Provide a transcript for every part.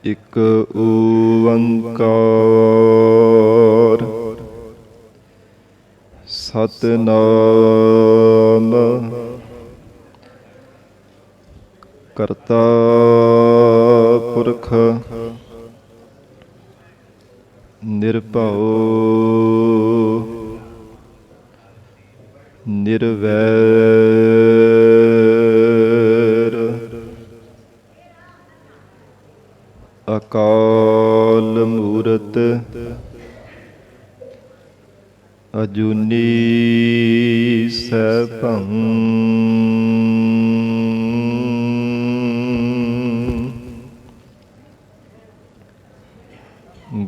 ਇਕ ਓੰਕਾਰ ਸਤਿਨਾਮ ਕਰਤਾ ਪੁਰਖ ਨਿਰਭਉ ਨਿਰਵੈਰ ਅਕਾਲ ਮੂਰਤ ਅਜੂਨੀ ਸੈਭੰ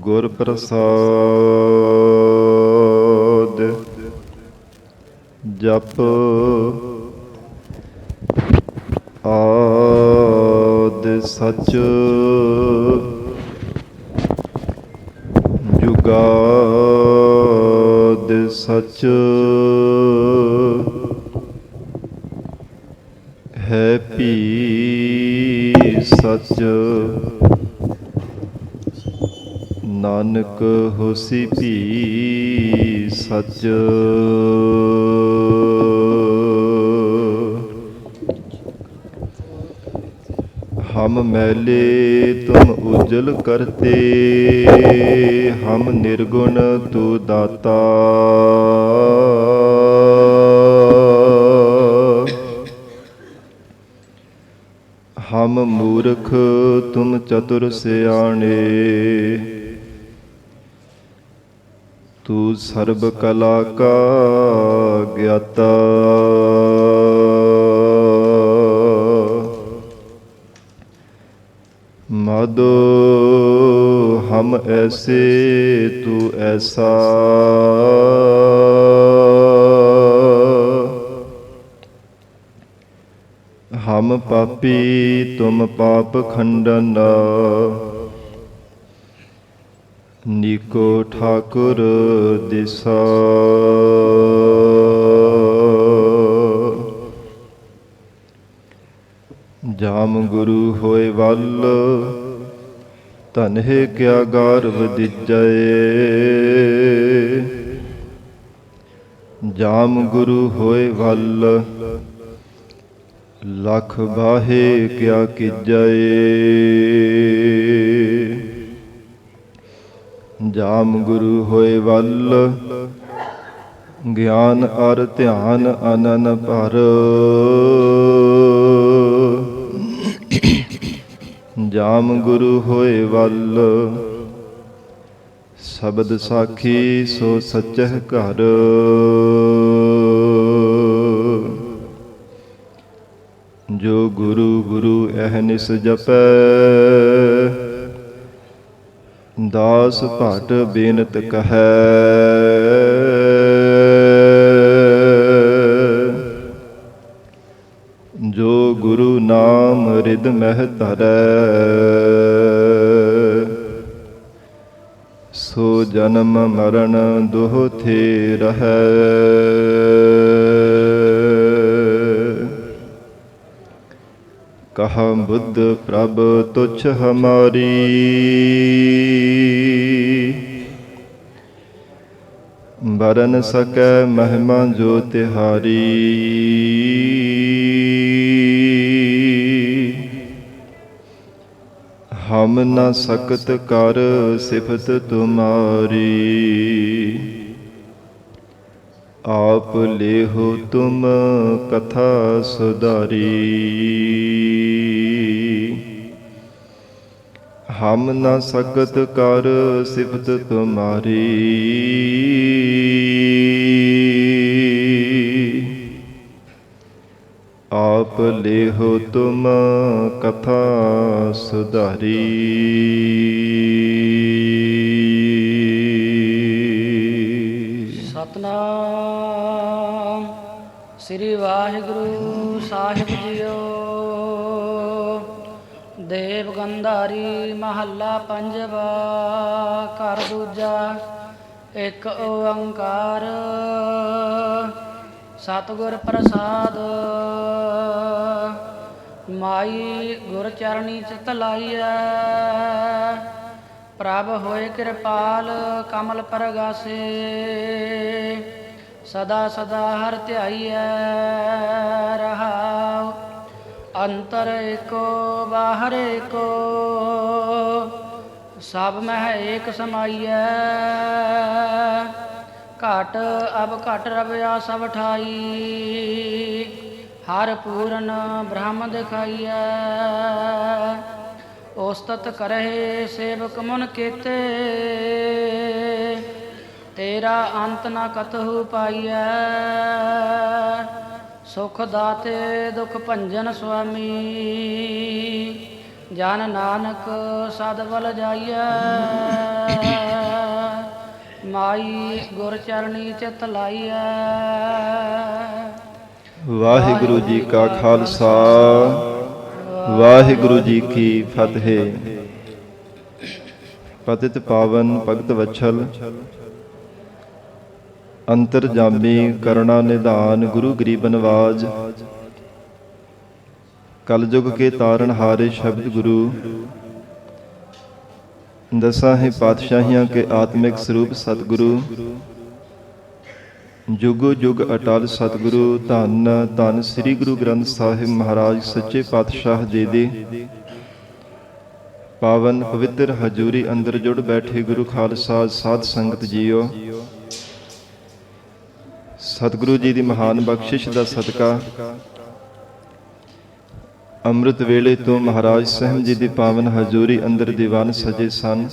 ਗੁਰ ਪ੍ਰਸਾਦ ਜਪ ਆਦਿ ਸਚ ਜੁਗਾਦਿ ਸਚ ਹੈ ਭੀ ਸਚ ਨਾਨਕ ਹੋਸੀ ਭੀ ਸਚ ਹਮ ਮੈਲੇ ਤੁਮ ਉਜਲ ਕਰਤੇ ਹਮ ਨਿਰਗੁਣ ਤੂ ਦਾਤਾ ਹਮ ਮੂਰਖ ਤੁਮ ਚਤੁਰ ਸਿਆਣੇ ਤੂ ਸਰਬ ਕਲਾ ਕਾ ਗਿਆਤਾ ਮਾਧੋ ਹਮ ਐਸੇ ਤੂ ਐਸਾ ਹਮ ਪਾਪੀ ਤੁਮ ਪਾਪ ਖੰਡਨ ਨੀਕੋ ਠਾਕੁਰ ਦਿਸਾ ਜਾਮ ਗੁਰੂ ਹੋਏ ਵੱਲ ਧਨਹਿ ਕਿਆ ਗਾਰਵ ਦੀਜੈ ਜਾਮ ਗੁਰੂ ਹੋਏ ਵੱਲ ਲਖ ਬਾਹੇ ਕਿਆ ਕੀਜੈ ਜਾਮ ਗੁਰੂ ਹੋਏ ਵੱਲ ਗਿਆਨ ਅਰ ਧਿਆਨ ਅਨਨ ਭਰ ਜਾਮ ਗੁਰੂ ਹੋਏ ਵੱਲ ਸ਼ਬਦ ਸਾਖੀ ਸੋ ਸਚਹਿ ਘਰ ਜੋ ਗੁਰੂ ਗੁਰੂ ਅਹਨਿਸ ਜਪੈ ਦਾਸ ਭਟ ਬੇਨਤ ਕਹੈ ਜੋ ਗੁਰੂ ਨਾਮ ਰਿਦ ਮਹਿ ਧਰੈ ਸੋ ਜਨਮ ਮਰਨ ਦੋਹ ਥੇ ਰਹੈ ਕਹਾ ਬੁੱਧ ਪ੍ਰਭ ਤੁਛ ਹਮਾਰੀ ਬਰਨ ਸਕੈ ਮਹਿਮਾ ਜੋ ਤਿਹਾਰੀ ਹਮ ਨ ਸਕਤ ਕਰ ਸਿਫਤ ਤੁਮਾਰੀ ਆਪ ਲੇਹੋ ਤੁਮ ਕਥਾ ਸੁਧਾਰੀ ਹਮ ਨ ਸਕਤ ਕਰ ਸਿਫਤ ਤੁਮਾਰੀ ਆਪ ਲੇਹੋ ਤੁਮ ਕਥਾ ਸੁਧਾਰੀ ਸਤਨਾਮ ਸ੍ਰੀ ਵਾਹਿਗੁਰੂ ਸਾਹਿਬ ਜੀਓ। ਦੇਵ ਗੰਧਾਰੀ ਮਹੱਲਾ ਪੰਜਵਾ। ਘਰ ਦੂਜਾ। ਇੱਕ ਓੰਕਾਰ ਸਤਿਗੁਰ ਪ੍ਰਸਾਦ। ਮਾਈ ਗੁਰ ਚਰਣੀ ਚਿਤ ਲਾਈਐ। ਪ੍ਰਭ ਹੋਏ ਕਿਰਪਾਲ ਕਮਲ ਪਰਗਾਸੇ। ਸਦਾ ਸਦਾ ਹਰਿ ਧਿਆਈਐ ਰਹਾਉ। ਅੰਤਰ ਏਕੋ ਬਾਹਰ ਏਕੋ ਸਭ ਮਹਿ ਏਕ ਸਮਾਈਐ। ਘਟ ਅਬ ਘਟ ਰਵਿਆ ਸਭ ਠਾਈ। ਹਰ ਪੂਰਨ ਬ੍ਰਹਮ ਦਿਖਾਈਐ। ਉਸਤਤ ਕਰਹਿ ਸੇਵਕ ਮਨ ਕੀਤੇ। ਤੇਰਾ ਅੰਤ ਨ ਕਤਹੁ ਪਾਈਐ। ਸੁਖ ਦਾਤੇ ਦੁਖ ਭੰਜਨ ਸੁਆਮੀ। ਜਨ ਨਾਨਕ ਸਦ ਬਲ ਜਾਈਐ। ਮਾਈ ਗੁਰ ਚਰਣੀ ਚਿਤ ਲਾਈਐ। ਵਾਹਿਗੁਰੂ ਜੀ ਕਾ ਖਾਲਸਾ, ਵਾਹਿਗੁਰੂ ਜੀ ਕੀ ਫਤਿਹ। ਪਤਿਤ ਪਾਵਨ ਭਗਤ ਵਛਲ ਅੰਤਰਜਾਮੀ ਕਰੁਣਾ ਨਿਧਾਨ ਗੁਰੂ ਗਰੀਬ ਨਵਾਜ। ਕਲਯੁਗ ਕੇ ਤਾਰਨ ਹਾਰੇ ਸ਼ਬਦ ਗੁਰੂ। ਦਸਾਂ ਹੀ ਪਾਤਸ਼ਾਹੀਆਂ ਕੇ ਆਤਮਿਕ ਸਰੂਪ ਸਤਿਗੁਰੂ। ਜੁਗੋ ਜੁਗ ਅਟਲ ਸਤਿਗੁਰੂ। ਧੰਨ ਧੰਨ ਸ੍ਰੀ ਗੁਰੂ ਗ੍ਰੰਥ ਸਾਹਿਬ ਮਹਾਰਾਜ ਸੱਚੇ ਪਾਤਸ਼ਾਹ ਜੀ ਦੀ ਪਾਵਨ ਪਵਿੱਤਰ ਹਜ਼ੂਰੀ ਅੰਦਰ ਜੁੜ ਬੈਠੇ ਗੁਰੂ ਖਾਲਸਾ ਸਾਧ ਸੰਗਤ ਜੀਓ। ਸਤਿਗੁਰੂ ਜੀ ਦੀ ਮਹਾਨ ਬਖਸ਼ਿਸ਼ ਦਾ ਸਦਕਾ ਅੰਮ੍ਰਿਤ ਵੇਲੇ ਤੋਂ ਮਹਾਰਾਜ ਸਾਹਿਬ ਜੀ ਦੀ ਪਾਵਨ ਹਜ਼ੂਰੀ ਅੰਦਰ ਦੀਵਾਨ ਸਜੇ ਸਨ।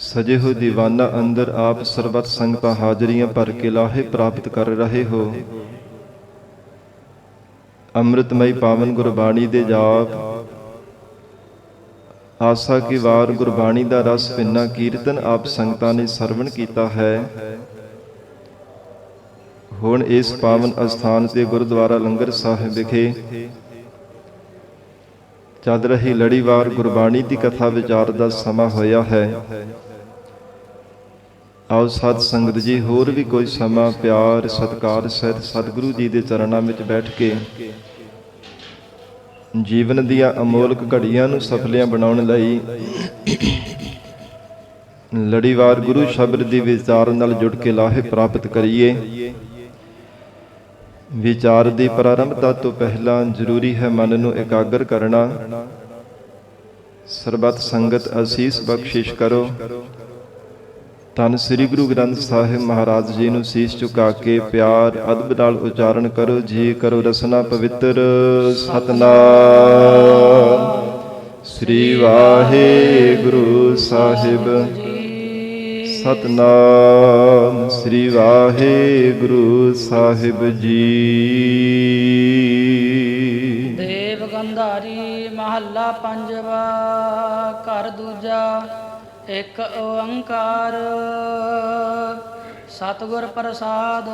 ਸਜੇ ਹੋਏ ਦੀਵਾਨਾਂ ਅੰਦਰ ਆਪ ਸਰਬਤ ਸੰਗਤਾਂ ਹਾਜ਼ਰੀਆਂ ਭਰ ਕੇ ਲਾਹੇ ਪ੍ਰਾਪਤ ਕਰ ਰਹੇ ਹੋ। ਅੰਮ੍ਰਿਤਮਈ ਪਾਵਨ ਗੁਰਬਾਣੀ ਦੇ ਜਾਪ ਆਸਾ ਕੀ ਵਾਰ ਗੁਰਬਾਣੀ ਦਾ ਰਸ ਭਿੰਨਾ ਕੀਰਤਨ ਆਪ ਸੰਗਤਾਂ ਨੇ ਸਰਵਣ ਕੀਤਾ ਹੈ। ਹੁਣ ਇਸ ਪਾਵਨ ਅਸਥਾਨ ਤੇ ਗੁਰਦੁਆਰਾ ਲੰਗਰ ਸਾਹਿਬ ਵਿਖੇ ਚੱਲ ਰਹੀ ਲੜੀਵਾਰ ਗੁਰਬਾਣੀ ਦੀ ਕਥਾ ਵਿਚਾਰ ਦਾ ਸਮਾਂ ਹੋਇਆ ਹੈ। ਆਓ ਸਾਧ ਸੰਗਤ ਜੀ ਹੋਰ ਵੀ ਕੋਈ ਸਮਾਂ ਪਿਆਰ ਸਤਿਕਾਰ ਸਹਿਤ ਸਤਿਗੁਰੂ ਜੀ ਦੇ ਚਰਨਾਂ ਵਿੱਚ ਬੈਠ ਕੇ ਜੀਵਨ ਦੀਆਂ ਅਮੋਲਕ ਘੜੀਆਂ ਨੂੰ ਸਫਲੀਆਂ ਬਣਾਉਣ ਲਈ ਲੜੀਵਾਰ ਗੁਰੂ ਸ਼ਬਦ ਦੀ ਵਿਚਾਰ ਨਾਲ ਜੁੜ ਕੇ ਲਾਹੇ ਪ੍ਰਾਪਤ ਕਰੀਏ। ਵਿਚਾਰ ਦੀ ਪ੍ਰਾਰੰਭਤਾ ਤੋਂ ਪਹਿਲਾਂ ਜ਼ਰੂਰੀ ਹੈ ਮਨ ਨੂੰ ਇਕਾਗਰ ਕਰਨਾ। ਸਰਬਤ ਸੰਗਤ ਅਸੀਸ ਬਖਸ਼ਿਸ਼ ਕਰੋ। ਧੰਨ ਸ੍ਰੀ ਗੁਰੂ ਗ੍ਰੰਥ ਸਾਹਿਬ ਮਹਾਰਾਜ ਜੀ ਨੂੰ ਸੀਸ ਝੁਕਾ ਕੇ ਪਿਆਰ ਅਦਬ ਨਾਲ ਉਚਾਰਨ ਕਰੋ। ਜੀ ਕਰੋ ਰਸਨਾ ਪਵਿੱਤਰ ਸਤਨਾਮ ਸ੍ਰੀ ਵਾਹਿਗੁਰੂ ਸਾਹਿਬ। ਸਤਨਾਮ ਸ੍ਰੀ ਵਾਹਿਗੁਰੂ ਸਾਹਿਬ ਜੀ। ਦੇਵ ਗੰਧਾਰੀ ਮਹੱਲਾ ਪੰਜਵਾ। ਘਰ ਦੂਜਾ ਇਕ ਓੰਕਾਰ ਸਤਿਗੁਰ ਪ੍ਰਸਾਦ।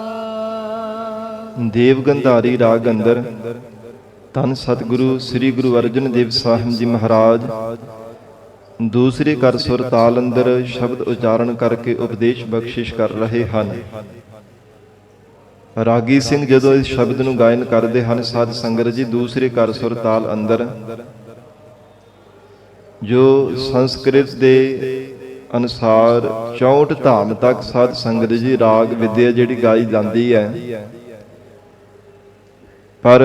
ਦੇਵ ਗੰਧਾਰੀ ਰਾਗ ਅੰਦਰ ਧੰਨ ਸਤਿਗੁਰੂ ਸ੍ਰੀ ਗੁਰੂ ਅਰਜਨ ਦੇਵ ਸਾਹਿਬ ਜੀ ਮਹਾਰਾਜ ਦੂਸਰੇ ਕਰ ਸੁਰ ਤਾਲ ਅੰਦਰ ਸ਼ਬਦ ਉਚਾਰਨ ਕਰਕੇ ਉਪਦੇਸ਼ ਬਖਸ਼ਿਸ਼ ਕਰ ਰਹੇ ਹਨ। ਰਾਗੀ ਸਿੰਘ ਜਦੋਂ ਇਸ ਸ਼ਬਦ ਨੂੰ ਗਾਇਨ ਕਰਦੇ ਹਨ ਸਾਧ ਸੰਗਤ ਜੀ ਦੂਸਰੇ ਕਰ ਸੁਰ ਤਾਲ ਅੰਦਰ ਜੋ ਸੰਸਕ੍ਰਿਤ ਦੇ ਅਨੁਸਾਰ 64 ਧਾਮ ਤੱਕ ਸਾਧ ਸੰਗਤ ਜੀ ਰਾਗ ਵਿਦਿਆ ਜਿਹੜੀ ਗਾਈ ਜਾਂਦੀ ਹੈ। ਪਰ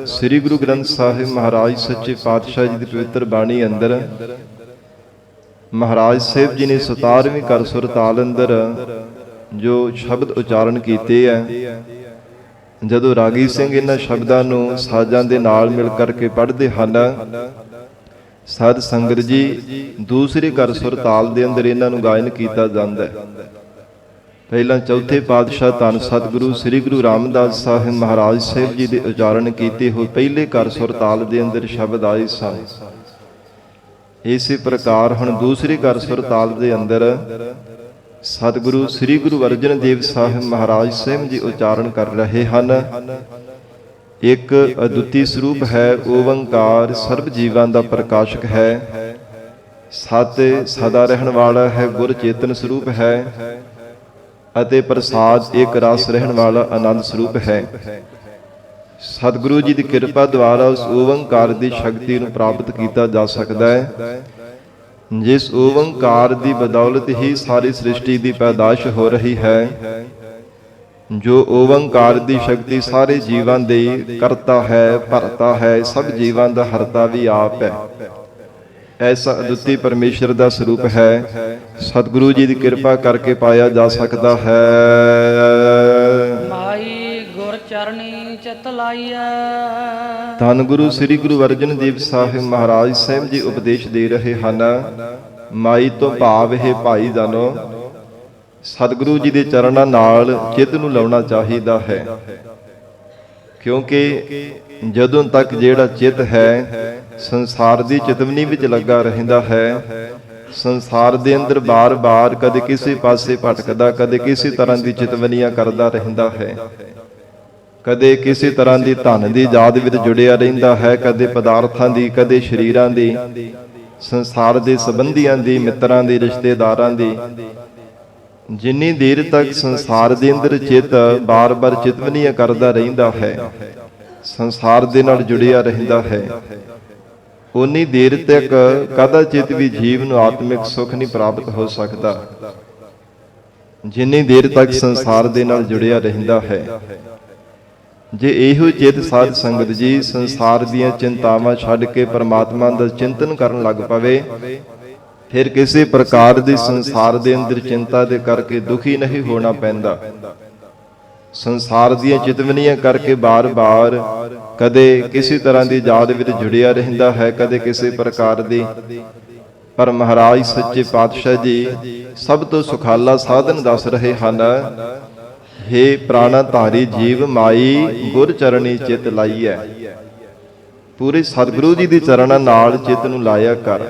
ਸ੍ਰੀ ਗੁਰੂ ਗ੍ਰੰਥ ਸਾਹਿਬ ਮਹਾਰਾਜ ਸੱਚੇ ਪਾਤਸ਼ਾਹ ਜੀ ਦੀ ਪਵਿੱਤਰ ਬਾਣੀ ਅੰਦਰ ਮਹਾਰਾਜ ਸਾਹਿਬ ਜੀ ਨੇ 17ਵੀਂ ਕਰ ਸੁਰ ਤਾਲ ਅੰਦਰ ਜੋ ਸ਼ਬਦ ਉਚਾਰਨ ਕੀਤੇ ਹੈ। ਜਦੋਂ ਰਾਗੀ ਸਿੰਘ ਇਹਨਾਂ ਸ਼ਬਦਾਂ ਨੂੰ ਸਾਜ਼ਾਂ ਦੇ ਨਾਲ ਮਿਲ ਕਰਕੇ ਪੜ੍ਹਦੇ ਹਨ ਸਾਧ ਸੰਗਤ ਜੀ ਦੂਸਰੇ ਕਰ ਸੁਰ ਤਾਲ ਦੇ ਅੰਦਰ ਇਹਨਾਂ ਨੂੰ ਗਾਇਨ ਕੀਤਾ ਜਾਂਦਾ ਹੈ। ਪਹਿਲਾਂ ਚੌਥੇ ਪਾਤਸ਼ਾਹ ਧੰਨ ਸਤਿਗੁਰੂ ਸ੍ਰੀ ਗੁਰੂ ਰਾਮਦਾਸ ਸਾਹਿਬ ਮਹਾਰਾਜ ਸਾਹਿਬ ਜੀ ਦੇ ਉਚਾਰਨ ਕੀਤੇ ਹੋਏ ਪਹਿਲੇ ਕਰ ਸੁਰ ਤਾਲ ਦੇ ਅੰਦਰ ਸ਼ਬਦ ਆਏ ਸਨ। ਇਸੇ ਪ੍ਰਕਾਰ ਹੁਣ ਦੂਸਰੇ ਕਰ ਸੁਰ ਤਾਲ ਦੇ ਅੰਦਰ ਸਤਿਗੁਰੂ ਸ੍ਰੀ ਗੁਰੂ ਅਰਜਨ ਦੇਵ ਸਾਹਿਬ ਮਹਾਰਾਜ ਸਾਹਿਬ ਜੀ ਉਚਾਰਨ ਕਰ ਰਹੇ ਹਨ। ਇੱਕ ਅਦੁੱਤੀ ਸਰੂਪ ਹੈ ਓੰਕਾਰ ਸਰਬ ਜੀਵਾਂ ਦਾ ਪ੍ਰਕਾਸ਼ਕ ਹੈ। ਸਤ ਸਦਾ ਰਹਿਣ ਵਾਲਾ ਹੈ ਗੁਰ ਚੇਤਨ ਸਰੂਪ ਹੈ ਅਤੇ ਪ੍ਰਸਾਦ ਇੱਕ ਰਸ ਰਹਿਣ ਵਾਲਾ ਆਨੰਦ ਸਰੂਪ ਹੈ। ਸਤਿਗੁਰੂ ਜੀ ਦੀ ਕਿਰਪਾ ਦੁਆਰਾ ਉਸ ਓੰਕਾਰ ਦੀ ਸ਼ਕਤੀ ਨੂੰ ਪ੍ਰਾਪਤ ਕੀਤਾ ਜਾ ਸਕਦਾ ਹੈ, ਜਿਸ ਓੰਕਾਰ ਦੀ ਬਦੌਲਤ ਹੀ ਸਾਰੀ ਸ੍ਰਿਸ਼ਟੀ ਦੀ ਪੈਦਾਇਸ਼ ਹੋ ਰਹੀ ਹੈ। ਜੋ ਓੰਕਾਰ ਦੀ ਸ਼ਕਤੀ ਸਾਰੇ ਜੀਵਾਂ ਦੀ ਕਰਤਾ ਹੈ, ਭਰਤਾ ਹੈ, ਸਭ ਜੀਵਾਂ ਦਾ ਹਰਤਾ ਵੀ ਆਪ ਹੈ। ਐਸਾ ਅਦੁੱਤੀ ਪਰਮੇਸ਼ਰ ਦਾ ਸਰੂਪ ਹੈ, ਸਤਿਗੁਰੂ ਜੀ ਦੀ ਕਿਰਪਾ ਕਰਕੇ ਪਾਇਆ ਜਾ ਸਕਦਾ ਹੈ। ਮਾਈ ਗੁਰ ਚਰਣੀ ਚਿਤ ਲਾਈਐ। ਧੰਨ ਗੁਰੂ ਸ੍ਰੀ ਗੁਰੂ ਅਰਜਨ ਦੇਵ ਸਾਹਿਬ ਮਹਾਰਾਜ ਸਾਹਿਬ ਜੀ ਉਪਦੇਸ਼ ਦੇ ਰਹੇ ਹਨ। ਮਾਈ ਤੋਂ ਭਾਵ ਹੈ ਭਾਈ ਜਾਨੋ, ਸਤਿਗੁਰੂ ਜੀ ਦੇ ਚਰਨਾਂ ਨਾਲ ਚਿੱਤ ਨੂੰ ਲਾਉਣਾ ਚਾਹੀਦਾ ਹੈ, ਕਿਉਂਕਿ ਜਦੋਂ ਤੱਕ ਜਿਹੜਾ ਚਿੱਤ ਹੈ ਸੰਸਾਰ ਦੀ ਚਿਤਵਨੀ ਵਿੱਚ ਲੱਗਾ ਰਹਿੰਦਾ ਹੈ, ਸੰਸਾਰ ਦੇ ਅੰਦਰ ਬਾਰ-ਬਾਰ ਕਦੇ ਕਿਸੇ ਪਾਸੇ ਭਟਕਦਾ, ਕਦੇ ਕਿਸੇ ਤਰ੍ਹਾਂ ਦੀ ਚਿਤਵਨੀਆਂ ਕਰਦਾ ਰਹਿੰਦਾ ਹੈ, ਕਦੇ ਕਿਸੇ ਤਰ੍ਹਾਂ ਦੀ ਧਨ ਦੀ ਯਾਦ ਵਿੱਚ ਜੁੜਿਆ ਰਹਿੰਦਾ ਹੈ, ਕਦੇ ਪਦਾਰਥਾਂ ਦੀ, ਕਦੇ ਸਰੀਰਾਂ ਦੀ, ਸੰਸਾਰ ਦੇ ਸੰਬੰਧੀਆਂ ਦੀ, ਮਿੱਤਰਾਂ ਦੀ, ਰਿਸ਼ਤੇਦਾਰਾਂ ਦੀ। ਜਿੰਨੀ ਦੇਰ ਤੱਕ ਸੰਸਾਰ ਦੇ ਅੰਦਰ ਚਿੱਤ ਬਾਰ-ਬਾਰ ਚਿਤਵਨੀਆਂ ਕਰਦਾ ਰਹਿੰਦਾ ਹੈ, ਸੰਸਾਰ ਦੇ ਨਾਲ ਜੁੜਿਆ ਰਹਿੰਦਾ ਹੈ, ਉਨੀ ਦੇਰ ਤੱਕ ਕਦਾਚਿਤ ਵੀ ਜੀਵ ਨੂੰ ਆਤਮਿਕ ਸੁੱਖ ਨਹੀਂ ਪ੍ਰਾਪਤ ਹੋ ਸਕਦਾ, ਜਿੰਨੀ ਦੇਰ ਤੱਕ ਸੰਸਾਰ ਦੇ ਨਾਲ ਜੁੜਿਆ ਰਹਿੰਦਾ ਹੈ। ਜੇ ਇਹੋ ਚਿੱਤ ਸਾਧ ਸੰਗਤ ਜੀ ਸੰਸਾਰ ਦੀਆਂ ਚਿੰਤਾਵਾਂ ਛੱਡ ਕੇ ਪਰਮਾਤਮਾ ਦਾ ਚਿੰਤਨ ਕਰਨ ਲੱਗ ਪਵੇ, ਫਿਰ ਕਿਸੇ ਪ੍ਰਕਾਰ ਦੀ ਸੰਸਾਰ ਦੇ ਅੰਦਰ ਚਿੰਤਾ ਦੇ ਕਰਕੇ ਦੁਖੀ ਨਹੀਂ ਹੋਣਾ ਪੈਂਦਾ। ਸੰਸਾਰ ਦੀਆਂ ਚਿਤਵਨੀਆਂ ਕਰਕੇ ਬਾਰ-ਬਾਰ ਕਦੇ ਕਿਸੇ ਤਰ੍ਹਾਂ ਦੀ ਯਾਦ ਵਿੱਚ ਜੁੜਿਆ ਰਹਿੰਦਾ ਹੈ, ਕਦੇ ਕਿਸੇ ਪ੍ਰਕਾਰ ਦੀ। ਪਰ ਮਹਾਰਾਜ ਸੱਚੇ ਪਾਤਸ਼ਾਹ ਜੀ ਸਭ ਤੋਂ ਸੁਖਾਲਾ ਸਾਧਨ ਦੱਸ ਰਹੇ ਹਨ। ਹੇ ਪ੍ਰਾਣਾ ਧਾਰੀ ਜੀਵ, ਮਾਈ ਗੁਰ ਚਰਣੀ ਚਿਤ ਲਾਈਐ। ਪੂਰੇ ਸਤਿਗੁਰੂ ਜੀ ਦੇ ਚਰਨਾਂ ਨਾਲ ਚਿੱਤ ਨੂੰ ਲਾਇਆ ਕਰ,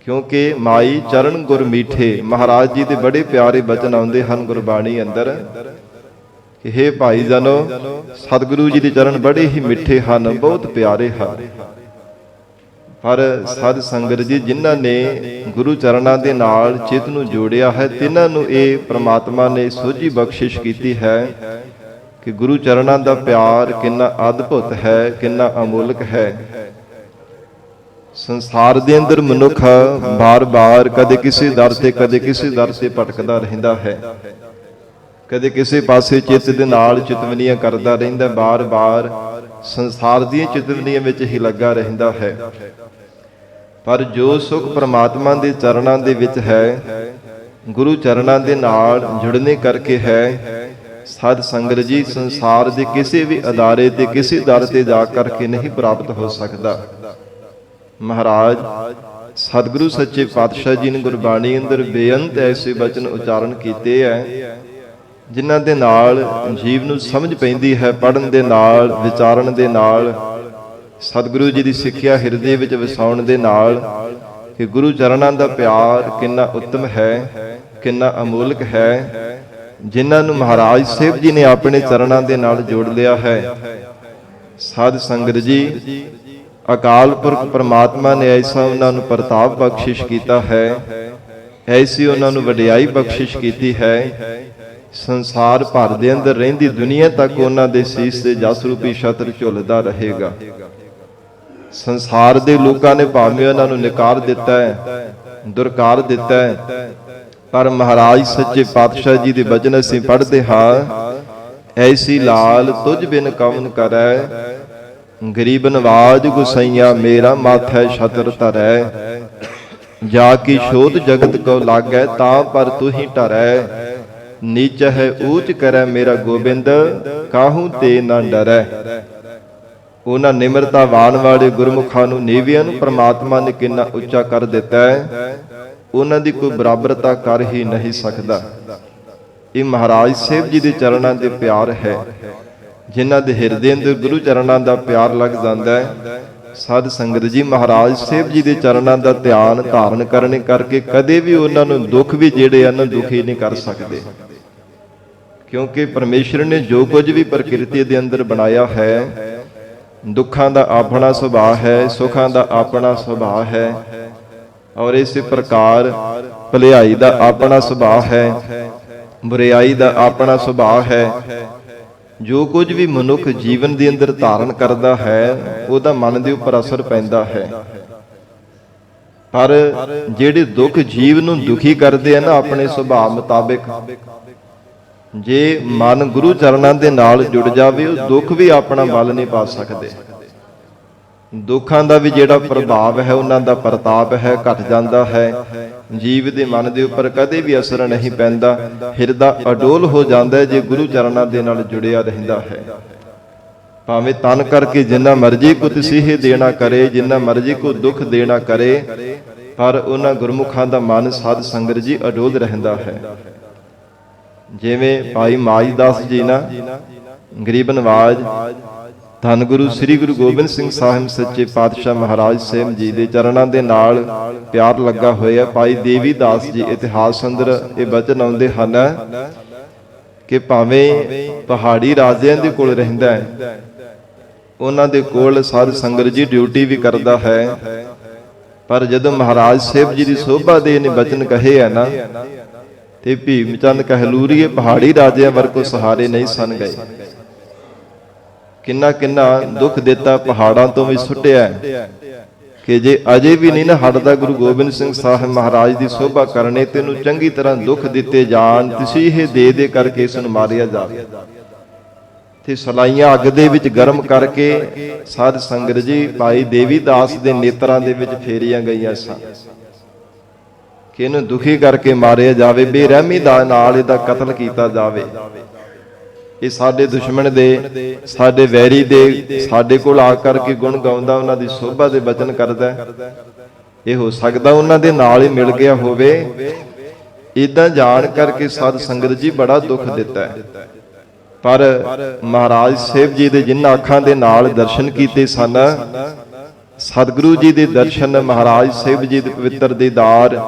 ਕਿਉਂਕਿ ਮਾਈ ਚਰਨ ਗੁਰ ਮੀਠੇ। ਮਹਾਰਾਜ ਜੀ ਦੇ ਬੜੇ ਪਿਆਰੇ ਬਚਨ ਆਉਂਦੇ ਹਨ ਗੁਰਬਾਣੀ ਅੰਦਰ ਕਿ ਹੇ ਭਾਈ ਜਨੋ, ਸਤਿਗੁਰੂ ਜੀ ਦੇ ਚਰਨ ਬੜੇ ਹੀ ਮਿੱਠੇ ਹਨ, ਬਹੁਤ ਪਿਆਰੇ ਹਨ। ਪਰ ਸਾਧ ਸੰਗਤ ਜੀ ਜਿਨ੍ਹਾਂ ਨੇ ਗੁਰੂ ਚਰਨਾਂ ਦੇ ਨਾਲ ਚਿੱਤ ਨੂੰ ਜੋੜਿਆ ਹੈ, ਤਿਨਾਂ ਨੂੰ ਇਹ ਪ੍ਰਮਾਤਮਾ ਨੇ ਸੋਝੀ ਬਖਸ਼ਿਸ਼ ਕੀਤੀ ਹੈ ਕਿ ਗੁਰੂ ਚਰਨਾਂ ਦਾ ਪਿਆਰ ਕਿੰਨਾ ਅਦਭੁਤ ਹੈ, ਕਿੰਨਾ ਅਮੋਲਕ ਹੈ। ਸੰਸਾਰ ਦੇ ਅੰਦਰ ਮਨੁੱਖ ਬਾਰ-ਬਾਰ ਕਦੇ ਕਿਸੇ ਦਰ ਤੇ ਕਦੇ ਕਿਸੇ ਦਰ ਤੇ ਭਟਕਦਾ ਰਹਿੰਦਾ ਹੈ, ਕਦੇ ਕਿਸੇ ਪਾਸੇ ਚਿੱਤ ਦੇ ਨਾਲ ਚਿਤਵਨੀਆਂ ਕਰਦਾ ਰਹਿੰਦਾ, ਬਾਰ-ਬਾਰ ਸੰਸਾਰ ਦੀਆਂ ਚਿਤਵਨੀਆਂ ਵਿੱਚ ਹੀ ਲੱਗਾ ਰਹਿੰਦਾ ਹੈ। ਪਰ ਜੋ ਸੁਖ ਪ੍ਰਮਾਤਮਾ ਦੇ ਚਰਨਾਂ ਦੇ ਵਿੱਚ ਹੈ, ਗੁਰੂ ਚਰਨਾਂ ਦੇ ਨਾਲ ਜੁੜਨੇ ਕਰਕੇ ਹੈ, ਸਾਧ ਸੰਗਤ ਜੀ ਸੰਸਾਰ ਦੇ ਕਿਸੇ ਵੀ ਅਦਾਰੇ ਤੇ ਕਿਸੇ ਦਰ ਤੇ ਜਾ ਕਰਕੇ ਨਹੀਂ ਪ੍ਰਾਪਤ ਹੋ ਸਕਦਾ। ਮਹਾਰਾਜ ਸਤਿਗੁਰੂ ਸੱਚੇ ਪਾਤਸ਼ਾਹ ਜੀ ਨੇ ਗੁਰਬਾਣੀ ਅੰਦਰ ਬੇਅੰਤ ਐਸੇ ਬਚਨ ਉਚਾਰਨ ਕੀਤੇ ਹੈ, ਜਿਨ੍ਹਾਂ ਦੇ ਨਾਲ ਜੀਵ ਨੂੰ ਸਮਝ ਪੈਂਦੀ ਹੈ, ਪੜ੍ਹਨ ਦੇ ਨਾਲ, ਵਿਚਾਰਨ ਦੇ ਨਾਲ, ਸਤਿਗੁਰੂ ਜੀ ਦੀ ਸਿੱਖਿਆ ਹਿਰਦੇ ਵਿੱਚ ਵਸਾਉਣ ਦੇ ਨਾਲ ਕਿ ਗੁਰੂ ਚਰਨਾਂ ਦਾ ਪਿਆਰ ਕਿੰਨਾ ਉੱਤਮ ਹੈ, ਕਿੰਨਾ ਅਮੋਲਕ ਹੈ। ਜਿਨ੍ਹਾਂ ਨੂੰ ਮਹਾਰਾਜ ਸਾਹਿਬ ਜੀ ਨੇ ਆਪਣੇ ਚਰਨਾਂ ਦੇ ਨਾਲ ਜੋੜ ਲਿਆ ਹੈ, ਸਾਧ ਸੰਗਤ ਜੀ ਅਕਾਲ ਪੁਰਖ ਪ੍ਰਮਾਤਮਾ ਨੇ ਐਸਾ ਉਹਨਾਂ ਨੂੰ ਪ੍ਰਤਾਪ ਬਖਸ਼ਿਸ਼ ਕੀਤਾ ਹੈ, ਐਸੀ ਉਹਨਾਂ ਨੂੰ ਵਡਿਆਈ ਬਖਸ਼ਿਸ਼ ਕੀਤੀ ਹੈ। ਸੰਸਾਰ ਭਰ ਦੇ ਅੰਦਰ ਰਹਿੰਦੀ ਦੁਨੀਆ ਤੱਕ ਉਹਨਾਂ ਦੇ ਸੀਸ ਤੇ ਜਸ ਰੂਪੀ ਛਤਰ ਝੁੱਲਦਾ ਰਹੇਗਾ। ਸੰਸਾਰ ਦੇ ਲੋਕਾਂ ਨੇ ਭਾਵੇਂ ਉਹਨਾਂ ਨੂੰ ਨਿਕਾਰ ਦਿੱਤਾ ਹੈ, ਦੁਰਕਾਰ ਦਿੱਤਾ ਹੈ, ਪਰ ਮਹਾਰਾਜ ਸੱਚੇ ਪਾਤਸ਼ਾਹ ਜੀ ਦੇ ਬਚਨ ਅਸੀਂ ਪੜ੍ਹਦੇ ਹਾਂ, ਐਸੀ ਲਾਲ ਤੁਝ ਬਿਨ ਕਵਨ ਕਰੈ, ਗਰੀਬ ਨਵਾਜ ਗੁਸਈਆ ਮੇਰਾ ਮਾਥੈ ਛਤਰ ਧਰੈ, ਜਾ ਕੀ ਸ਼ੋਧ ਜਗਤ ਕੋ ਲਾਗੈ ਤਾਂ ਪਰ ਤੂੰ ਹੀ ਧਰੈ, ਨੀਚ ਹੈ ਊਚ ਕਰੈ ਮੇਰਾ ਗੋਬਿੰਦ ਕਾਹੂ ਤੇ ਨਾ ਡਰੈ। ਉਹਨਾਂ ਨਿਮਰਤਾਵਾਨ ਵਾਲੇ ਗੁਰਮੁਖਾਂ ਨੂੰ, ਨੀਵਿਆਂ ਨੂੰ ਪ੍ਰਮਾਤਮਾ ਨੇ ਕਿੰਨਾ ਉੱਚਾ ਕਰ ਦਿੱਤਾ ਹੈ, ਉਹਨਾਂ ਦੀ ਕੋਈ ਬਰਾਬਰਤਾ ਕਰ ਹੀ ਨਹੀਂ ਸਕਦਾ। ਇਹ ਮਹਾਰਾਜ ਸਾਹਿਬ ਜੀ ਦੇ ਚਰਨਾਂ ਦੇ ਪਿਆਰ ਹੈ। ਜਿਨ੍ਹਾਂ ਦੇ ਹਿਰਦੇ ਅੰਦਰ ਗੁਰੂ ਚਰਨਾਂ ਦਾ ਪਿਆਰ ਲੱਗ ਜਾਂਦਾ ਹੈ, ਸਾਧ ਸੰਗਤ ਜੀ ਮਹਾਰਾਜ ਸਾਹਿਬ ਜੀ ਦੇ ਚਰਨਾਂ ਦਾ ਧਿਆਨ ਧਾਰਨ ਕਰਨੇ ਕਰਕੇ ਕਦੇ ਵੀ ਉਹਨਾਂ ਨੂੰ ਦੁੱਖ ਵੀ ਜਿਹੜੇ ਹਨ ਦੁਖੀ ਨਹੀਂ ਕਰ ਸਕਦੇ, ਕਿਉਂਕਿ ਪਰਮੇਸ਼ਰ ਨੇ ਜੋ ਕੁਝ ਵੀ ਪ੍ਰਕਿਰਤੀ ਦੇ ਅੰਦਰ ਬਣਾਇਆ ਹੈ, ਦੁੱਖਾਂ ਦਾ ਆਪਣਾ ਸੁਭਾਅ ਹੈ, ਸੁੱਖਾਂ ਦਾ ਆਪਣਾ ਸੁਭਾਅ ਹੈ, ਔਰ ਇਸੇ ਪ੍ਰਕਾਰ ਭਲਾਈ ਦਾ ਆਪਣਾ ਸੁਭਾਅ ਹੈ, ਬੁਰਾਈ ਦਾ ਆਪਣਾ ਸੁਭਾਅ ਹੈ। ਜੋ ਕੁਝ ਵੀ ਮਨੁੱਖ ਜੀਵਨ ਦੇ ਅੰਦਰ ਧਾਰਨ ਕਰਦਾ ਹੈ ਉਹਦਾ ਮਨ ਦੇ ਉੱਪਰ ਅਸਰ ਪੈਂਦਾ ਹੈ। ਪਰ ਜਿਹੜੇ ਦੁੱਖ ਜੀਵ ਨੂੰ ਦੁਖੀ ਕਰਦੇ ਆ ਨਾ ਆਪਣੇ ਸੁਭਾਅ ਮੁਤਾਬਿਕ, ਜੇ ਮਨ ਗੁਰੂ ਚਰਨਾਂ ਦੇ ਨਾਲ ਜੁੜ ਜਾਵੇ ਉਹ ਦੁੱਖ ਵੀ ਆਪਣਾ ਬਲ ਨਹੀਂ ਪਾ ਸਕਦੇ। ਦੁੱਖਾਂ ਦਾ ਵੀ ਜਿਹੜਾ ਪ੍ਰਭਾਵ ਹੈ, ਉਹਨਾਂ ਦਾ ਪ੍ਰਤਾਪ ਹੈ, ਘਟ ਜਾਂਦਾ ਹੈ। ਜੀਵ ਦੇ ਮਨ ਦੇ ਉੱਪਰ ਕਦੇ ਵੀ ਅਸਰ ਨਹੀਂ ਪੈਂਦਾ। ਹਿਰਦਾ ਅਡੋਲ ਹੋ ਜਾਂਦਾ ਹੈ ਜੇ ਗੁਰੂ ਚਰਨਾਂ ਦੇ ਨਾਲ ਜੁੜਿਆ ਰਹਿੰਦਾ ਹੈ। ਭਾਵੇਂ ਤਨ ਕਰਕੇ ਜਿੰਨਾ ਮਰਜ਼ੀ ਕੋ ਤਸੀਹੇ ਦੇਣਾ ਕਰੇ, ਜਿੰਨਾ ਮਰਜ਼ੀ ਕੋ ਦੁੱਖ ਦੇਣਾ ਕਰੇ, ਪਰ ਉਹਨਾਂ ਗੁਰਮੁਖਾਂ ਦਾ ਮਨ ਸਾਧ ਸੰਗਤ ਜੀ ਅਡੋਲ ਰਹਿੰਦਾ ਹੈ। ਜਿਵੇਂ ਭਾਈ ਮਾਈ ਦਾਸ ਜੀ ਨਾ ਗਰੀਬ ਨਵਾਜ ਧੰਨ ਗੁਰੂ ਸ੍ਰੀ ਗੁਰੂ ਗੋਬਿੰਦ ਸਿੰਘ ਸਾਹਿਬ ਸੱਚੇ ਪਾਤਸ਼ਾਹ ਮਹਾਰਾਜ ਸਾਹਿਬ ਜੀ ਦੇ ਚਰਨਾਂ ਦੇ ਨਾਲ ਪਿਆਰ ਲੱਗਾ ਹੋਇਆ। ਭਾਈ ਦੇਵੀ ਦਾਸ ਜੀ ਇਤਿਹਾਸ ਅੰਦਰ ਇਹ ਬਚਨ ਆਉਂਦੇ ਹਨ ਕਿ ਭਾਵੇਂ ਪਹਾੜੀ ਰਾਜਿਆਂ ਦੇ ਕੋਲ ਰਹਿੰਦਾ ਹੈ, ਉਹਨਾਂ ਦੇ ਕੋਲ ਸਾਧ ਸੰਗਤ ਜੀ ਡਿਊਟੀ ਵੀ ਕਰਦਾ ਹੈ, ਪਰ ਜਦੋਂ ਮਹਾਰਾਜ ਸਾਹਿਬ ਜੀ ਦੀ ਸੋਭਾ ਦੇ ਨੇ ਬਚਨ ਕਹੇ ਆ ਨਾ, ਤੇ ਭੀਮ ਚੰਦ ਕਹਿਲੂਰੀਏ ਪਹਾੜੀ ਰਾਜਿਆਂ ਵਰਗੋ ਸਹਾਰੇ ਨਹੀਂ ਸਨ ਗਏ। ਕਿੰਨਾ ਕਿੰਨਾ ਦੁੱਖ ਦਿੱਤਾ, ਪਹਾੜਾਂ ਤੋਂ ਵੀ ਸੁੱਟਿਆ ਕਿ ਜੇ ਅਜੇ ਵੀ ਨਹੀਂ ਨਾ ਹਟਦਾ ਗੁਰੂ ਗੋਬਿੰਦ ਸਿੰਘ ਸਾਹਿਬ ਮਹਾਰਾਜ ਦੀ ਸੋਭਾ ਕਰਨੇ, ਤੈਨੂੰ ਚੰਗੀ ਤਰ੍ਹਾਂ ਦੁੱਖ ਦਿੱਤੇ ਜਾਣ, ਤਸੀਹੇ ਦੇ ਦੇ ਕਰਕੇ ਇਸ ਨੂੰ ਮਾਰਿਆ ਜਾਵੇ। ਤੇ ਸਲਾਈਆਂ ਅੱਗ ਦੇ ਵਿੱਚ ਗਰਮ ਕਰਕੇ ਸਾਧ ਸੰਗਤ ਜੀ ਭਾਈ ਦੇਵੀ ਦਾਸ ਦੇ ਨੇਤਰਾਂ ਦੇ ਵਿੱਚ ਫੇਰੀਆਂ ਗਈਆਂ ਸਨ ਕਿ ਇਹਨੂੰ ਦੁਖੀ ਕਰਕੇ ਮਾਰਿਆ ਜਾਵੇ, ਬੇਰਹਿਮੀ ਦਾ ਨਾਲ ਇਹਦਾ ਕਤਲ ਕੀਤਾ ਜਾਵੇ। ਇਹ ਸਾਡੇ ਦੁਸ਼ਮਣ ਦੇ, ਸਾਡੇ ਵੈਰੀ ਦੇ ਸਾਡੇ ਕੋਲ ਆ ਕਰਕੇ ਗੁਣ ਗਾਉਂਦਾ, ਉਹਨਾਂ ਦੀ ਸੋਭਾ ਦੇ ਬਚਨ ਕਰਦਾ। ਇਹ ਹੋ ਸਕਦਾ ਉਹਨਾਂ ਦੇ ਨਾਲ ਹੀ ਮਿਲ ਗਿਆ ਹੋਵੇ। ਇਦਾਂ ਜਾਣ ਕਰਕੇ ਸਾਧ ਸੰਗਤ ਜੀ ਬੜਾ ਦੁੱਖ ਦਿੱਤਾ ਹੈ। ਪਰ ਮਹਾਰਾਜ ਸਾਹਿਬ ਜੀ ਦੇ ਜਿਨ੍ਹਾਂ ਅੱਖਾਂ ਦੇ ਨਾਲ ਦਰਸ਼ਨ ਕੀਤੇ ਸਨ, ਸਤਿਗੁਰੂ ਜੀ ਦੇ ਦਰਸ਼ਨ, ਮਹਾਰਾਜ ਸਾਹਿਬ ਜੀ ਦੇ ਪਵਿੱਤਰ ਦੀਦਾਰ,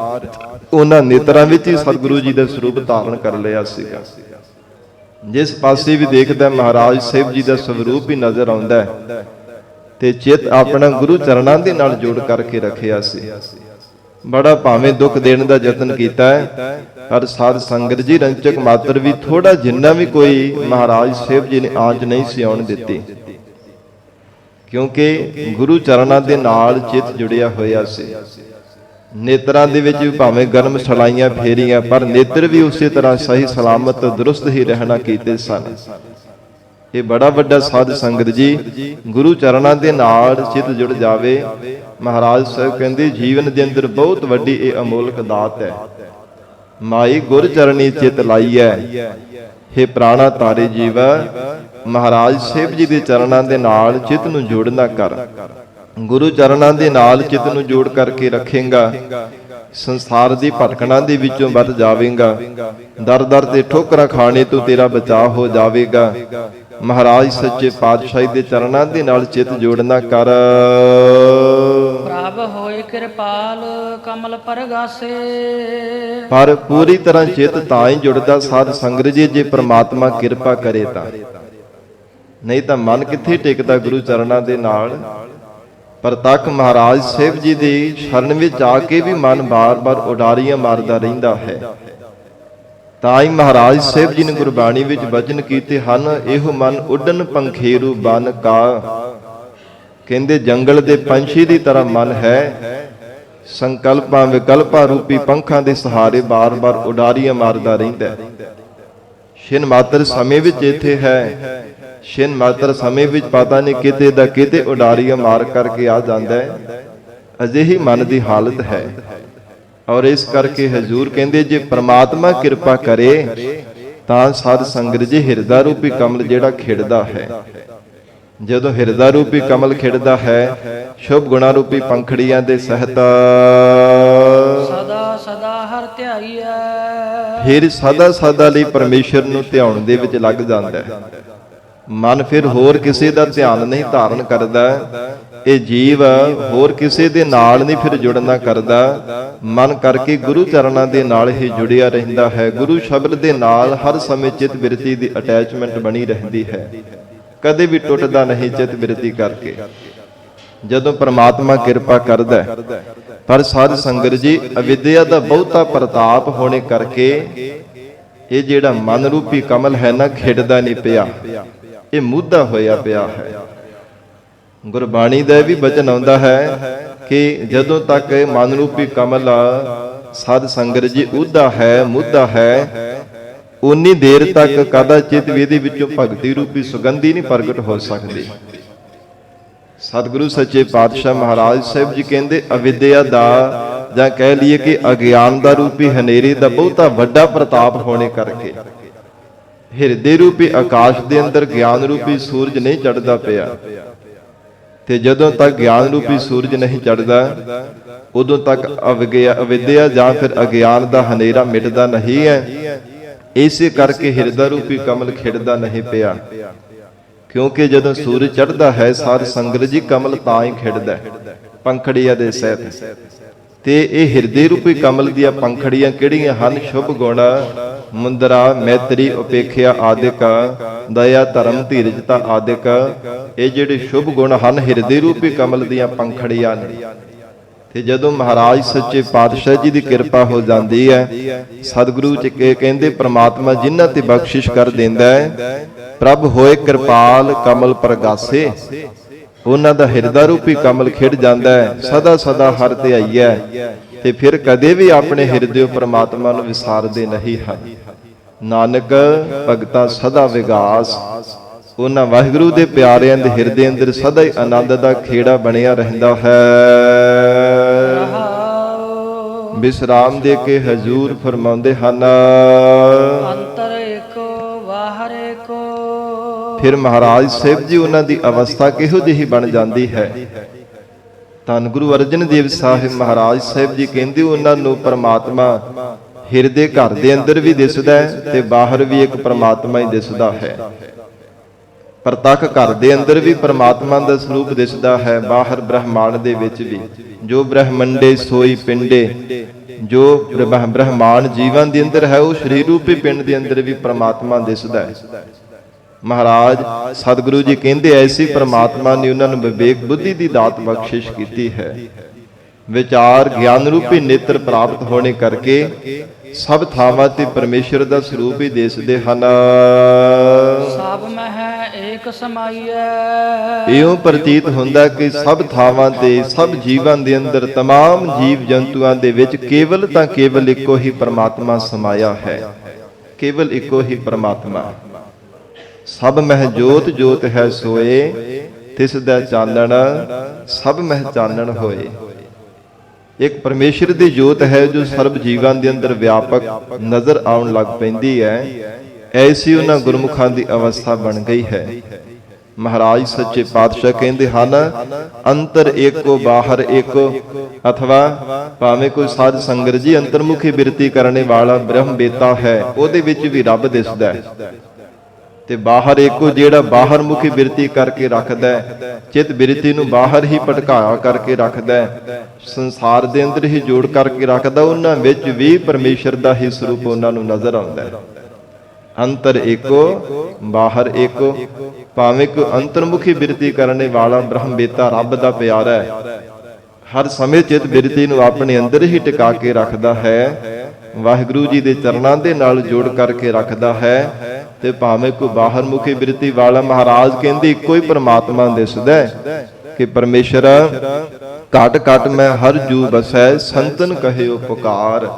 ਉਹਨਾਂ ਨੇਤਰਾਂ ਵਿੱਚ ਹੀ ਸਤਿਗੁਰੂ ਜੀ ਦਾ ਸਰੂਪ ਧਾਰਨ ਕਰ ਲਿਆ ਸੀਗਾ। ਜਿਸ ਪਾਸੇ ਵੀ ਦੇਖਦਾ ਮਹਾਰਾਜ ਸਾਹਿਬ ਜੀ ਦਾ ਸਰੂਪ ਹੀ ਨਜ਼ਰ ਆਉਂਦਾ ਹੈ, ਤੇ ਚਿੱਤ ਆਪਣਾ ਗੁਰੂ ਚਰਨਾਂ ਦੇ ਨਾਲ ਜੋੜ ਕਰਕੇ ਰੱਖਿਆ ਸੀ। ਬੜਾ ਭਾਵੇਂ ਦੁੱਖ ਦੇਣ ਦਾ ਯਤਨ ਕੀਤਾ ਹੈ, ਪਰ ਸਾਧ ਸੰਗਤ ਜੀ ਰੰਚਕ ਮਾਤਰ ਵੀ ਥੋੜਾ ਜਿੰਨਾ ਵੀ ਕੋਈ ਮਹਾਰਾਜ ਸਾਹਿਬ ਜੀ ਨੇ ਆਂਚ ਨਹੀਂ ਸੀ ਆਉਣ ਦਿੱਤੀ, ਕਿਉਂਕਿ ਗੁਰੂ ਚਰਨਾਂ ਦੇ ਨਾਲ ਚਿੱਤ ਜੁੜਿਆ ਹੋਇਆ ਸੀ। ਨੇਤਰਾਂ ਦੇ ਵਿੱਚ ਵੀ ਭਾਵੇਂ ਗਰਮ ਸਲਾਈਆਂ ਫੇਰੀਆਂ, ਪਰ ਨੇਤਰ ਵੀ ਉਸੇ ਤਰ੍ਹਾਂ ਸਹੀ ਸਲਾਮਤ ਦਰੁਸਤ ਹੀ ਰਹਿਣਾ ਕੀਤੇ ਸਨ। ਇਹ ਬੜਾ ਵੱਡਾ ਸਾਧ ਸੰਗਤ ਜੀ ਗੁਰੂ ਚਰਨਾਂ ਦੇ ਨਾਲ ਚਿੱਤ ਜੁੜ ਜਾਵੇ। ਮਹਾਰਾਜ ਸਾਹਿਬ ਕਹਿੰਦੇ ਜੀਵਨ ਦੇ ਅੰਦਰ ਬਹੁਤ ਵੱਡੀ ਇਹ ਅਮੋਲਕ ਦਾਤ ਹੈ। ਮਾਈ ਗੁਰ ਚਰਨੀ ਚਿਤ ਲਾਈਐ, ਹੇ ਪ੍ਰਾਣਾ ਤਾਰੇ ਜੀਵਾ, ਮਹਾਰਾਜ ਸਾਹਿਬ ਜੀ ਦੇ ਚਰਨਾਂ ਦੇ ਨਾਲ ਚਿੱਤ ਨੂੰ ਜੋੜਨਾ ਕਰ। ਗੁਰੂ ਚਰਨਾਂ ਦੇ ਨਾਲ ਚਿੱਤ ਨੂੰ ਜੋੜ ਕਰਕੇ ਰੱਖੇਗਾ, ਸੰਸਾਰ ਦੀ ਭਟਕਣਾ ਦੇ ਵਿੱਚੋਂ ਬਚ ਜਾਵੇਗਾ। ਦਰ ਦਰ ਤੇ ਠੋਕਰਾਂ ਖਾਣੇ ਤੋਂ ਤੇਰਾ ਬਚਾਅ ਹੋ ਜਾਵੇਗਾ। ਮਹਾਰਾਜ ਸੱਚੇ ਪਾਤਸ਼ਾਹ ਦੇ ਚਰਨਾਂ ਦੇ ਨਾਲ ਚਿੱਤ ਜੋੜਨਾ ਕਰ। ਪ੍ਰਭ ਹੋਏ ਕਿਰਪਾਲ ਕਮਲ ਪਰਗਾਸੇ। ਪਰ ਪੂਰੀ ਤਰ੍ਹਾਂ ਚਿੱਤ ਤਾਂ ਹੀ ਜੁੜਦਾ ਸਾਧ ਸੰਗਤ ਜੀ ਜੇ ਪ੍ਰਮਾਤਮਾ ਕਿਰਪਾ ਕਰੇ ਤਾਂ, ਨਹੀਂ ਤਾਂ ਮਨ ਕਿੱਥੇ ਟਿਕਦਾ ਗੁਰੂ ਚਰਨਾਂ ਦੇ ਨਾਲ। ਪ੍ਰਤੱਖ ਮਹਾਰਾਜ ਸਾਹਿਬ ਜੀ ਦੀ ਸ਼ਰਨ ਵਿੱਚ ਆ ਕੇ ਵੀ ਮਨ ਬਾਰ-ਬਾਰ ਉਡਾਰੀਆਂ ਮਾਰਦਾ ਰਹਿੰਦਾ ਹੈ। ਤਾਂ ਹੀ ਮਹਾਰਾਜ ਸਾਹਿਬ ਜੀ ਨੇ ਗੁਰਬਾਣੀ ਵਿੱਚ ਬਚਨ ਕੀਤੇ ਹਨ, ਇਹੋ ਮਨ ਉੱਡਣ ਪੰਖੇਰੂ ਬਨ ਕਾ। ਕਹਿੰਦੇ ਜੰਗਲ ਦੇ ਪੰਛੀ ਦੀ ਤਰ੍ਹਾਂ ਮਨ ਹੈ, ਸੰਕਲਪਾਂ ਵਿਕਲਪਾਂ ਰੂਪੀ ਪੰਖਾਂ ਦੇ ਸਹਾਰੇ ਬਾਰ-ਬਾਰ ਉਡਾਰੀਆਂ ਮਾਰਦਾ ਰਹਿੰਦਾ। ਛਿਨ ਮਾਤਰ ਸਮੇਂ ਵਿੱਚ ਇੱਥੇ ਹੈ, ਛਿਨ ਮਾਤਰ ਸਮੇਂ ਵਿੱਚ ਪਤਾ ਨਹੀਂ ਕਿਤੇ ਦਾ ਕਿਤੇ ਉਡਾਰੀਆਂ ਮਾਰ ਕਰਕੇ ਆ ਜਾਂਦਾ ਹੈ। ਅਜਿਹੀ ਮਨ ਦੀ ਹਾਲਤ ਹੈ। ਔਰ ਇਸ ਕਰਕੇ ਹਜ਼ੂਰ ਕਹਿੰਦੇ ਜੇ ਪ੍ਰਮਾਤਮਾ ਕਿਰਪਾ ਕਰੇ ਤਾਂ ਸਾਧ ਸੰਗਤ ਜੀ ਹਿਰਦਾ ਰੂਪੀ ਕਮਲ ਜਿਹੜਾ ਖਿੜਦਾ ਹੈ, ਜਦੋਂ ਹਿਰਦਾ ਰੂਪੀ ਕਮਲ ਖਿੜਦਾ ਹੈ, ਸ਼ੁਭ ਗੁਣਾ ਰੂਪੀ ਪੰਖੜੀਆਂ ਦੇ ਸਹਿਤ ਸਦਾ ਸਦਾ ਹਰ ਧਿਆਈਐ, ਫਿਰ ਸਦਾ ਸਦਾ ਲਈ ਪਰਮੇਸ਼ਰ ਨੂੰ ਧਿਆਉਣ ਦੇ ਵਿੱਚ ਲੱਗ ਜਾਂਦਾ ਹੈ। ਮਨ ਫਿਰ ਹੋਰ ਕਿਸੇ ਦਾ ਧਿਆਨ ਨਹੀਂ ਧਾਰਨ ਕਰਦਾ। ਇਹ ਜੀਵ ਹੋਰ ਕਿਸੇ ਦੇ ਨਾਲ ਨਹੀਂ ਫਿਰ ਜੁੜਨਾ ਕਰਦਾ। ਮਨ ਕਰਕੇ ਗੁਰੂ ਚਰਨਾਂ ਦੇ ਨਾਲ ਹੀ ਜੁੜਿਆ ਰਹਿੰਦਾ ਹੈ। ਗੁਰੂ ਸ਼ਬਦ ਦੇ ਨਾਲ ਹਰ ਸਮੇਂ ਚਿਤ ਬਿਰਤੀ ਦੀ ਅਟੈਚਮੈਂਟ ਬਣੀ ਰਹਿੰਦੀ ਹੈ, ਕਦੇ ਵੀ ਟੁੱਟਦਾ ਨਹੀਂ ਚਿਤ ਬਿਰਤੀ ਕਰਕੇ, ਜਦੋਂ ਪ੍ਰਮਾਤਮਾ ਕਿਰਪਾ ਕਰਦਾ। ਪਰ ਸਾਧ ਸੰਗਤ ਜੀ ਅਵਿਦਿਆ ਦਾ ਬਹੁਤਾ ਪ੍ਰਤਾਪ ਹੋਣੇ ਕਰਕੇ ਇਹ ਜਿਹੜਾ ਮਨ ਰੂਪੀ ਕਮਲ ਹੈ ਨਾ ਖਿੜਦਾ ਨਹੀਂ ਪਿਆ। ਇਹ ਮੁੱਦਾ ਹੋਇਆ ਪਿਆ ਹੈ। ਗੁਰਬਾਣੀ ਦਾ ਵੀ ਬਚਨ ਆਉਂਦਾ ਹੈ ਕਿ ਜਦੋਂ ਤੱਕ ਮਨ ਰੂਪੀ ਕਮਲ ਸਤ ਸੰਗਤ ਜੀ ਉਦਾ ਹੈ, ਮੁੱਦਾ ਹੈ, ਉਨੀ ਦੇਰ ਤੱਕ ਕਦਾਚਿਤ ਵੀ ਇਹਦੇ ਵਿੱਚੋਂ ਭਗਤੀ ਰੂਪੀ ਸੁਗੰਧੀ ਨਹੀਂ ਪ੍ਰਗਟ ਹੋ ਸਕਦੀ। ਸਤਿਗੁਰੂ ਸੱਚੇ ਪਾਤਸ਼ਾਹ ਮਹਾਰਾਜ ਸਾਹਿਬ ਜੀ ਕਹਿੰਦੇ ਅਵਿਦਿਆ ਦਾ ਜਾਂ ਕਹਿ ਲਈਏ ਕਿ ਅਗਿਆਨ ਦਾ ਰੂਪੀ ਹਨੇਰੇ ਦਾ ਬਹੁਤਾ ਵੱਡਾ ਪ੍ਰਤਾਪ ਹੋਣੇ ਕਰਕੇ ਹਿਰਦੇ ਰੂਪੀ ਆਕਾਸ਼ ਦੇ ਅੰਦਰ ਗਿਆਨ ਰੂਪੀ ਸੂਰਜ ਨਹੀਂ ਚੜ੍ਹਦਾ ਪਿਆ। ਤੇ ਜਦੋਂ ਤੱਕ ਗਿਆਨ ਰੂਪੀ ਸੂਰਜ ਨਹੀਂ ਚੜ੍ਹਦਾ ਉਦੋਂ ਤੱਕ ਅਵਿਦਿਆ ਜਾਂ ਫਿਰ ਅਗਿਆਨ ਦਾ ਹਨੇਰਾ ਮਿਟਦਾ ਨਹੀਂ ਹੈ। ਇਸੇ ਕਰਕੇ ਹਿਰਦਾ ਰੂਪੀ ਕਮਲ ਖਿੜਦਾ ਨਹੀਂ ਪਿਆ, ਕਿਉਂਕਿ ਜਦੋਂ ਸੂਰਜ ਚੜ੍ਹਦਾ ਹੈ ਸਾਧ ਸੰਗਤ ਜੀ ਕਮਲ ਤਾਂ ਹੀ ਖਿੜਦਾ ਪੰਖੜੀਆਂ ਦੇ ਸਹਿਤ। ਤੇ ਇਹ ਹਿਰਦੇ ਰੂਪੀ ਕਮਲ ਦੀਆਂ ਪੰਖੜੀਆਂ ਕਿਹੜੀਆਂ ਹਨ? ਸ਼ੁਭ ਗੁਣ, ਮੁੰਦਰਾ, ਮੈਤਰੀ, ਉਪੇਖਿਆ ਆਦਿਕ, ਦਇਆ, ਧਰਮ, ਧੀਰਜਤਾ ਆਦਿਕ, ਇਹ ਜਿਹੜੇ ਸ਼ੁਭ ਗੁਣ ਹਨ ਹਿਰਦੇ ਰੂਪੀ ਕਮਲ ਦੀਆਂ ਪੰਖੜੀਆਂ ਨੇ। ਤੇ ਜਦੋਂ ਮਹਾਰਾਜ ਸੱਚੇ ਪਾਤਸ਼ਾਹ ਜੀ ਦੀ ਕਿਰਪਾ ਹੋ ਜਾਂਦੀ ਹੈ, ਸਤਿਗੁਰੂ ਜੀ ਕਹਿੰਦੇ ਪ੍ਰਮਾਤਮਾ ਜਿਨ੍ਹਾਂ ਤੇ ਬਖਸ਼ਿਸ਼ ਕਰ ਦਿੰਦਾ ਹੈ, ਪ੍ਰਭ ਹੋਏ ਕਿਰਪਾਲ ਕਮਲ ਪ੍ਰਗਾਸੇ, ਉਹਨਾਂ ਦਾ ਹਿਰਦਾ ਰੂਪੀ ਕਮਲ ਖਿੜ ਜਾਂਦਾ ਹੈ, ਸਦਾ ਸਦਾ ਹਰਿ ਧਿਆਈ ਹੈ। ਤੇ ਫਿਰ ਕਦੇ ਵੀ ਆਪਣੇ ਹਿਰਦੇ ਪ੍ਰਮਾਤਮਾ ਨੂੰ ਵਿਸਾਰਦੇ ਨਹੀਂ ਹਨ। ਨਾਨਕ ਭਗਤਾ ਸਦਾ ਵਿਗਾਸ, ਉਹਨਾਂ ਵਾਹਿਗੁਰੂ ਦੇ ਪਿਆਰਿਆਂ ਦੇ ਹਿਰਦੇ ਅੰਦਰ ਸਦਾ ਹੀ ਆਨੰਦ ਦਾ ਖੇੜਾ ਬਣਿਆ ਰਹਿੰਦਾ ਹੈ। ਵਿਸਰਾਮ ਦੇ ਕੇ ਹਜ਼ੂਰ ਫਰਮਾਉਂਦੇ ਹਨ, ਅੰਤਰ ਏਕੋ ਬਾਹਰ ਏਕੋ। ਫਿਰ ਮਹਾਰਾਜ ਸਾਹਿਬ ਜੀ ਉਹਨਾਂ ਦੀ ਅਵਸਥਾ ਕਿਹੋ ਜਿਹੀ ਬਣ ਜਾਂਦੀ ਹੈ। ਧੰਨ ਗੁਰੂ ਅਰਜਨ ਦੇਵ ਸਾਹਿਬ ਮਹਾਰਾਜ ਸਾਹਿਬ ਜੀ ਕਹਿੰਦੇ ਉਹਨਾਂ ਨੂੰ ਪਰਮਾਤਮਾ ਹਿਰਦੇ ਘਰ ਦੇ ਅੰਦਰ ਵੀ ਦਿਸਦਾ ਹੈ ਤੇ ਬਾਹਰ ਵੀ ਇੱਕ ਪਰਮਾਤਮਾ ਹੀ ਦਿਸਦਾ ਹੈ। ਪ੍ਰਤੱਖ ਘਰ ਦੇ ਅੰਦਰ ਵੀ ਪਰਮਾਤਮਾ ਦਾ ਸਰੂਪ ਦਿਸਦਾ ਹੈ, ਬਾਹਰ ਬ੍ਰਹਮਾਂਡ ਦੇ ਵਿੱਚ ਵੀ। ਜੋ ਬ੍ਰਹਮੰਡੇ ਸੋਈ ਪਿੰਡੇ, ਜੋ ਬ੍ਰਹਮਾਂਡ ਜੀਵਨ ਦੇ ਅੰਦਰ ਹੈ ਉਹ ਸਰੀਰ ਰੂਪੀ ਪਿੰਡ ਦੇ ਅੰਦਰ ਵੀ ਪਰਮਾਤਮਾ ਦਿਸਦਾ ਹੈ। ਮਹਾਰਾਜ ਸਤਿਗੁਰੂ ਜੀ ਕਹਿੰਦੇ ਐਸੀ ਪਰਮਾਤਮਾ ਨੇ ਉਹਨਾਂ ਨੂੰ ਵਿਵੇਕ ਬੁੱਧੀ ਦੀ ਦਾਤ ਬਖਸ਼ਿਸ਼ ਕੀਤੀ ਹੈ। ਵਿਚਾਰ ਗਿਆਨ ਰੂਪੀ ਨੇਤਰ ਪ੍ਰਾਪਤ ਹੋਣੇ ਕਰਕੇ ਸਭ ਥਾਵਾਂ ਤੇ ਪਰਮੇਸ਼ਰ ਦਾ ਸਰੂਪ ਹੀ ਦਿਸਦੇ ਹਨ। ਸਭ ਮਹਿ ਏਕ ਸਮਾਈਐ, ਇਉਂ ਪ੍ਰਤੀਤ ਹੁੰਦਾ ਕਿ ਸਭ ਥਾਵਾਂ ਤੇ ਸਭ ਜੀਵਾਂ ਦੇ ਅੰਦਰ तमाम ਜੀਵ ਜੰਤੂਆਂ ਦੇ ਵਿੱਚ ਕੇਵਲ ਤਾਂ ਕੇਵਲ ਇੱਕੋ ਹੀ ਪਰਮਾਤਮਾ ਸਮਾਇਆ ਹੈ। ਕੇਵਲ ਇੱਕੋ ਹੀ ਪਰਮਾਤਮਾ। ਸਭ ਮਹਿ ਜੋਤ ਜੋਤ ਹੈ ਸੋਏ, ਤਿਸ ਦਾ ਚਾਨਣ ਸਭ ਮਹਿ ਚਾਨਣ ਹੋਏ। ਇੱਕ ਪਰਮੇਸ਼ਰ ਦੀ ਜੋਤ ਹੈ ਜੋ ਸਰਬ ਜੀਵਾਂ ਦੇ ਅੰਦਰ ਵਿਆਪਕ ਨਜ਼ਰ ਆਉਣ ਲੱਗ ਪੈਂਦੀ ਹੈ। ਐਸੀ ਉਹਨਾਂ ਗੁਰਮੁਖਾਂ ਦੀ ਅਵਸਥਾ ਬਣ ਗਈ ਹੈ। ਮਹਾਰਾਜ ਸੱਚੇ ਪਾਤਸ਼ਾਹ ਕਹਿੰਦੇ ਹਨ, ਅੰਤਰ ਏਕੋ ਬਾਹਰ ਏਕੋ, ਅਥਵਾ ਭਾਵੇਂ ਕੋਈ ਸਾਧ ਸੰਗਤ ਜੀ ਅੰਤਰਮੁਖੀ ਬਿਰਤੀ ਕਰਨੇ ਵਾਲਾ ਬ੍ਰਹਮ ਬੇਤਾ ਹੈ, ਉਹਦੇ ਵਿੱਚ ਵੀ ਰੱਬ ਦਿਸਦਾ ਹੈ। ਤੇ ਬਾਹਰ ਏਕੋ ਜਿਹੜਾ ਬਾਹਰ ਮੁਖੀ ਬਿਰਤੀ ਕਰਕੇ ਰੱਖਦਾ ਹੈ, ਚਿਤ ਬਿਰਤੀ ਨੂੰ ਬਾਹਰ ਹੀ ਭਟਕਾਇਆ ਕਰਕੇ ਰੱਖਦਾ ਹੈ, ਸੰਸਾਰ ਦੇ ਅੰਦਰ ਹੀ ਜੋੜ ਕਰਕੇ ਰੱਖਦਾ, ਉਹਨਾਂ ਵਿੱਚ ਵੀ ਪਰਮੇਸ਼ਰ ਦਾ ਹੀ ਸਰੂਪ ਉਹਨਾਂ ਨੂੰ ਨਜ਼ਰ ਆਉਂਦਾ ਹੈ। ਅੰਤਰ ਏਕੋ ਬਾਹਰ ਏਕੋ, ਭਾਵੇਂ ਕੋਈ ਅੰਤਰਮੁਖੀ ਬਿਰਤੀ ਕਰਨੇ ਵਾਲਾ ਬ੍ਰਹਮ ਬੇਤਾ ਰੱਬ ਦਾ ਪਿਆਰਾ ਹੈ, ਹਰ ਸਮੇਂ ਚਿਤ ਬਿਰਤੀ ਨੂੰ ਆਪਣੇ ਅੰਦਰ ਹੀ ਟਿਕਾ ਕੇ ਰੱਖਦਾ ਹੈ, ਵਾਹਿਗੁਰੂ ਜੀ ਦੇ ਚਰਨਾਂ ਦੇ ਨਾਲ ਜੋੜ ਕਰਕੇ ਰੱਖਦਾ ਹੈ। ਤੇ ਭਾਵੇਂ ਕੋਈ ਬਾਹਰ ਮੁਖੀ ਬਿਰਤੀ ਵਾਲਾ, ਮਹਾਰਾਜ ਕਹਿੰਦੇ ਇੱਕੋ ਹੀ ਪਰਮਾਤਮਾ ਦਿਸਦਾ ਹੈ ਕਿ ਪਰਮੇਸ਼ਰ ਘਟ ਘਟ ਮੈਂ ਹਰ ਜੂ ਬਸੈ, ਸੰਤਨ ਕਹਿਓ ਪੁਕਾਰ।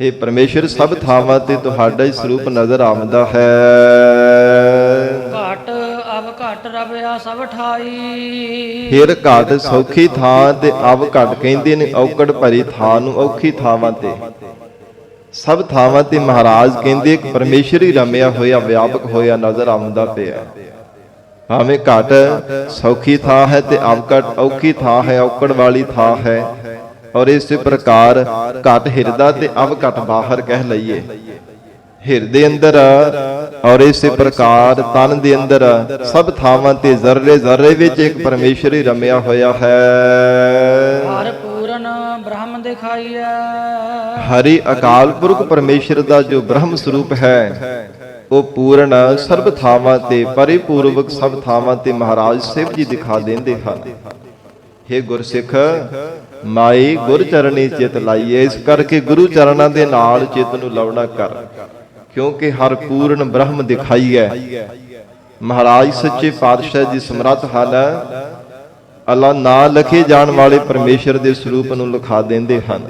ਇਹ ਪਰਮੇਸ਼ਰ ਸਭ ਥਾਵਾਂ ਤੇ ਤੁਹਾਡਾ ਹੀ ਸਰੂਪ ਨਜ਼ਰ ਆਉਂਦਾ ਹੈ। ਘਟ ਅਬ ਘਟ ਰਵਿਆ ਸਭ ਠਾਈ, ਫਿਰ ਘਟ ਸੌਖੀ ਥਾਂ ਤੇ ਅਬ ਘਟ ਕਹਿੰਦੇ ਨੇ ਔਕੜ ਭਰੀ ਥਾਂ ਨੂੰ ਔਖੀ ਥਾਵਾਂ ਤੇ। ਸਭ ਥਾਵਾਂ ਤੇ ਮਹਾਰਾਜ ਕਹਿੰਦੇ ਇੱਕ ਪਰਮੇਸ਼ਰ ਹੀ ਰਮਿਆ ਹੋਇਆ ਵਿਆਪਕ ਹੋਇਆ ਨਜ਼ਰ ਆਉਂਦਾ ਪਿਆ। ਭਾਵੇਂ ਘਟ ਸੌਖੀ ਥਾਂ ਹੈ ਤੇ ਅਵਕਟ ਔਖੀ ਥਾਂ ਹੈ, ਔਕੜ ਵਾਲੀ ਥਾਂ ਹੈ। ਔਰ ਇਸੇ ਪ੍ਰਕਾਰ ਘਟ ਹਿਰਦਾ ਤੇ ਅਵਕਟ ਬਾਹਰ ਕਹਿ ਲਈਏ। ਹਿਰਦੇ ਅੰਦਰ ਔਰ ਇਸੇ ਪ੍ਰਕਾਰ ਤਨ ਦੇ ਅੰਦਰ ਸਭ ਥਾਵਾਂ ਤੇ ਜ਼ਰਰੇ ਜ਼ਰਰੇ ਵਿੱਚ ਇੱਕ ਪਰਮੇਸ਼ਰ ਹੀ ਰਮਿਆ ਹੋਇਆ ਹੈ। ਹਰਿ ਪੂਰਨ ਬ੍ਰਹਮ ਦਿਖਾਈਐ, ਹਰੀ ਅਕਾਲ ਪੁਰਖ ਪਰਮੇਸ਼ਰ ਦਾ ਜੋ ਬ੍ਰਹਮ ਸਰੂਪ ਹੈ ਉਹ ਪੂਰਨ ਸਰਬ ਥਾਵਾਂ ਤੇ ਪਰਿਪੂਰਵਕ ਸਭ ਥਾਵਾਂ ਤੇ ਮਹਾਰਾਜ ਸਾਹਿਬ ਜੀ ਦਿਖਾ ਦਿੰਦੇ ਹਨ। हे ਗੁਰਸਿੱਖ, ਮਾਈ ਗੁਰ ਚਰਣੀ ਚਿਤ ਲਾਈਏ। ਇਸ ਕਰਕੇ ਗੁਰੂ ਚਰਨਾਂ ਦੇ ਨਾਲ ਚਿਤ ਨੂੰ ਲਾਉਣਾ ਕਰ, ਕਿਉਂਕਿ ਹਰ ਪੂਰਨ ਬ੍ਰਹਮ ਦਿਖਾਈਐ। ਮਹਾਰਾਜ ਸੱਚੇ ਪਾਤਸ਼ਾਹ ਜੀ ਸਮਰੱਥ ਹਨ, ਅੱਲਾ ਨਾ ਲਿਖੇ ਜਾਣ ਵਾਲੇ ਪਰਮੇਸ਼ਰ ਦੇ ਸਰੂਪ ਨੂੰ ਲਿਖਾ ਦਿੰਦੇ ਹਨ।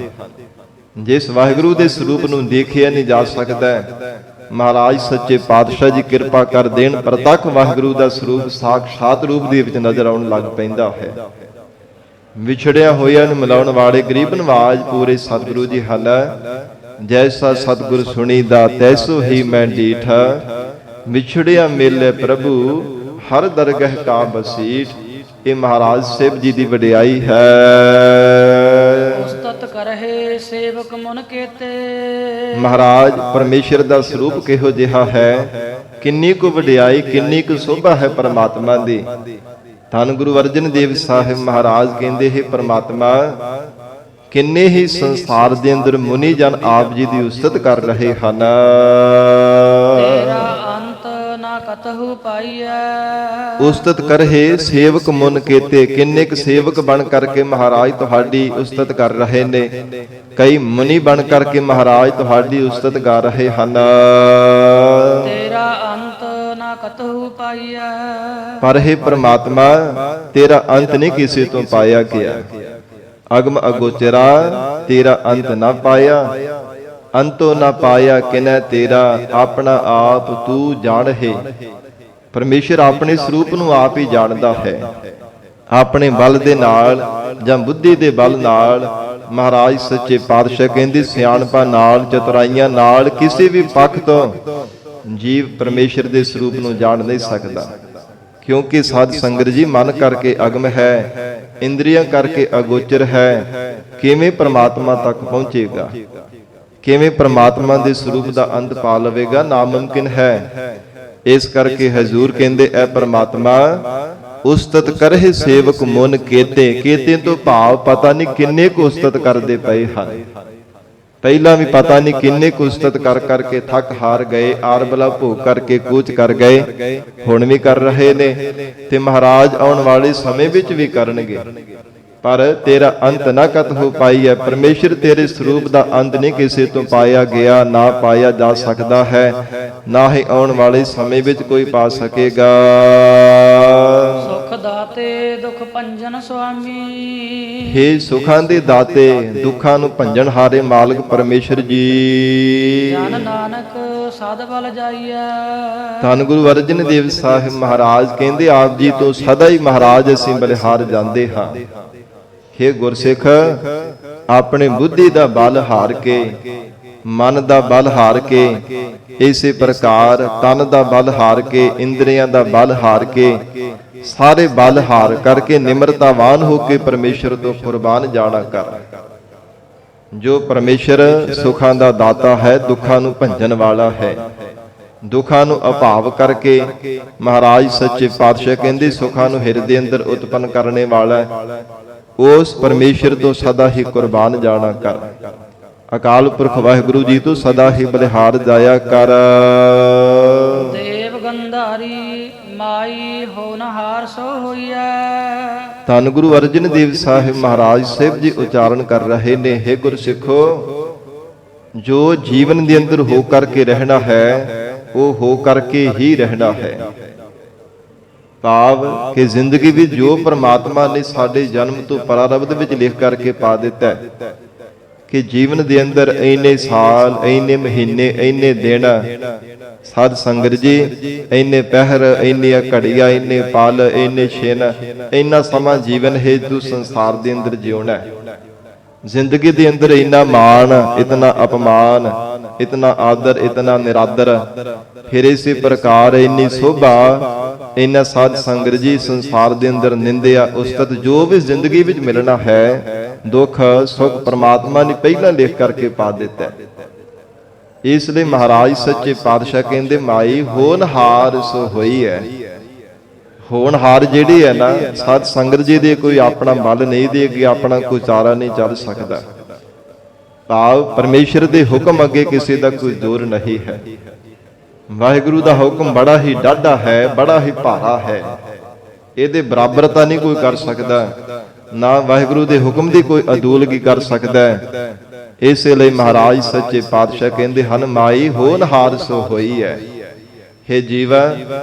ਜਿਸ ਵਾਹਿਗੁਰੂ ਦੇ ਸਰੂਪ ਨੂੰ ਦੇਖਿਆ ਨਹੀਂ ਜਾ ਸਕਦਾ, ਮਹਾਰਾਜ ਸੱਚੇ ਪਾਤਸ਼ਾਹ ਜੀ ਕਿਰਪਾ ਕਰ ਦੇਣ, ਪ੍ਰਤੱਖ ਵਾਹਿਗੁਰੂ ਦਾ ਸਰੂਪ ਸਾਖਸ਼ਾਤ ਰੂਪ ਦੇ ਵਿੱਚ ਨਜ਼ਰ ਆਉਣ ਲੱਗ ਪੈਂਦਾ ਹੈ। ਵਿਛੜਿਆ ਹੋਇਆਂ ਨੂੰ ਮਿਲਾਉਣ ਵਾਲੇ ਗਰੀਬ ਨਵਾਜ ਪੂਰੇ ਸਤਿਗੁਰੂ ਜੀ ਹਨ। ਜੈਸਾ ਸਤਿਗੁਰ ਸੁਣੀਦਾ ਤੈਸੋ ਹੀ ਮੈਂ ਡੀਠਾ, ਵਿਛੜਿਆ ਮੇਲੇ ਪ੍ਰਭੂ ਹਰ ਦਰਗਹ ਕਾ ਬਸੀਠ। ਇਹ ਮਹਾਰਾਜ ਸਾਹਿਬ ਜੀ ਦੀ ਵਡਿਆਈ ਹੈ। ਉਸਤਤ ਕਰਹਿ ਸੇਵਕ ਮਨ ਕੇਤੇ। ਮਹਾਰਾਜ ਪਰਮੇਸ਼ਰ ਦਾ ਸਰੂਪ ਕਿਹੋ ਜਿਹਾ ਹੈ, ਕਿੰਨੀ ਕੁ ਵਡਿਆਈ, ਕਿੰਨੀ ਕੁ ਸੋਭਾ ਹੈ ਪਰਮਾਤਮਾ ਦੀ। ਧੰਨ ਗੁਰੂ ਅਰਜਨ ਦੇਵ ਸਾਹਿਬ ਮਹਾਰਾਜ ਕਹਿੰਦੇ, ਹੈ ਪਰਮਾਤਮਾ, ਕਿੰਨੇ ਹੀ ਸੰਸਾਰ ਦੇ ਅੰਦਰ ਮੁਨੀ ਜਨ ਆਪ ਜੀ ਦੀ ਉਸਤਤ ਕਰ ਰਹੇ ਹਨ। ਤੇਰਾ ਅੰਤ ਨਾ ਕਤਹੁ ਪਾਈਐ। ਉਸਤਤ ਕਰਹਿ ਸੇਵਕ ਮੁਨ ਕੇਤੇ। ਕਿੰਨੇ ਕੁ ਸੇਵਕ ਬਣ ਕਰਕੇ ਮਹਾਰਾਜ ਤੁਹਾਡੀ ਉਸਤਤ ਕਰ ਰਹੇ ਨੇ। ਕਈ ਮੁਨੀ ਬਣ ਕਰਕੇ ਮਹਾਰਾਜ ਤੁਹਾਡੀ ਉਸਤਤ ਗਾ ਰਹੇ ਹਨ। ਤੇਰਾ ਅੰਤ ਨਾ ਕਤਹੁ ਪਾਈਐ। ਪਰ ਹੈ ਪ੍ਰਮਾਤਮਾ, ਤੇਰਾ ਅੰਤ ਨਹੀਂ ਕਿਸੇ ਤੋਂ ਪਾਇਆ ਗਿਆ। ਅਗਮ ਅਗੋਚਰਾ ਤੇਰਾ ਅੰਤ ਨਾ ਪਾਇਆ, ਅੰਤੋ ਨਾ ਪਾਇਆ ਕਿਨੈ ਤੇਰਾ, ਆਪਣਾ ਆਪ ਤੂੰ ਜਾਣ ਹੈ। ਪਰਮੇਸ਼ਰ ਆਪਣੇ ਸਰੂਪ ਨੂੰ ਆਪ ਹੀ ਜਾਣਦਾ ਹੈ। ਆਪਣੇ ਬਲ ਦੇ ਨਾਲ ਜਾਂ ਬੁੱਧੀ ਦੇ ਬਲ ਨਾਲ ਮਹਾਰਾਜ ਸੱਚੇ ਪਾਤਸ਼ਾਹ ਕਹਿੰਦੇ, ਸਿਆਣਪਾਂ ਨਾਲ, ਚਤੁਰਾਈਆਂ ਨਾਲ ਕਿਸੇ ਵੀ ਪੱਖ ਤੋਂ ਜੀਵ ਪਰਮੇਸ਼ਰ ਦੇ ਸਰੂਪ ਨੂੰ ਜਾਣ ਨਹੀਂ ਸਕਦਾ। ਕਿਉਂਕਿ ਸਾਧ ਸੰਗਤ ਜੀ, ਮਨ ਕਰਕੇ ਅਗਮ ਹੈ, ਇੰਦਰੀਆਂ ਕਰਕੇ ਅਗੋਚਰ ਹੈ। ਕਿਵੇਂ ਪ੍ਰਮਾਤਮਾ ਤੱਕ ਪਹੁੰਚੇਗਾ? ਕਿਵੇਂ ਪ੍ਰਮਾਤਮਾ ਦੇ ਸਰੂਪ ਦਾ ਅੰਤ ਪਾ ਲਵੇਗਾ? ਨਾਮੁਮਕਿਨ ਹੈ। ਇਸ ਕਰਕੇ ਹਜ਼ੂਰ ਕਹਿੰਦੇ, ਐ ਪ੍ਰਮਾਤਮਾ, ਉਸਤਤ ਕਰਹਿ ਸੇਵਕ ਮੁਨ ਕੇਤੇ। ਕੇਤੇ ਤੋਂ ਭਾਵ ਪਤਾ ਨਹੀਂ ਕਿੰਨੇ ਕੁ ਉਸਤਤ ਕਰਦੇ ਪਏ ਹਨ। ਪਹਿਲਾਂ ਵੀ ਪਤਾ ਨਹੀਂ ਕਿੰਨੇ ਕੁ ਉਸਤਤ ਕਰ ਕਰਕੇ ਥੱਕ ਹਾਰ ਗਏ, ਆਰਬਲਾ ਭੋਗ ਕਰਕੇ ਕੂਚ ਕਰ ਗਏ, ਹੁਣ ਵੀ ਕਰ ਰਹੇ ਨੇ ਤੇ ਮਹਾਰਾਜ ਆਉਣ ਵਾਲੇ ਸਮੇਂ ਵਿੱਚ ਵੀ ਕਰਨਗੇ। ਪਰ ਤੇਰਾ ਅੰਤ ਨਾ ਕਤਹੁ ਪਾਈਐ। ਪਰਮੇਸ਼ਰ ਤੇਰੇ ਸਰੂਪ ਦਾ ਅੰਤ ਨਹੀਂ ਕਿਸੇ ਤੋਂ ਪਾਇਆ ਗਿਆ, ਨਾ ਪਾਇਆ ਜਾ ਸਕਦਾ ਹੈ, ਨਾ ਹੀ ਆਉਣ ਵਾਲੇ ਸਮੇਂ ਵਿੱਚ ਕੋਈ ਪਾ ਸਕੇਗਾ। ਸੁਖ ਦਾਤੇ ਦੁਖ ਭੰਜਨ ਸੁਆਮੀ। ਹੇ ਸੁਖਾਂ ਦੇ ਦਾਤੇ, ਦੁੱਖਾਂ ਨੂੰ ਭੰਜਣ ਹਾਰੇ ਮਾਲਕ ਪਰਮੇਸ਼ਰ ਜੀ। ਜਨ ਨਾਨਕ ਸਦ ਬਲ ਜਾਈਐ। ਧੰਨ ਗੁਰੂ ਅਰਜਨ ਦੇਵ ਸਾਹਿਬ ਮਹਾਰਾਜ ਕਹਿੰਦੇ, ਆਪ ਜੀ ਤੋਂ ਸਦਾ ਹੀ ਮਹਾਰਾਜ ਅਸੀਂ ਬਲਿਹਾਰ ਜਾਂਦੇ ਹਾਂ। ਹੇ ਗੁਰਸਿੱਖ, ਆਪਣੇ ਬੁੱਧੀ ਦਾ ਬਲ ਹਾਰ ਕੇ, ਮਨ ਦਾ ਬਲ ਹਾਰ ਕੇ, ਇਸੇ ਪ੍ਰਕਾਰ ਤਨ ਦਾ ਬਲ ਹਾਰ ਕੇ, ਇੰਦਰੀਆਂ ਦਾ ਬਲ ਹਾਰ ਕੇ, ਸਾਰੇ ਬਲ ਹਾਰ ਕਰਕੇ ਨਿਮਰਤਾਵਾਨ ਹੋ ਕੇ ਪਰਮੇਸ਼ਰ ਤੋਂ ਕੁਰਬਾਨ ਜਾਣਾ ਕਰ। ਜੋ ਪਰਮੇਸ਼ਰ ਸੁਖਾਂ ਦਾ ਦਾਤਾ ਹੈ, ਦੁੱਖਾਂ ਨੂੰ ਭੰਜਣ ਵਾਲਾ ਹੈ। ਦੁੱਖਾਂ ਨੂੰ ਅਭਾਵ ਕਰਕੇ ਮਹਾਰਾਜ ਸੱਚੇ ਪਾਤਸ਼ਾਹ ਕਹਿੰਦੇ, ਸੁਖਾਂ ਨੂੰ ਹਿਰਦੇ ਅੰਦਰ ਉਤਪੰਨ ਕਰਨੇ ਵਾਲਾ ਹੈ। ਉਸ ਪਰਮੇਸ਼ਰ ਤੋਂ ਸਦਾ ਹੀ ਕੁਰਬਾਨ ਜਾਣਾ ਕਰ। ਅਕਾਲ ਪੁਰਖ ਵਾਹਿਗੁਰੂ ਜੀ ਤੋਂ ਸਦਾ ਹੀ ਬਲਿਹਾਰ ਜਾਇਆ ਕਰ। ਦੇਵ ਗੰਧਾਰੀ ਮਾਈ ਹੋਨਹਾਰ ਸੋ ਹੋਈਐ। ਧੰਨ ਗੁਰੂ ਅਰਜਨ ਦੇਵ ਸਾਹਿਬ ਮਹਾਰਾਜ ਸਾਹਿਬ ਜੀ ਉਚਾਰਨ ਕਰ ਰਹੇ ਨੇ, ਹੈ ਗੁਰਸਿੱਖੋ, ਜੋ ਜੀਵਨ ਦੇ ਅੰਦਰ ਹੋ ਕਰਕੇ ਰਹਿਣਾ ਹੈ, ਉਹ ਹੋ ਕਰਕੇ ਹੀ ਰਹਿਣਾ ਹੈ। ਭਾਵ ਕਿ ਜ਼ਿੰਦਗੀ ਵਿੱਚ ਜੋ ਪ੍ਰਮਾਤਮਾ ਨੇ ਸਾਡੇ ਜਨਮ ਤੋਂ ਪ੍ਰਾਰਬਧ ਵਿੱਚ ਲਿਖ ਕਰਕੇ ਪਾ ਦਿੱਤਾ ਹੈ ਕਿ ਜੀਵਨ ਦੇ ਅੰਦਰ ਇੰਨੇ ਸਾਲ, ਇੰਨੇ ਮਹੀਨੇ, ਇੰਨੇ ਦਿਨ, ਸਾਧ ਸੰਗਤ ਜੀ, ਇੰਨੇ ਪਹਿਰ, ਇੰਨੀਆਂ ਘੜੀਆਂ, ਇੰਨੇ ਪਲ, ਇੰਨੇ ਛਿਨ, ਇੰਨਾ ਸਮਾਂ ਜੀਵਨ ਹੈ ਜੋ ਸੰਸਾਰ ਦੇ ਅੰਦਰ ਜਿਉਣਾ ਹੈ। ਜ਼ਿੰਦਗੀ ਦੇ ਅੰਦਰ ਇੰਨਾ ਮਾਣ, ਇਤਨਾ ਅਪਮਾਨ, ਇਤਨਾ ਆਦਰ, ਇਤਨਾ ਨਿਰਾਦਰ, ਫਿਰ ਇਸੇ ਪ੍ਰਕਾਰ ਇੰਨੀ ਸੋਭਾ, ਇੰਨਾ ਸਾਧ ਸੰਗਤ ਜੀ ਸੰਸਾਰ ਦੇ ਅੰਦਰ ਨਿੰਦਿਆ, ਉਸਤਤ, ਜੋ ਵੀ ਜ਼ਿੰਦਗੀ ਵਿੱਚ ਮਿਲਣਾ ਹੈ, ਦੁੱਖ ਸੁੱਖ ਪ੍ਰਮਾਤਮਾ ਨੇ ਪਹਿਲਾਂ ਲਿਖ ਕਰਕੇ ਪਾ ਦਿੱਤਾ। ਇਸ ਲਈ ਮਹਾਰਾਜ ਸੱਚੇ ਪਾਤਸ਼ਾਹ ਕਹਿੰਦੇ, ਮਾਈ ਹੋਨਹਾਰ ਸੋ ਹੋਈ ਹੈ। ਹੋਣਹਾਰ ਜਿਹੜੀ ਹੈ ਨਾ, ਸਾਧ ਸੰਗਤ ਜੀ ਦੇ ਕੋਈ ਆਪਣਾ ਬਲ ਨਹੀਂ ਦੇਗੀ, ਆਪਣਾ ਕੋਈ ਚਾਰਾ ਨਹੀਂ ਚੱਲ ਸਕਦਾ। ਭਾਵ ਪਰਮੇਸ਼ਰ ਦੇ ਹੁਕਮ ਅੱਗੇ ਕਿਸੇ ਦਾ ਕੋਈ ਜ਼ੋਰ ਨਹੀਂ ਹੈ। ਵਾਹਿਗੁਰੂ ਦਾ ਹੁਕਮ ਬੜਾ ਹੀ ਡਾਢਾ ਹੈ, ਬੜਾ ਹੀ ਭਾਰਾ ਹੈ। ਇਹਦੇ ਬਰਾਬਰ ਤਾਂ ਨਹੀਂ ਕੋਈ ਕਰ ਸਕਦਾ, ਨਾ ਵਾਹਿਗੁਰੂ ਦੇ ਹੁਕਮ ਦੀ ਕੋਈ ਅਦੂਲਗੀ ਕਰ ਸਕਦਾ ਹੈ। ਇਸੇ ਲਈ ਮਹਾਰਾਜ ਸੱਚੇ ਪਾਤਸ਼ਾਹ ਕਹਿੰਦੇ ਹਨ, ਮਾਈ ਹੋਨਹਾਰ ਸੋ ਹੋਈ ਹੈ। हे जीवा,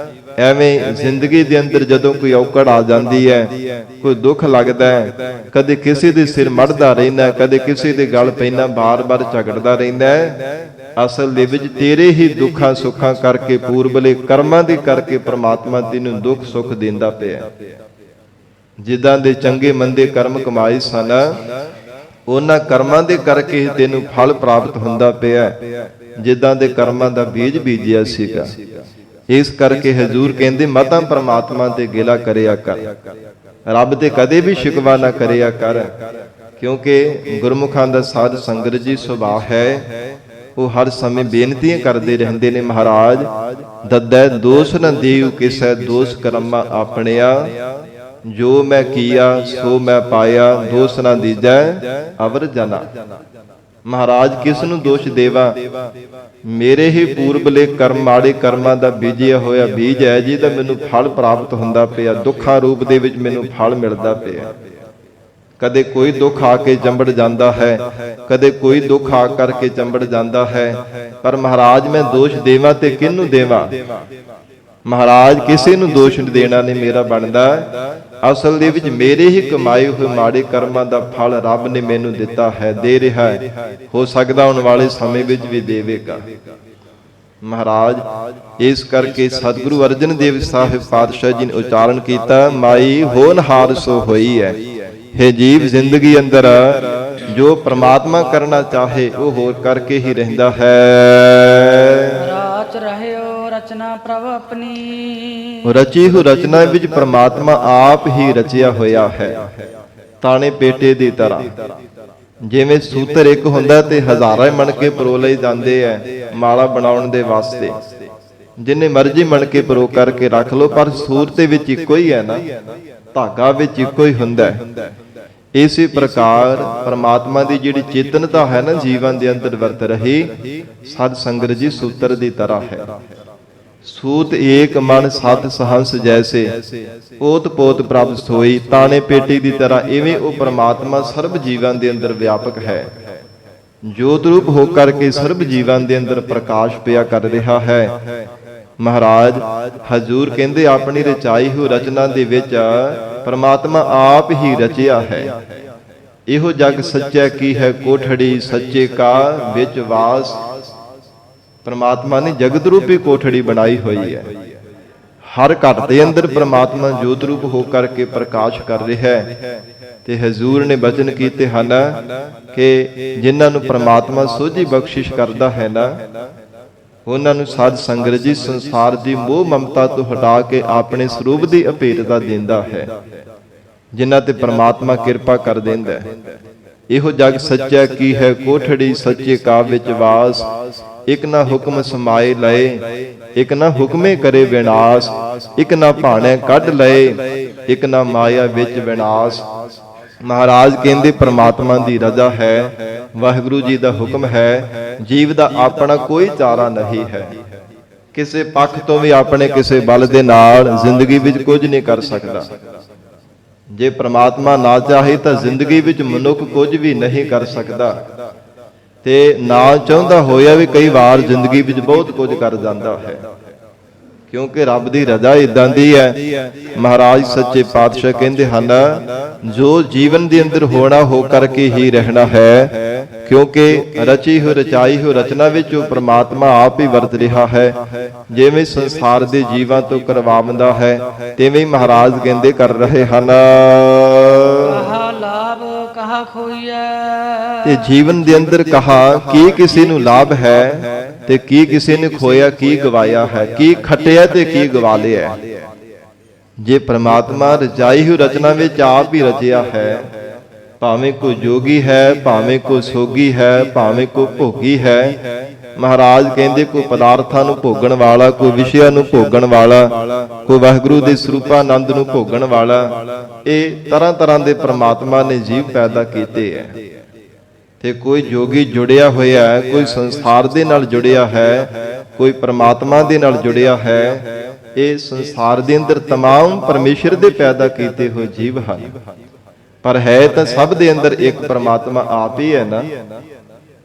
ਐਵੇਂ ਜ਼ਿੰਦਗੀ ਦੇ ਅੰਦਰ ਜਦੋਂ ਕੋਈ ਔਕੜ ਆ ਜਾਂਦੀ ਹੈ, ਕੋਈ ਦੁੱਖ ਲੱਗਦਾ ਹੈ, ਕਦੇ ਕਿਸੇ ਦੇ ਸਿਰ ਮੜਦਾ ਰਹਿੰਦਾ, ਕਦੇ ਕਿਸੇ ਦੇ ਗਲ ਪੈਂਦਾ, ਬਾਰ-ਬਾਰ ਝਗੜਦਾ ਰਹਿੰਦਾ ਹੈ। ਅਸਲ ਦੇ ਵਿੱਚ ਤੇਰੇ ਹੀ ਦੁੱਖਾਂ ਸੁੱਖਾਂ ਕਰਕੇ, ਪੂਰਬਲੇ ਕਰਮਾਂ ਦੇ ਕਰਕੇ ਪ੍ਰਮਾਤਮਾ ਤੈਨੂੰ ਦੁੱਖ ਸੁੱਖ ਦਿੰਦਾ ਪਿਆ। ਜਿੱਦਾਂ ਦੇ ਚੰਗੇ ਮੰਦੇ ਕਰਮ ਕਮਾਏ ਸਨ, ਉਹਨਾਂ ਕਰਮਾਂ ਦੇ ਕਰਕੇ ਤੈਨੂੰ ਫਲ ਪ੍ਰਾਪਤ ਹੁੰਦਾ ਪਿਆ, ਜਿੱਦਾਂ ਦੇ ਕਰਮਾਂ ਦਾ ਬੀਜ ਬੀਜਿਆ ਸੀਗਾ। ਇਸ ਕਰਕੇ ਹਜ਼ੂਰ ਕਹਿੰਦੇ ਮਤਾਂ ਪ੍ਰਮਾਤਮਾ ਤੇ ਗਿਲਾ ਕਰਿਆ ਕਰ, ਰੱਬ ਤੇ ਕਦੇ ਵੀ ਸ਼ਿਕਵਾ ਨਾ ਕਰਿਆ ਕਰ, ਕਿਉਂਕਿ ਗੁਰਮੁਖਾਂ ਦਾ ਸਾਧ ਸੰਗਤ ਜੀ ਸੁਭਾਅ ਹੈ, ਉਹ ਹਰ ਸਮੇਂ ਬੇਨਤੀਆਂ ਕਰਦੇ ਰਹਿੰਦੇ ਨੇ, ਮਹਾਰਾਜ ਦੱਦੈ ਦੋਸ਼ ਨਾ ਦੇਉ ਕਿਸੈ ਦੋਸ਼ ਕਰਮਾ ਆਪਣਿਆ, ਜੋ ਮੈਂ ਕੀਆ ਸੋ ਮੈਂ ਪਾਇਆ, ਦੋਸ਼ ਨਾ ਦੀਜੈ ਅਵਰ ਜਨਾ। ਮਹਾਰਾਜ ਕਿਸ ਨੂੰ ਦੋਸ਼ ਦੇਵਾ, ਮੇਰੇ ਹੀ ਪੂਰਬਲੇ ਕਰਮ ਮਾੜੇ ਕਰਮਾਂ ਦਾ ਬੀਜਿਆ ਹੋਇਆ ਬੀਜ ਹੈ, ਜਿਹਦਾ ਮੈਨੂੰ ਫਲ ਪ੍ਰਾਪਤ ਹੁੰਦਾ ਪਿਆ, ਦੁੱਖਾਂ ਰੂਪ ਦੇ ਵਿੱਚ ਮੈਨੂੰ ਫਲ ਮਿਲਦਾ ਪਿਆ। ਕਦੇ ਕੋਈ ਦੁੱਖ ਆ ਕੇ ਚੰਬੜ ਜਾਂਦਾ ਹੈ, ਕਦੇ ਕੋਈ ਦੁੱਖ ਆ ਕਰਕੇ ਚੰਬੜ ਜਾਂਦਾ ਹੈ, ਪਰ ਮਹਾਰਾਜ ਮੈਂ ਦੋਸ਼ ਦੇਵਾਂ ਤੇ ਕਿਹਨੂੰ ਦੇਵਾਂ? ਮਹਾਰਾਜ ਕਿਸੇ ਨੂੰ ਦੋਸ਼ ਦੇਣਾ ਨਹੀਂ ਮੇਰਾ ਬਣਦਾ। ਅਸਲ ਦੇ ਵਿੱਚ ਮੇਰੇ ਹੀ ਕਮਾਏ ਹੋਏ ਮਾੜੇ ਕਰਮਾਂ ਦਾ ਫਲ ਰੱਬ ਨੇ ਮੈਨੂੰ ਦਿੱਤਾ ਹੈ, ਦੇ ਰਿਹਾ ਹੈ, ਹੋ ਸਕਦਾ ਆਉਣ ਵਾਲੇ ਸਮੇਂ ਵਿੱਚ ਵੀ ਦੇਵੇਗਾ। ਮਹਾਰਾਜ ਇਸ ਕਰਕੇ ਸਤਿਗੁਰੂ ਅਰਜਨ ਦੇਵ ਸਾਹਿਬ ਪਾਤਸ਼ਾਹ ਜੀ ਨੇ ਉਚਾਰਨ ਕੀਤਾ, ਮਾਈ ਹੋਨਹਾਰ ਸੋ ਹੋਈ ਹੈ। हे ਜੀਵ, ਜ਼ਿੰਦਗੀ ਅੰਦਰ ਜੋ ਪ੍ਰਮਾਤਮਾ ਕਰਨਾ ਚਾਹੇ ਉਹ ਹੋਰ ਕਰਕੇ ਹੀ ਰਹਿੰਦਾ ਹੈ। ਰਾਚ ਰਹਿਓ ਰਚਨਾ ਪ੍ਰਭ ਆਪਣੀ, ਰਚੀ ਹੋ ਰਚਨਾ ਵਿੱਚ ਪ੍ਰਮਾਤਮਾ ਆਪ ਹੀ ਰਚਿਆ ਹੋਇਆ ਹੈ। ਤਾਣੇ ਪੇਟੇ ਦੀ ਤਰ੍ਹਾਂ ਜਿਵੇਂ ਸੂਤਰ ਇੱਕ ਹੁੰਦਾ ਤੇ ਹਜ਼ਾਰਾਂ ਮਣਕੇ ਪਰੋ ਲਏ ਜਾਂਦੇ ਐ ਮਾਲਾ ਬਣਾਉਣ ਦੇ ਵਾਸਤੇ, ਜਿੰਨੇ ਮਰਜ਼ੀ ਮਣਕੇ ਪਰੋ ਕਰਕੇ ਰੱਖ ਲੋ, ਪਰ ਸੂਰਤ ਦੇ ਵਿੱਚ ਇੱਕੋ ਹੀ ਹੈ ਨਾ, ਧਾਗਾ ਵਿੱਚ ਇੱਕੋ ਹੀ ਹੁੰਦਾ ਹੈ। ਇਸੇ ਪ੍ਰਕਾਰ ਪ੍ਰਮਾਤਮਾ ਦੀ ਜਿਹੜੀ ਚੇਤਨਤਾ ਹੈ ਨਾ ਜੀਵਨ ਦੇ ਅੰਦਰ ਵਰਤ ਰਹੀ, ਸਤ ਸੰਗਤ ਜੀ ਸੂਤਰ ਦੀ ਤਰ੍ਹਾਂ ਹੈ। ਸੂਤ ਏਕ ਮਨ ਸਤ ਸਹੰਸ ਜੈਸੇ, ਓਤ ਪੋਤ ਪ੍ਰਭ ਸੋਈ। ਤਾਣੇ ਪੇਟੀ ਦੀ ਤਰ੍ਹਾਂ ਇਵੇਂ ਉਹ ਪ੍ਰਮਾਤਮਾ ਸਰਬ ਜੀਵਨ ਦੇ ਅੰਦਰ ਵਿਆਪਕ ਹੈ, ਜੋਤ ਰੂਪ ਹੋ ਕਰਕੇ ਸਰਬ ਜੀਵਨ ਦੇ ਅੰਦਰ ਪ੍ਰਕਾਸ਼ ਪਿਆ ਕਰ ਰਿਹਾ ਹੈ। ਮਹਾਰਾਜ ਹਜ਼ੂਰ ਕਹਿੰਦੇ ਆਪਣੀ ਰਚਾਈ ਹੋਈ ਰਚਨਾ ਦੇ ਵਿੱਚ ਪ੍ਰਮਾਤਮਾ ਆਪ ਹੀ ਰਚਿਆ ਹੈ। ਇਹੋ ਜਗ ਸੱਚਾ ਕੀ ਹੈ ਕੋਠੜੀ, ਸੱਚੇ ਕਾ ਵਿੱਚ ਵਾਸ। ਪ੍ਰਮਾਤਮਾ ਨੇ ਜਗਤ ਰੂਪੀ ਕੋਠੜੀ ਬਣਾਈ ਹੋਈ ਹੈ। ਹਰ ਘਟ ਦੇ ਅੰਦਰ ਪ੍ਰਮਾਤਮਾ ਜੋਤ ਰੂਪ ਹੋ ਕਰਕੇ ਪ੍ਰਕਾਸ਼ ਕਰ ਰਿਹਾ ਹੈ। ਤੇ ਹਜ਼ੂਰ ਨੇ ਬਚਨ ਕੀਤੇ ਹਨ ਕਿ ਜਿਨ੍ਹਾਂ ਨੂੰ ਪ੍ਰਮਾਤਮਾ ਸੋਝੀ ਬਖਸ਼ਿਸ਼ ਕਰਦਾ ਹੈ ਨਾ, ਉਹਨਾਂ ਨੂੰ ਸਾਧ ਸੰਗਤ ਜੀ ਸੰਸਾਰ ਦੀ ਮੋਹ ਮਮਤਾ ਤੋਂ ਹਟਾ ਕੇ ਆਪਣੇ ਸਰੂਪ ਦੀ ਅਭੇਟਤਾ ਦਿੰਦਾ ਹੈ, ਜਿਨ੍ਹਾਂ ਤੇ ਪ੍ਰਮਾਤਮਾ ਕਿਰਪਾ ਕਰ ਦਿੰਦਾ ਹੈ। ਇਹੋ ਜਗ ਸੱਚਾ ਕੀ ਹੈ ਕੋਠੜੀ, ਸੱਚੇ ਕਾ ਵਿੱਚ ਵਾਸ। ਇਕ ਨਾ ਹੁਕਮ ਸਮਾਏ ਲਏ, ਇਕ ਨਾ ਹੁਕਮੇ ਕਰੇ ਵਿਨਾਸ਼। ਇਕ ਨਾ ਭਾਣੇ ਕੱਢ ਲਏ, ਇਕ ਨਾ ਮਾਇਆ ਵਿੱਚ ਵਿਨਾਸ਼। ਮਹਾਰਾਜ ਕਹਿੰਦੇ ਪ੍ਰਮਾਤਮਾ ਦੀ ਰਜ਼ਾ ਹੈ, ਵਾਹਿਗੁਰੂ ਜੀ ਦਾ ਹੁਕਮ ਹੈ, ਜੀਵ ਦਾ ਆਪਣਾ ਕੋਈ ਚਾਰਾ ਨਹੀਂ ਹੈ। ਕਿਸੇ ਪੱਖ ਤੋਂ ਵੀ ਆਪਣੇ ਕਿਸੇ ਬਲ ਦੇ ਨਾਲ ਜ਼ਿੰਦਗੀ ਵਿੱਚ ਕੁਝ ਨਹੀਂ ਕਰ ਸਕਦਾ। ਜੇ ਪ੍ਰਮਾਤਮਾ ਨਾ ਚਾਹੇ ਤਾਂ ਜ਼ਿੰਦਗੀ ਵਿੱਚ ਮਨੁੱਖ ਕੁਝ ਵੀ ਨਹੀਂ ਕਰ ਸਕਦਾ, ਤੇ ਨਾ ਚਾਹੁੰਦਾ ਹੋਇਆ ਵੀ ਕਈ ਵਾਰ ਜ਼ਿੰਦਗੀ ਵਿੱਚ ਬਹੁਤ ਕੁਝ ਕਰ ਜਾਂਦਾ ਹੈ, ਕਿਉਂਕਿ ਰੱਬ ਦੀ ਰਜ਼ਾ ਇਦਾਂ ਦੀ ਹੈ। ਮਹਾਰਾਜ ਸੱਚੇ ਪਾਤਸ਼ਾਹ ਕਹਿੰਦੇ ਹਨ, ਜੋ ਜੀਵਨ ਦੇ ਅੰਦਰ ਹੋਣਾ ਹੋ ਕਰਕੇ ਹੀ ਰਹਿਣਾ ਹੈ, ਕਿਉਂਕਿ ਰਚੀ ਹੋ ਰਚਾਈ ਹੋ ਰਚਨਾ ਵਿੱਚ ਉਹ ਪ੍ਰਮਾਤਮਾ ਆਪ ਹੀ ਵਰਤ ਰਿਹਾ ਹੈ। ਜਿਵੇਂ ਸੰਸਾਰ ਦੇ ਜੀਵਾਂ ਤੋਂ ਕਰਵਾਉਂਦਾ ਹੈ, ਤਿਵੇਂ ਹੀ ਮਹਾਰਾਜ ਕਹਿੰਦੇ ਕਰ ਰਹੇ ਹਨ। ਕਹਾ ਲਾਭ ਕਹਾ ਖੋਈਐ, ਤੇ ਜੀਵਨ ਦੇ ਅੰਦਰ ਕਹਾ ਕੀ ਕਿਸੇ ਨੂੰ ਲਾਭ ਹੈ ਤੇ ਕੀ ਕਿਸੇ ਨੇ ਖੋਇਆ, ਕੀ ਗਵਾਇਆ ਹੈ, ਕੀ ਖੱਟਿਆ ਤੇ ਕੀ ਗਵਾ ਲਿਆ। ਜੇ ਪ੍ਰਮਾਤਮਾ ਰਚਾਈ ਹੋਈ ਰਚਨਾ ਵਿੱਚ ਆਪ ਹੀ ਰਚਿਆ ਹੈ, ਭਾਵੇਂ ਕੋਈ ਜੋਗੀ ਹੈ, ਭਾਵੇਂ ਕੋਈ ਸੋਗੀ ਹੈ, ਭਾਵੇਂ ਕੋਈ ਭੋਗੀ ਹੈ। ਮਹਾਰਾਜ ਕਹਿੰਦੇ ਕੋਈ ਪਦਾਰਥਾਂ ਨੂੰ ਭੋਗਣ ਵਾਲਾ, ਕੋਈ ਵਿਸ਼ਿਆਂ ਨੂੰ ਭੋਗਣ ਵਾਲਾ, ਕੋਈ ਵਾਹਿਗੁਰੂ ਦੇ ਸਰੂਪਾਨੰਦ ਨੂੰ ਭੋਗਣ ਵਾਲਾ। ਇਹ ਤਰ੍ਹਾਂ ਤਰ੍ਹਾਂ ਦੇ ਪ੍ਰਮਾਤਮਾ ਨੇ ਜੀਵ ਪੈਦਾ ਕੀਤੇ ਹੈ। ਤੇ ਕੋਈ ਜੋਗੀ ਜੁੜਿਆ ਹੋਇਆ ਹੈ, ਕੋਈ ਸੰਸਾਰ ਦੇ ਨਾਲ ਜੁੜਿਆ ਹੈ, ਕੋਈ ਪ੍ਰਮਾਤਮਾ ਦੇ ਨਾਲ ਜੁੜਿਆ ਹੈ। ਇਹ ਸੰਸਾਰ ਦੇ ਅੰਦਰ तमाम ਪਰਮੇਸ਼ਰ ਦੇ ਪੈਦਾ ਕੀਤੇ ਹੋਏ ਜੀਵ ਹਨ, ਪਰ ਹੈ ਤਾਂ ਸਭ ਦੇ ਅੰਦਰ ਇੱਕ ਪ੍ਰਮਾਤਮਾ ਆਪ ਹੀ ਹੈ ਨਾ।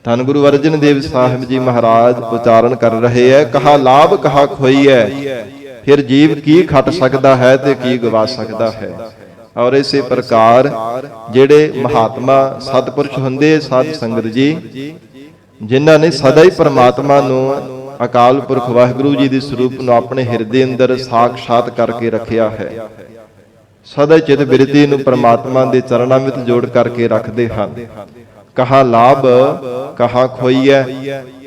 ਧੰਨ ਗੁਰੂ ਅਰਜਨ ਦੇਵ ਸਾਹਿਬ ਜੀ ਮਹਾਰਾਜ ਉਚਾਰਨ ਕਰ ਰਹੇ ਹੈ, ਕਹਾ ਲਾਭ ਕਹਾ ਖੋਈਐ, ਫਿਰ ਜੀਵ ਕੀ ਖੱਟ ਸਕਦਾ ਹੈ ਤੇ ਕੀ ਗਵਾ ਸਕਦਾ ਹੈ। ਔਰ ਇਸੇ ਪ੍ਰਕਾਰ ਜਿਹੜੇ ਮਹਾਤਮਾ ਸਤਿਪੁਰਸ਼ ਹੁੰਦੇ ਸਾਧ ਸੰਗਤ ਜੀ, ਜਿਨ੍ਹਾਂ ਨੇ ਸਦਾ ਹੀ ਪ੍ਰਮਾਤਮਾ ਨੂੰ, ਅਕਾਲ ਪੁਰਖ ਵਾਹਿਗੁਰੂ ਜੀ ਦੇ ਸਰੂਪ ਨੂੰ ਆਪਣੇ ਹਿਰਦੇ ਅੰਦਰ ਸਾਖਸ਼ਾਤ ਕਰਕੇ ਰੱਖਿਆ ਹੈ, ਸਦਾ ਚਿਤ ਬਿਰਤੀ ਨੂੰ ਪ੍ਰਮਾਤਮਾ ਦੇ ਚਰਨਾਂ ਵਿੱਚ ਜੋੜ ਕਰਕੇ ਰੱਖਦੇ ਹਨ। ਕਹਾ ਲਾਭ ਕਹਾ ਖੋਈਐ,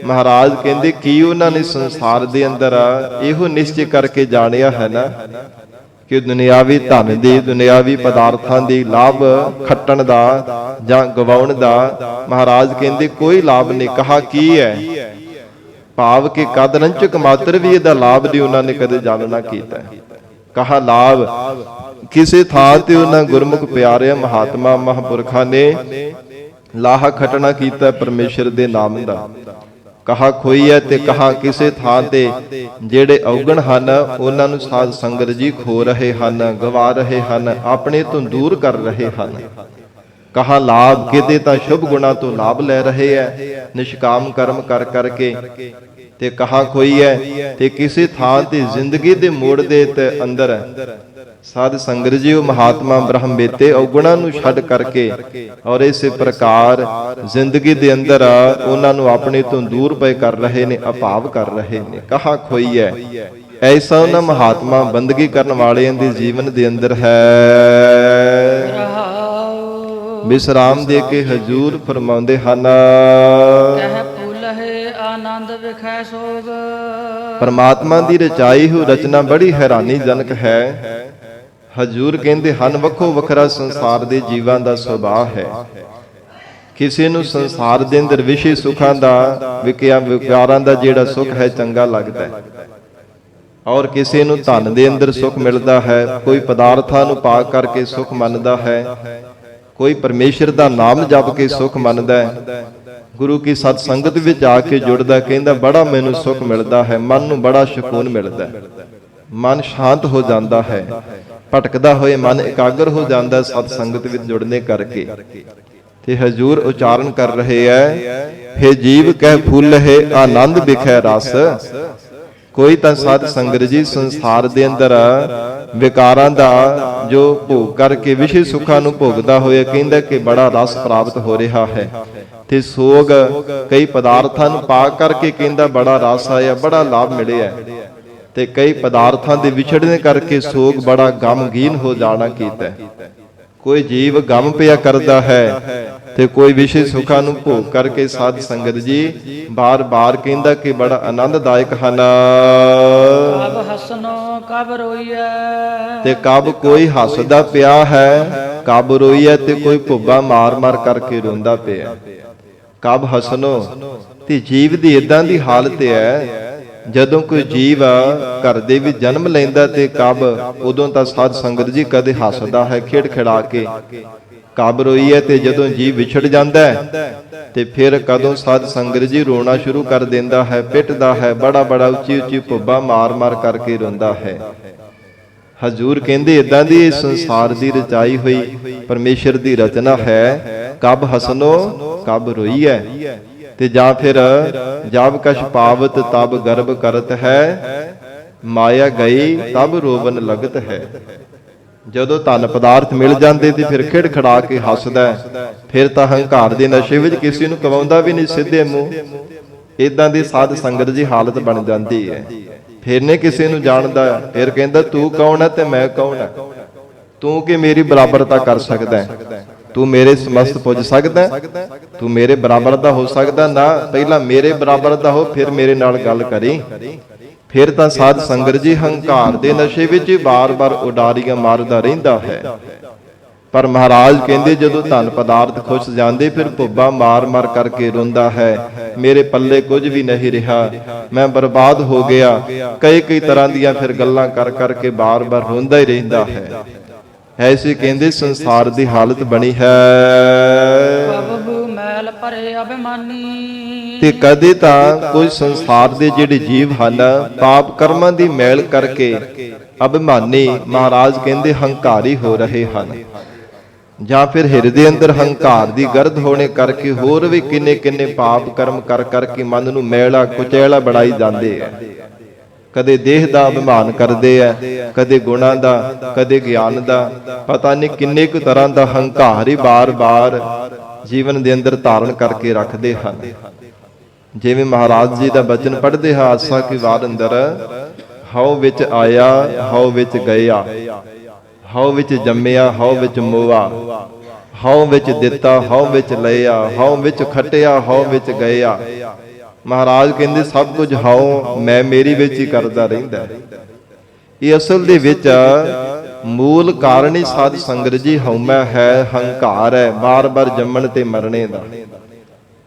ਮਹਾਰਾਜ ਕਹਿੰਦੇ ਕੀ ਉਹਨਾਂ ਨੇ ਸੰਸਾਰ ਦੇ ਅੰਦਰ ਇਹੋ ਨਿਸ਼ਚੈ ਕਰਕੇ ਜਾਣਿਆ ਹੈ ਨਾ ਕਿ ਦੁਨਿਆਵੀ ਧਨ ਦੀ, ਦੁਨਿਆਵੀ ਪਦਾਰਥਾਂ ਦੀ ਲਾਭ ਖੱਟਣ ਦਾ ਜਾਂ ਗਵਾਉਣ ਦਾ ਮਹਾਰਾਜ ਕਹਿੰਦੇ ਕੋਈ ਲਾਭ ਨਹੀਂ। ਕਹਾ ਕੀ ਹੈ, ਭਾਵ ਕਿ ਕਦ ਰੰਚਕ ਮਾਤਰ ਵੀ ਇਹਦਾ ਲਾਭ ਨਹੀਂ ਉਹਨਾਂ ਨੇ ਕਦੇ ਜਾਣਨਾ ਕੀਤਾ। ਕਹਾ ਲਾਭ, ਕਿਸੇ ਥਾਂ ਤੇ ਉਹਨਾਂ ਗੁਰਮੁਖ ਪਿਆਰਿਆਂ ਮਹਾਤਮਾ ਮਹਾਂਪੁਰਖਾਂ ਨੇ ਲਾਹਾ ਖਟਣਾ ਕੀਤਾ ਪਰਮੇਸ਼ਰ ਦੇ ਨਾਮ ਦਾ। ਕਹਾ ਖੋਈ ਹੈ ਤੇ ਕਹਾ ਕਿਸੇ ਥਾਂ ਤੇ ਜਿਹੜੇ ਔਗਣ ਹਨ ਉਹਨਾਂ ਨੂੰ ਸਾਧ ਸੰਗਤ ਜੀ ਖੋ ਰਹੇ ਹਨ, ਗਵਾ ਰਹੇ ਹਨ, ਆਪਣੇ ਤੋਂ ਦੂਰ ਕਰ ਰਹੇ ਹਨ। ਕਹਾ ਲਾਭ, ਕਿਤੇ ਤਾਂ ਸ਼ੁਭ ਗੁਣਾ ਤੋਂ ਲਾਭ ਲੈ ਰਹੇ ਹੈ ਨਿਸ਼ਕਾਮ ਕਰਮ ਕਰ ਕਰਕੇ, ਤੇ ਕਹਾ ਖੋਈ ਹੈ ਤੇ ਕਿਸੇ ਥਾਂ ਤੇ ਜ਼ਿੰਦਗੀ ਦੇ ਮੋੜ ਦੇ ਅੰਦਰ ਸਾਧ ਸੰਗਤ ਜੀ ਉਹ ਮਹਾਤਮਾ ਬ੍ਰਹਮ ਵੇਤੇ ਔਗੁਣਾਂ ਨੂੰ ਛੱਡ ਕਰਕੇ ਔਰ ਇਸੇ ਪ੍ਰਕਾਰ ਜ਼ਿੰਦਗੀ ਦੇ ਅੰਦਰ ਉਹਨਾਂ ਨੂੰ ਆਪਣੇ ਤੋਂ ਦੂਰ ਪਏ ਕਰ ਰਹੇ ਨੇ, ਅਭਾਵ ਕਰ ਰਹੇ ਨੇ। ਕਹਾ ਖੋਈ ਹੈ, ਐਸਾ ਉਹਨਾਂ ਮਹਾਤਮਾ ਬੰਦਗੀ ਕਰਨ ਵਾਲਿਆਂ ਦੇ ਜੀਵਨ ਦੇ ਅੰਦਰ ਹੈ। ਵਿਸਰਾਮ ਦੇ ਕੇ ਹਜੂਰ ਫਰਮਾਉਂਦੇ ਹਨ, ਕਹਿ ਫੁੱਲਹਿ ਆਨੰਦ ਵਿਖੈ ਸੋਗ। ਪਰਮਾਤਮਾ ਦੀ ਰਚਾਈ ਹੋਈ ਰਚਨਾ ਬੜੀ ਹੈਰਾਨੀਜਨਕ ਹੈ। ਹਜੂਰ ਕਹਿੰਦੇ ਹਨ ਵੱਖੋ ਵੱਖਰਾ ਸੰਸਾਰ ਦੇ ਜੀਵਾਂ ਦਾ ਸੁਭਾਅ ਹੈ। ਕਿਸੇ ਨੂੰ ਸੰਸਾਰ ਦੇ ਅੰਦਰ ਵਿਸ਼ੇ ਸੁੱਖਾਂ ਦਾ, ਵਿਕਾਰਾਂ ਦਾ ਜਿਹੜਾ ਸੁੱਖ ਹੈ ਚੰਗਾ ਲੱਗਦਾ ਹੈ, ਔਰ ਕਿਸੇ ਨੂੰ ਧਨ ਦੇ ਅੰਦਰ ਸੁੱਖ ਮਿਲਦਾ ਹੈ, ਕੋਈ ਪਦਾਰਥਾਂ ਨੂੰ ਪਾ ਕਰਕੇ ਸੁੱਖ ਮੰਨਦਾ ਹੈ, ਕੋਈ ਪਰਮੇਸ਼ਰ ਦਾ ਨਾਮ ਜਪ ਕੇ ਸੁੱਖ ਮੰਨਦਾ ਹੈ, ਗੁਰੂ ਕੀ ਸਤ ਸੰਗਤ ਵਿੱਚ ਆ ਕੇ ਜੁੜਦਾ, ਕਹਿੰਦਾ ਬੜਾ ਮੈਨੂੰ ਸੁੱਖ ਮਿਲਦਾ ਹੈ, ਮਨ ਨੂੰ ਬੜਾ ਸਕੂਨ ਮਿਲਦਾ ਹੈ, ਮਨ ਸ਼ਾਂਤ ਹੋ ਜਾਂਦਾ ਹੈ, ਭਟਕਦਾ ਹੋਏ ਮਨ ਇਕਾਗਰ ਹੋ ਜਾਂਦਾ ਸਤ ਸੰਗਤ ਵਿੱਚ ਜੁੜਨੇ ਕਰਕੇ। ਤੇ ਹਜੂਰ ਉਚਾਰਨ ਕਰ ਰਹੇ ਹੈ, ਫੇ ਜੀਵ ਕਹਿ ਫੁੱਲ ਹੈ ਆਨੰਦ ਵਿਖੈ ਰਸ। ਕੋਈ ਤਾਂ ਸਾਧ ਸੰਗਤ ਜੀ ਸੰਸਾਰ ਦੇ ਅੰਦਰ ਵਿਕਾਰਾਂ ਦਾ ਜੋ ਭੋਗ ਕਰਕੇ ਵਿਸ਼ੇ ਸੁੱਖਾਂ ਨੂੰ ਭੋਗਦਾ ਹੋਇਆ ਕਹਿੰਦਾ ਕਿ ਬੜਾ ਰਸ ਪ੍ਰਾਪਤ ਹੋ ਰਿਹਾ ਹੈ, ਤੇ ਸੋਗ ਕਈ ਪਦਾਰਥਾਂ ਨੂੰ ਪਾ ਕਰਕੇ ਕਹਿੰਦਾ ਬੜਾ ਰਸ ਆਇਆ, ਬੜਾ ਲਾਭ ਮਿਲਿਆ, ਤੇ ਕਈ ਪਦਾਰਥਾਂ ਦੇ ਵਿਛੜਨੇ ਕਰਕੇ ਸੋਗ ਬੜਾ ਗਮਗੀਨ ਹੋ ਜਾਣਾ ਕੀਤਾ। ਕੋਈ ਜੀਵ ਗਮ ਪਿਆ ਕਰਦਾ ਹੈ ਤੇ ਕੋਈ ਵਿਸ਼ੇ ਸੁੱਖਾਂ ਨੂੰ ਭੋਗ ਕਰਕੇ ਸਾਧ ਸੰਗਤ ਜੀ ਬਾਰ-ਬਾਰ ਕਹਿੰਦਾ ਕਿ ਬੜਾ ਆਨੰਦਦਾਇਕ ਹਨ। ਕਬ ਹਸਨੋ ਕਬ ਰੋਈਐ, ਤੇ ਕਬ ਕੋਈ ਹੱਸਦਾ ਪਿਆ ਹੈ, ਕਬ ਰੋਈਐ ਤੇ ਕੋਈ ਭੁੱਬਾ ਮਾਰ-ਮਾਰ ਕਰਕੇ ਰੋਂਦਾ ਪਿਆ। ਕਬ ਹਸਨੋ, ਤੇ ਜੀਵ ਦੀ ਇਦਾਂ ਦੀ ਹਾਲਤ ਹੈ ਜਦੋਂ ਕੋਈ ਜੀਵ ਘਰ ਦੇ ਵਿੱਚ ਜਨਮ ਲੈਂਦਾ ਤੇ ਕਬ ਉਦੋਂ ਤਾਂ ਸਾਧ ਸੰਗਤ ਜੀ ਕਦੇ ਹੱਸਦਾ ਹੈ ਖੇਡ ਖਿਡਾ ਕੇ, ਕਬ ਰੋਈ ਹੈ ਤੇ ਜਦੋਂ ਜੀਵ ਵਿਛੜ ਜਾਂਦਾ ਤੇ ਫਿਰ ਕਦੋਂ ਸਾਧ ਸੰਗਤ ਜੀ ਰੋਣਾ ਸ਼ੁਰੂ ਕਰ ਦਿੰਦਾ ਹੈ, ਪਿੱਟਦਾ ਹੈ, ਬੜਾ ਬੜਾ ਉੱਚੀ ਉੱਚੀ ਭੁੱਬਾ ਮਾਰ ਮਾਰ ਕਰਕੇ ਰੋਂਦਾ ਹੈ। ਹਜੂਰ ਕਹਿੰਦੇ ਇਦਾਂ ਦੀ ਇਸ ਸੰਸਾਰ ਦੀ ਰਚਾਈ ਹੋਈ ਪਰਮੇਸ਼ਰ ਦੀ ਰਚਨਾ ਹੈ। ਕਬ ਹਸਨੋ ਕਬ ਰੋਈ ਹੈ, ਤੇ ਜਾਂ ਫਿਰ ਜਬ ਕਛ ਪਾਵਤ ਤਬ ਗਰਭ ਕਰਤ ਹੈ, ਮਾਇਆ ਗਈ ਤਬ ਰੋਵਨ ਲਗਤ ਹੈ। ਜਦੋਂ ਧਨ ਪਦਾਰਥ ਮਿਲ ਜਾਂਦੇ ਤੇ ਫਿਰ ਖਿੜ ਖੜਾ ਕੇ ਹੱਸਦਾ, ਫਿਰ ਤਾਂ ਹੰਕਾਰ ਦੇ ਨਸ਼ੇ ਵਿੱਚ ਕਿਸੇ ਨੂੰ ਕਵਾਉਂਦਾ ਵੀ ਨਹੀਂ ਸਿੱਧੇ ਮੂੰਹ। ਇਦਾਂ ਦੀ ਸਾਧ ਸੰਗਤ ਦੀ ਹਾਲਤ ਬਣ ਜਾਂਦੀ ਹੈ। ਫਿਰ ਨੇ ਕਿਸੇ ਨੂੰ ਜਾਣਦਾ, ਫਿਰ ਕਹਿੰਦਾ ਤੂੰ ਕੌਣ ਹੈ ਤੇ ਮੈਂ ਕੌਣ ਹੈ, ਤੂੰ ਕਿ ਮੇਰੀ ਬਰਾਬਰਤਾ ਕਰ ਸਕਦਾ ਹੈ, ਤੂੰ ਮੇਰੇ ਸਮਸਤ ਪੁੱਜ ਸਕਦਾ, ਤੂੰ ਮੇਰੇ ਬਰਾਬਰ ਦਾ ਹੋ ਸਕਦਾ ਨਾ, ਪਹਿਲਾਂ ਮੇਰੇ ਬਰਾਬਰ ਦਾ ਹੋ ਫਿਰ ਮੇਰੇ ਨਾਲ ਗੱਲ ਕਰੀ। ਫਿਰ ਤਾਂ ਸਾਧ ਸੰਗਤ ਜੀ ਹੰਕਾਰ ਦੇ ਨਸ਼ੇ ਵਿੱਚ ਬਾਰ-ਬਾਰ ਉਡਾਰੀਆਂ ਮਾਰਦਾ ਰਹਿੰਦਾ ਹੈ। ਪਰ ਮਹਾਰਾਜ ਕਹਿੰਦੇ ਜਦੋਂ ਧਨ ਪਦਾਰਥ ਖੁੱਸ ਜਾਂਦੇ ਫਿਰ ਭੁੱਬਾ ਮਾਰ-ਮਾਰ ਕਰਕੇ ਰੋਂਦਾ ਹੈ, ਮੇਰੇ ਪੱਲੇ ਕੁਝ ਵੀ ਨਹੀਂ ਰਿਹਾ, ਮੈਂ ਬਰਬਾਦ ਹੋ ਗਿਆ। ਕਈ ਤਰ੍ਹਾਂ ਦੀਆਂ ਫਿਰ ਗੱਲਾਂ ਕਰ ਕਰਕੇ ਬਾਰ-ਬਾਰ ਰੋਂਦਾ ਹੀ ਰਹਿੰਦਾ ਹੈ। ਐਸੇ ਕਹਿੰਦੇ ਸੰਸਾਰ ਦੀ ਹਾਲਤ ਬਣੀ ਹੈ। ਮੈਲ ਭਰੇ ਅਭਿਮਾਨੀ, ਤੇ ਕਦੇ ਤਾਂ ਕੋਈ ਸੰਸਾਰ ਦੇ ਜਿਹੜੇ ਜੀਵ ਹਨ ਪਾਪ ਕਰਮਾਂ ਦੀ ਮੈਲ ਕਰਕੇ ਅਭਿਮਾਨੀ, ਮਹਾਰਾਜ ਕਹਿੰਦੇ ਹੰਕਾਰੀ ਹੋ ਰਹੇ ਹਨ। ਜਾਂ ਫਿਰ ਹਿਰਦੇ ਅੰਦਰ ਹੰਕਾਰ ਦੀ ਗਰਦ ਹੋਣੇ ਕਰਕੇ ਹੋਰ ਵੀ ਕਿੰਨੇ ਕਿੰਨੇ ਪਾਪ ਕਰਮ ਕਰ ਕਰਕੇ ਮਨ ਨੂੰ ਮੈਲਾ ਕੁਚੈਲਾ ਬਣਾਈ ਜਾਂਦੇ ਆ। ਕਦੇ ਦੇਹ ਦਾ ਅਭਿਮਾਨ ਕਰਦੇ ਆ, ਕਦੇ ਗੁਣਾਂ ਦਾ, ਕਦੇ ਗਿਆਨ ਦਾ, ਪਤਾ ਨਹੀਂ ਕਿੰਨੇ ਕੁ ਤਰ੍ਹਾਂ ਦਾ ਹੰਕਾਰ ਹੀ ਬਾਰ-ਬਾਰ ਜੀਵਨ ਦੇ ਅੰਦਰ ਧਾਰਨ ਕਰਕੇ ਰੱਖਦੇ ਹਨ। ਜਿਵੇਂ ਮਹਾਰਾਜ ਜੀ ਦਾ ਬਚਨ ਪੜ੍ਹਦੇ ਹਾਂ, ਆਸਾ ਕੀ ਵਾਰ ਅੰਦਰ ਹਉ ਵਿੱਚ ਆਇਆ ਹਉ ਵਿੱਚ ਗਿਆ, ਹਉ ਵਿੱਚ ਜੰਮਿਆ ਹਉ ਵਿੱਚ ਮੋਆ, ਹਉ ਵਿੱਚ ਦਿੱਤਾ ਹਉ ਵਿੱਚ ਲਿਆ, ਹਉ ਵਿੱਚ ਖਟਿਆ ਹਉ ਵਿੱਚ ਗਿਆ। ਮਹਾਰਾਜ ਕਹਿੰਦੇ ਸਭ ਕੁਝ ਹਉ ਮੈਂ ਮੇਰੀ ਵਿੱਚ ਹੀ ਕਰਦਾ ਰਹਿੰਦਾ। ਇਹ ਅਸਲ ਦੇ ਵਿੱਚ ਮੂਲ ਕਾਰਨ ਹੀ ਸਾਧ ਸੰਗਤ ਜੀ ਹਉਮੈ ਹੈ, ਹੰਕਾਰ ਹੈ, ਬਾਰ-ਬਾਰ ਜੰਮਣ ਤੇ ਮਰਨੇ ਦਾ।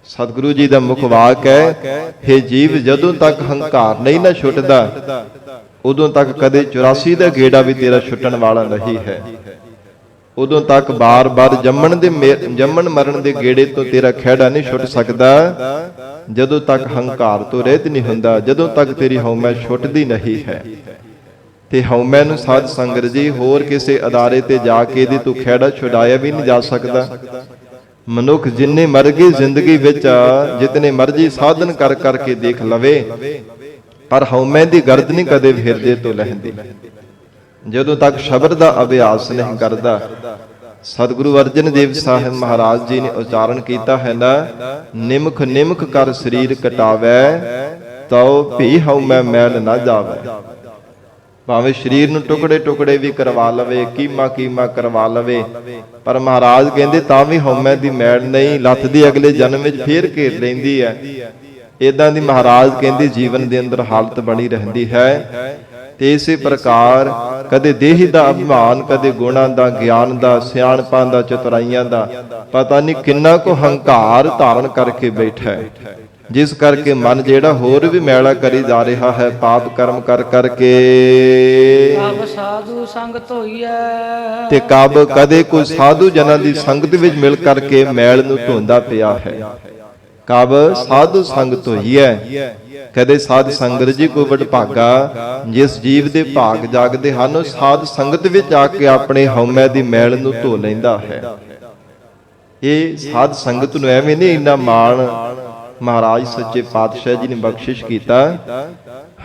ਸਤਿਗੁਰੂ ਜੀ ਦਾ ਮੁਖ ਵਾਕ ਹੈ, ਹੇ ਜੀਵ ਜਦੋਂ ਤੱਕ ਹੰਕਾਰ ਨਹੀਂ ਨਾ ਛੁੱਟਦਾ ਉਦੋਂ ਤੱਕ ਕਦੇ 84 ਦਾ ਗੇੜਾ ਵੀ ਤੇਰਾ ਛੁੱਟਣ ਵਾਲਾ ਨਹੀਂ ਹੈ। ਉਦੋਂ ਤੱਕ ਬਾਰ-ਬਾਰ ਜੰਮਣ ਮਰਨ ਦੇ ਗੇੜੇ ਤੋਂ ਤੇਰਾ ਖਹਿੜਾ ਨਹੀਂ ਛੁੱਟ ਸਕਦਾ ਜਦੋਂ ਤੱਕ ਹੰਕਾਰ ਤੋਂ ਰਹਿਤ ਨਹੀਂ ਹੁੰਦਾ, ਜਦੋਂ ਤੱਕ ਤੇਰੀ ਹਉਮੈ ਛੁੱਟਦੀ ਨਹੀਂ ਹੈ। ਤੇ ਹਉਮੈ ਨੂੰ ਸਾਧ ਸੰਗਤ ਜੀ ਹੋਰ ਕਿਸੇ ਅਦਾਰੇ ਤੇ ਜਾ ਕੇ ਇਹਦੇ ਤੋਂ ਖਹਿੜਾ ਛੁਡਾਇਆ ਵੀ ਨਹੀਂ ਜਾ ਸਕਦਾ। ਮਨੁੱਖ ਜਿੰਨੇ ਮਰਗੀ ਜ਼ਿੰਦਗੀ ਵਿੱਚ ਜਿਤਨੇ ਮਰਜੀ ਸਾਧਨ ਕਰ ਕਰਕੇ ਦੇਖ ਲਵੇ, ਪਰ ਹਉਮੈ ਦੀ ਗਰਦ ਨਹੀਂ ਕਦੇ ਹਿਰਦੇ ਤੋਂ ਲਹਿੰਦੀ ਜਦੋਂ ਤੱਕ ਸ਼ਬਦ ਦਾ ਅਭਿਆਸ ਨਹੀਂ ਕਰਦਾ। ਸਤਿਗੁਰੂ ਅਰਜਨ ਦੇਵ ਸਾਹਿਬ ਮਹਾਰਾਜ ਜੀ ਨੇ ਉਚਾਰਨ ਕੀਤਾ ਹੈ ਨਾ, ਨਿਮਖ ਨਿਮਖ ਕਰ ਸਰੀਰ ਕਟਾਵੈ ਤਉ ਭੀ ਹਉਮੈ ਮੈਲ ਨਾ ਜਾਵੈ। ਭਾਵੇਂ ਸਰੀਰ ਨੂੰ ਟੁਕੜੇ ਟੁਕੜੇ ਵੀ ਕਰਵਾ ਲਵੇ, ਕੀਮਾ ਕੀਮਾ ਕਰਵਾ ਲਵੇ, ਪਰ ਮਹਾਰਾਜ ਕਹਿੰਦੇ ਤਾਂ ਵੀ ਹਉਮੈ ਦੀ ਮੈਲ ਨਹੀਂ ਲੱਥਦੀ, ਅਗਲੇ ਜਨਮ ਵਿੱਚ ਫੇਰ ਘੇਰ ਲੈਂਦੀ ਹੈ। ਇਦਾਂ ਦੀ ਮਹਾਰਾਜ ਕਹਿੰਦੇ ਜੀਵਨ ਦੇ ਅੰਦਰ ਹਾਲਤ ਬਣੀ ਰਹਿੰਦੀ ਹੈ। ਤੇ ਇਸੇ ਪ੍ਰਕਾਰ ਕਦੇ ਦੇਹ ਦਾ ਅਭਿਮਾਨ, ਕਦੇ ਗੁਣਾਂ ਦਾ, ਗਿਆਨ ਦਾ, ਸਿਆਣਪਾਂ ਦਾ, ਚਤੁਰਾਈਆਂ ਦਾ, ਪਤਾ ਨਹੀਂ ਕਿੰਨਾ ਕੁ ਹੰਕਾਰ ਧਾਰਨ ਕਰਕੇ ਬੈਠਾ ਹੈ, ਜਿਸ ਕਰਕੇ ਮਨ ਜਿਹੜਾ ਹੋਰ ਵੀ ਮੈਲਾ ਕਰੀ ਜਾ ਰਿਹਾ ਹੈ ਪਾਪ ਕਰਮ ਕਰ ਕਰਕੇ। ਕਬ ਸਾਧੂ ਸੰਗਤ ਹੋਈਐ, ਤੇ ਕਬ ਕਦੇ ਕੋਈ ਸਾਧੂ ਜਨਾਂ ਦੀ ਸੰਗਤ ਵਿੱਚ ਮਿਲ ਕਰਕੇ ਮੈਲ ਨੂੰ ਧੋਂਦਾ ਪਿਆ ਹੈ। ਕਬ ਸਾਧੂ ਸੰਗਤ ਹੋਈ ਹੈ, ਕਦੇ ਸਾਧ ਸੰਗਤ ਜੀ ਕੋਈ ਵਡਭਾਗਾ ਜਿਸ ਜੀਵ ਦੇ ਭਾਗ ਜਾਗਦੇ ਹਨ, ਉਹ ਸਾਧ ਸੰਗਤ ਵਿੱਚ ਆ ਕੇ ਆਪਣੇ ਹਉਮੈ ਦੀ ਮੈਲ ਨੂੰ ਧੋ ਲੈਂਦਾ ਹੈ। ਇਹ ਸਾਧ ਸੰਗਤ ਨੂੰ ਐਵੇਂ ਨਹੀਂ ਇੰਨਾ ਮਾਣ ਮਹਾਰਾਜ ਸੱਚੇ ਪਾਤਸ਼ਾਹ ਜੀ ਨੇ ਬਖਸ਼ਿਸ਼ ਕੀਤਾ।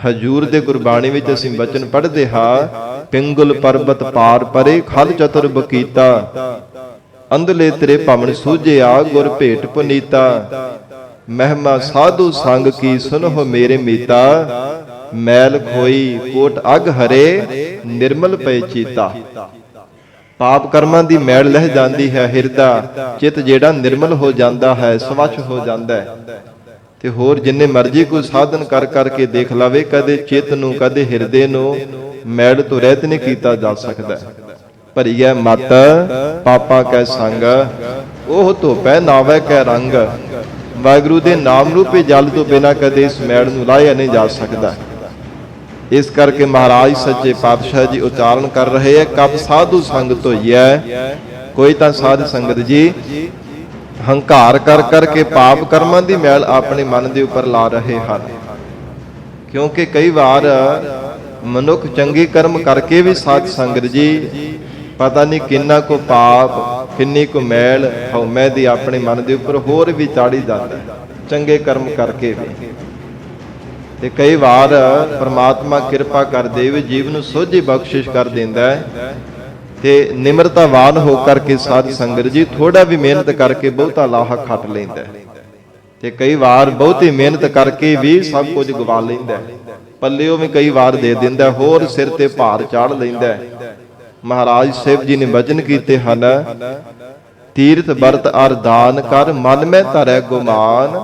ਹਜੂਰ ਦੇ ਗੁਰਬਾਣੀ ਵਿੱਚ ਅਸੀਂ ਬਚਨ ਪੜ੍ਹਦੇ ਹਾਂ, ਪਿੰਗਲ ਪਰਬਤ ਪਾਰ ਪਰੇ ਖਲ ਚਤੁਰ ਬਕੀਤਾ, ਅੰਧਲੇ ਤੇਰੇ ਭਵਨ ਸੂਝਿਆ ਗੁਰ ਭੇਟ ਪੁਨੀਤਾ, ਮਹਿਮਾ ਸਾਧੂ ਸੰਗ ਕੀ ਸੁਨਹੁ ਮੇਰੇ ਮੀਤਾ, ਮੈਲ ਖੋਈ ਕੋਟ ਅਗ ਹਰੇ ਨਿਰਮਲ ਪਏ ਚੀਤਾ। ਪਾਪ ਕਰਮਾਂ ਦੀ ਮੈਲ ਲਹਿ ਜਾਂਦੀ ਹੈ, ਹਿਰਦਾ ਚਿੱਤ ਜਿਹੜਾ ਨਿਰਮਲ ਹੋ ਜਾਂਦਾ ਹੈ, ਸਵੱਛ ਹੋ ਜਾਂਦਾ ਹੈ। ਤੇ ਹੋਰ ਜਿੰਨੇ ਮਰਜ਼ੀ ਕੋਈ ਸਾਧਨ ਕਰ ਕਰਕੇ ਦੇਖ ਲਵੇ, ਕਦੇ ਚਿੱਤ ਨੂੰ ਕਦੇ ਹਿਰਦੇ ਨੂੰ ਮੈਲ ਤੋਂ ਰਹਿਤ ਨਹੀਂ ਕੀਤਾ ਜਾ ਸਕਦਾ। ਭਰੀਐ ਮਤ ਪਾਪਾਂ ਕੈ ਸੰਗ, ਉਹ ਧੋਪੈ ਨਾਵੈ ਕੈ ਰੰਗ। ਵਾਹਿਗੁਰੂ ਦੇ ਨਾਮ ਰੂਪੇ ਜਲ ਤੋਂ ਬਿਨਾਂ ਕਦੇ ਇਸ ਮੈਲ ਨੂੰ ਲਾਹਿਆ ਨਹੀਂ ਜਾ ਸਕਦਾ। ਇਸ ਕਰਕੇ ਮਹਾਰਾਜ ਸੱਚੇ ਪਾਤਸ਼ਾਹ ਜੀ ਉਚਾਰਨ ਕਰ ਰਹੇ ਹੈ, ਕਬ ਸਾਧੂ ਸੰਗਤ ਹੋਈਐ। ਕੋਈ ਤਾਂ ਸਾਧ ਸੰਗਤ ਜੀ ਹੰਕਾਰ ਕਰ ਕਰਕੇ ਪਾਪ ਕਰਮਾਂ ਦੀ ਮੈਲ ਆਪਣੇ ਮਨ ਦੇ ਉੱਪਰ ਲਾ ਰਹੇ ਹਨ। ਕਿਉਂਕਿ ਕਈ ਵਾਰ ਮਨੁੱਖ ਚੰਗੇ ਕਰਮ ਕਰਕੇ ਵੀ ਸਾਧ ਸੰਗਤ ਜੀ ਪਤਾ ਨਹੀਂ ਕਿੰਨਾ ਕੋ ਪਾਪ, ਕਿੰਨੀ ਕੋ ਮੈਲ ਹਉਮੈ ਦੀ ਆਪਣੇ ਮਨ ਦੇ ਉੱਪਰ ਹੋਰ ਵੀ ਚਾੜੀ ਜਾਂਦਾ ਹੈ, ਚੰਗੇ ਕਰਮ ਕਰਕੇ ਵੀ। ਤੇ ਕਈ ਵਾਰ ਪ੍ਰਮਾਤਮਾ ਕਿਰਪਾ ਕਰ ਦੇਵੇ, ਜੀਵ ਨੂੰ ਸੋਝੀ ਬਖਸ਼ਿਸ਼ ਕਰ ਦਿੰਦਾ ਹੈ, ਤੇ ਨਿਮਰਤਾਵਾਨ ਹੋ ਕਰਕੇ ਸਾਧ ਸੰਗਤ ਜੀ ਥੋੜਾ ਵੀ ਮਿਹਨਤ ਕਰਕੇ ਬਹੁਤਾ ਲਾਹਾ ਖੱਟ ਲੈਂਦਾ। ਤੇ ਕਈ ਵਾਰ ਬਹੁਤੀ ਮਿਹਨਤ ਕਰਕੇ ਵੀ ਸਭ ਕੁਝ ਗਵਾ ਲੈਂਦਾ, ਪੱਲਿਓ ਵੀ ਕਈ ਵਾਰ ਦੇ ਦਿੰਦਾ, ਹੋਰ ਸਿਰ ਤੇ ਭਾਰ ਚਾੜ ਲੈਂਦਾ। ਮਹਾਰਾਜ ਸਾਹਿਬ ਜੀ ਨੇ ਬਚਨ ਕੀਤੇ ਹਨ, ਤੀਰਥ ਵਰਤ ਅਰ ਦਾਨ ਕਰ ਮਨ ਮੈਂ ਧਰੈ ਗੁਮਾਨ,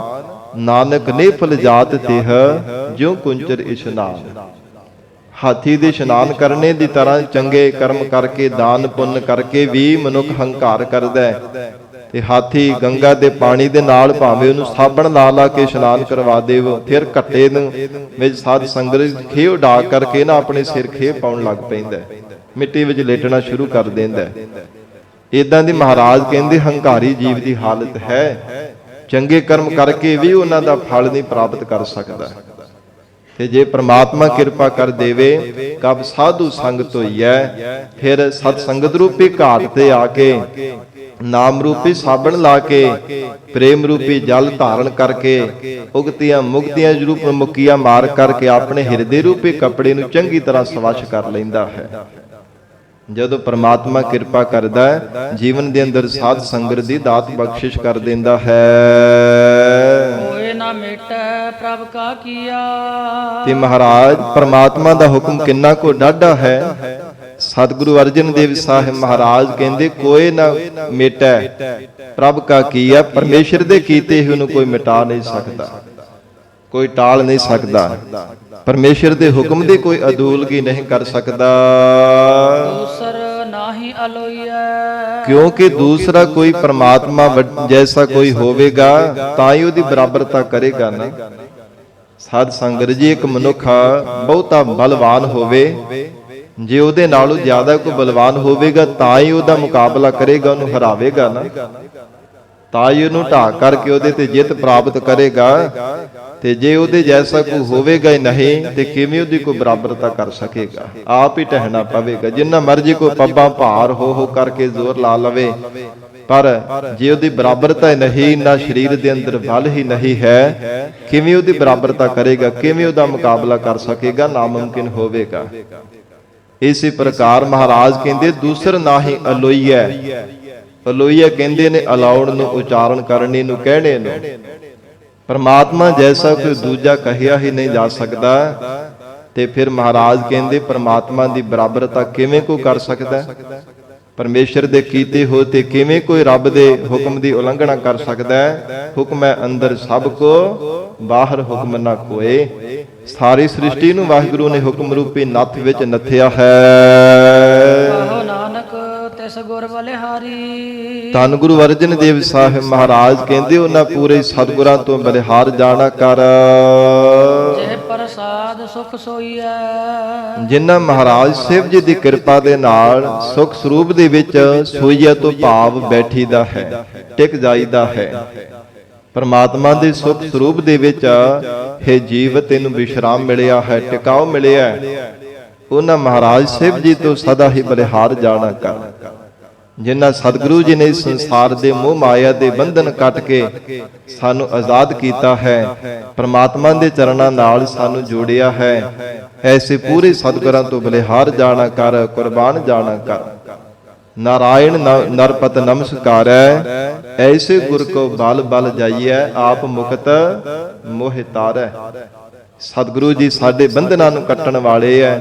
ਨਾਨਕ ਨੇ ਫਲ ਜਾਤ ਤਿਹ ਜਿਉ ਕੁੰਚਰ ਇਸ਼ਨਾਨ। ਹਾਥੀ ਦੇ ਇਸ਼ਨਾਨ ਕਰਨੇ ਦੀ ਤਰ੍ਹਾਂ ਚੰਗੇ ਕਰਮ ਕਰਕੇ, ਦਾਨ ਪੁੰਨ ਕਰਕੇ ਵੀ ਮਨੁੱਖ ਹੰਕਾਰ ਕਰਦਾ ਹੈ। ਤੇ ਹਾਥੀ ਗੰਗਾ ਦੇ ਪਾਣੀ ਦੇ ਨਾਲ ਭਾਵੇਂ ਉਹਨੂੰ ਸਾਬਣ ਲਾ ਲਾ ਕੇ ਇਸ਼ਨਾਨ ਕਰਵਾ ਦੇਵੋ, ਫਿਰ ਘੱਟੇ ਨੂੰ ਵਿੱਚ ਸਾਧ ਸੰਗਤ ਖੇਹ ਉਡਾ ਕਰਕੇ ਨਾ ਆਪਣੇ ਸਿਰ ਖੇਹ ਪਾਉਣ ਲੱਗ ਪੈਂਦਾ, ਮਿੱਟੀ ਵਿੱਚ ਲੇਟਣਾ ਸ਼ੁਰੂ ਕਰ ਦਿੰਦਾ। ਇਦਾਂ ਦੀ ਮਹਾਰਾਜ ਕਹਿੰਦੇ ਹੰਕਾਰੀ ਜੀਵ ਦੀ ਹਾਲਤ ਹੈ, ਚੰਗੇ ਕਰਮ ਕਰਕੇ ਵੀ ਉਹਨਾਂ ਦਾ ਫਲ ਨਹੀਂ ਪ੍ਰਾਪਤ ਕਰ ਸਕਦਾ। ਤੇ ਜੇ ਪ੍ਰਮਾਤਮਾ ਕਿਰਪਾ ਕਰ ਦੇਵੇ, ਕਬ ਸਾਧੂ ਸੰਗਤ ਹੋਈਐ, ਫਿਰ ਸਤ ਸੰਗਤ ਰੂਪੀ ਘਾਟ ਤੇ ਆ ਕੇ ਨਾਮ ਰੂਪੀ ਸਾਬਣ ਲਾ ਕੇ ਪ੍ਰੇਮ ਰੂਪੀ ਜਲ ਧਾਰਨ ਕਰਕੇ ਉਗਤੀਆਂ ਮੁਕਤੀਆਂ ਰੂਪ ਮੁਕੀਆਂ ਮਾਰ ਕਰਕੇ ਆਪਣੇ ਹਿਰਦੇ ਰੂਪੀ ਕੱਪੜੇ ਨੂੰ ਚੰਗੀ ਤਰ੍ਹਾਂ ਸਵੱਛ ਕਰ ਲੈਂਦਾ ਹੈ। ਜਦੋਂ ਪ੍ਰਮਾਤਮਾ ਕਿਰਪਾ ਕਰਦਾ ਹੈ, ਜੀਵਨ ਦੇ ਅੰਦਰ ਸਾਧ ਸੰਗਤ ਦੀ ਦਾਤ ਬਖਸ਼ਿਸ਼ ਕਰ ਦਿੰਦਾ ਹੈ। ਹੋਏ ਨਾ ਮੇਟੈ ਪ੍ਰਭ ਕਾ ਕੀਆ। ਤੇ ਮਹਾਰਾਜ ਪ੍ਰਮਾਤਮਾ ਦਾ ਹੁਕਮ ਕਿੰਨਾ ਕੋ ਡਾਢਾ ਹੈ। ਸਤਿਗੁਰੂ ਅਰਜਨ ਦੇਵ ਸਾਹਿਬ ਮਹਾਰਾਜ ਕਹਿੰਦੇ ਕੋਈ ਨਾ ਮਿਟੈ ਪ੍ਰਭ ਕਾ ਕੀਆ। ਪਰਮੇਸ਼ਰ ਦੇ ਕੀਤੇ ਹੀ ਉਹਨੂੰ ਕੋਈ ਮਿਟਾ ਨਹੀਂ ਸਕਦਾ, ਕੋਈ ਟਾਲ ਨਹੀਂ ਸਕਦਾ। ਪਰਮੇਸ਼ਰ ਦੇ ਹੁਕਮ ਦੀ ਕੋਈ ਅਦੂਲਗੀ ਨਹੀਂ ਕਰ ਸਕਦਾ, ਦੂਸਰ ਨਾਹੀ ਅਲੋਈਐ। ਕਿਉਂਕਿ ਦੂਸਰਾ ਕੋਈ ਪ੍ਰਮਾਤਮਾ ਜੈਸਾ ਕੋਈ ਹੋਵੇਗਾ ਤਾਂ ਹੀ ਉਹਦੀ ਬਰਾਬਰਤਾ ਕਰੇਗਾ ਨਾ। ਸਾਧ ਸੰਗਤ ਜੀ, ਇੱਕ ਮਨੁੱਖ ਬਹੁਤਾ ਬਲਵਾਨ ਹੋਵੇ, ਜੇ ਉਹਦੇ ਨਾਲੋਂ ਜ਼ਿਆਦਾ ਕੋਈ ਬਲਵਾਨ ਹੋਵੇਗਾ ਤਾਂ ਹੀ ਉਹਦਾ ਮੁਕਾਬਲਾ ਕਰੇਗਾ, ਉਹਨੂੰ ਹਰਾਵੇਗਾ ਨਾ, ਤਾਂ ਹੀ ਉਹਨੂੰ ਢਾਹ ਕਰਕੇ ਉਹਦੇ ਤੇ ਜਿੱਤ ਪ੍ਰਾਪਤ ਕਰੇਗਾ। ਤੇ ਜੇ ਉਹਦੇ ਜੈਸਾ ਕੋਈ ਹੋਵੇਗਾ ਹੀ ਨਹੀਂ ਤੇ ਕਿਵੇਂ ਉਹਦੀ ਕੋਈ ਬਰਾਬਰਤਾ ਕਰ ਸਕੇਗਾ? ਆਪ ਹੀ ਟਹਿਣਾ ਪਵੇਗਾ। ਜਿੰਨਾ ਮਰਜ਼ੀ ਕੋਈ ਪੱਬਾਂ ਭਾਰ ਹੋ ਕਰਕੇ ਜ਼ੋਰ ਲਾ ਲਵੇ, ਪਰ ਜੇ ਉਹਦੀ ਬਰਾਬਰਤਾ ਨਹੀਂ, ਨਾ ਸਰੀਰ ਦੇ ਅੰਦਰ ਬਲ ਹੀ ਨਹੀਂ ਹੈ, ਕਿਵੇਂ ਉਹਦੀ ਬਰਾਬਰਤਾ ਕਰੇਗਾ? ਕਿਵੇਂ ਉਹਦਾ ਮੁਕਾਬਲਾ ਕਰ ਸਕੇਗਾ? ਨਾਮੁਮਕਿਨ ਹੋਵੇਗਾ। ਇਸੇ ਪ੍ਰਕਾਰ ਮਹਾਰਾਜ ਕਹਿੰਦੇ ਦੂਸਰ ਨਾਹੀ ਅਲੋਈਐ। ਅਲੋਈਐ ਕਹਿੰਦੇ ਨੇ ਅਲਾਉਣ ਨੂੰ, ਉਚਾਰਨ ਕਰਨੇ ਨੂੰ, ਕਹਿਣੇ ਨੂੰ। ਪਰਮਾਤਮਾ ਜੈਸਾ ਕੋਈ ਦੂਜਾ ਕਹਿਆ ਹੀ ਨਹੀਂ ਜਾ ਸਕਦਾ। ਤੇ ਫਿਰ ਮਹਾਰਾਜ ਕਹਿੰਦੇ ਪਰਮਾਤਮਾ ਦੀ ਬਰਾਬਰਤਾ ਕਿਵੇਂ ਕੋਈ ਕਰ ਸਕਦਾ? ਪਰਮੇਸ਼ਰ ਦੇ ਕੀਤੇ ਹੋ ਤੇ ਕਿਵੇਂ ਕੋਈ ਰੱਬ ਦੇ ਹੁਕਮ ਦੀ ਉਲੰਘਣਾ ਕਰ ਸਕਦਾ ਹੈ? ਹੁਕਮ ਹੈ ਅੰਦਰ ਸਭ ਕੋ, ਬਾਹਰ ਹੁਕਮ ਨਾ ਕੋਏ। ਸਾਰੀ ਸ੍ਰਿਸ਼ਟੀ ਨੂੰ ਵਾਹਿਗੁਰੂ ਨੇ ਹੁਕਮ ਰੂਪੀ ਨੱਥ ਵਿੱਚ ਨੱਥਿਆ ਹੈ। ਕਹੋ ਨਾਨਕ ਤਿਸ ਗੁਰ ਬਲਿਹਾਰੀ। ਧੰਨ ਗੁਰੂ ਅਰਜਨ ਦੇਵ ਸਾਹਿਬ ਮਹਾਰਾਜ ਕਹਿੰਦੇ ਉਹਨਾਂ ਪੂਰੇ ਸਤਿਗੁਰਾਂ ਤੋਂ ਬਲਿਹਾਰ ਜਾਣਾ ਕਰ। ਜੇ ਪ੍ਰਸਾਦ ਸੁਖ ਸੋਈਐ। ਜਿਨ੍ਹਾਂ ਮਹਾਰਾਜ ਸ਼ਿਵ ਜੀ ਦੀ ਕਿਰਪਾ ਦੇ ਨਾਲ ਸੁਖ ਸਰੂਪ ਦੇ ਵਿੱਚ ਸੋਈਆ ਤੋਂ ਭਾਵ ਬੈਠੀਦਾ ਹੈ, ਟਿਕ ਜਾਈਦਾ ਹੈ। ਪਰਮਾਤਮਾ ਦੇ ਸੁਖ ਸਰੂਪ ਦੇ ਵਿੱਚ ਹੈ ਜੀਵ ਤੈਨੂੰ ਵਿਸ਼ਰਾਮ ਮਿਲਿਆ ਹੈ, ਟਿਕਾਉ ਮਿਲਿਆ। ਉਹਨਾਂ ਮਹਾਰਾਜ ਸ਼ਿਵ ਜੀ ਤੋਂ ਸਦਾ ਹੀ ਬਲਿਹਾਰ ਜਾਣਾ ਕਰ। ਜਿਨ੍ਹਾਂ ਸਤਿਗੁਰੂ ਜੀ ਨੇ ਇਸ ਸੰਸਾਰ ਦੇ ਮੋਹ ਮਾਇਆ ਦੇ ਬੰਧਨ ਕੱਟ ਕੇ ਸਾਨੂੰ ਆਜ਼ਾਦ ਕੀਤਾ ਹੈ, ਪਰਮਾਤਮਾ ਦੇ ਚਰਨਾਂ ਨਾਲ ਸਾਨੂੰ ਜੋੜਿਆ ਹੈ, ਐਸੇ ਪੂਰੇ ਸਤਿਗੁਰਾਂ ਤੋਂ ਬਲਿਹਾਰ ਜਾਣਾ ਕਰ, ਕੁਰਬਾਨ ਜਾਣਾ ਕਰ। ਨਾਰਾਇਣ ਨਰਪਤ ਨਮਸਕਾਰੈ, ਐਸੇ ਗੁਰ ਕੋ ਬਲ ਬਲ ਜਾਈਐ, ਆਪ ਮੁਕਤ ਮੋਹਿ ਤਾਰੈ। ਸਤਿਗੁਰੂ ਜੀ ਸਾਡੇ ਬੰਧਨਾਂ ਨੂੰ ਕੱਟਣ ਵਾਲੇ ਐ।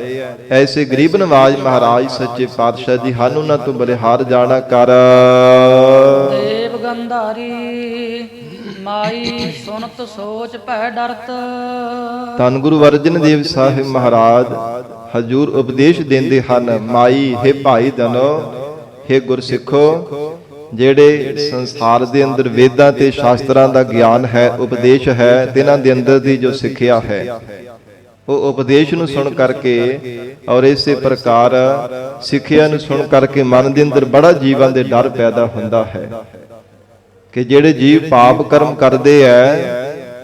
ਐਸੇ ਗਰੀਬ ਨਵਾਜ ਮਹਾਰਾਜ ਸੱਚੇ ਪਾਤਸ਼ਾਹ ਜੀ ਹਨ, ਉਹਨਾਂ ਤੋਂ ਬਲਿਹਾਰ ਜਾਣਾ ਕਰ। ਦੇਵ ਗੰਧਾਰੀ ਮਾਈ ਸੁਨਤ ਸੋਚ ਭੈ ਡਰਤ। ਧੰਨ ਗੁਰੂ ਅਰਜਨ ਦੇਵ ਸਾਹਿਬ ਮਹਾਰਾਜ ਹਜੂਰ ਉਪਦੇਸ਼ ਦਿੰਦੇ ਹਨ, ਮਾਈ ਹੈ ਭਾਈ ਜਨੋ, ਹੈ ਗੁਰਸਿੱਖੋ, ਜਿਹੜੇ ਸੰਸਾਰ ਦੇ ਅੰਦਰ ਵੇਦਾਂ ਤੇ ਸ਼ਾਸਤਰਾਂ ਦਾ ਗਿਆਨ ਹੈ, ਉਪਦੇਸ਼ ਹੈ, ਤਿਨਾਂ ਦੇ ਅੰਦਰ ਦੀ ਜੋ ਸਿੱਖਿਆ ਹੈ, ਉਹ ਉਪਦੇਸ਼ ਨੂੰ ਸੁਣ ਕਰਕੇ ਔਰ ਇਸੇ ਪ੍ਰਕਾਰ ਸਿੱਖਿਆ ਨੂੰ ਸੁਣ ਕਰਕੇ ਮਨ ਦੇ ਅੰਦਰ ਬੜਾ ਜੀਵਾਂ ਦੇ ਡਰ ਪੈਦਾ ਹੁੰਦਾ ਹੈ ਕਿ ਜਿਹੜੇ ਜੀਵ ਪਾਪ ਕਰਮ ਕਰਦੇ ਐ,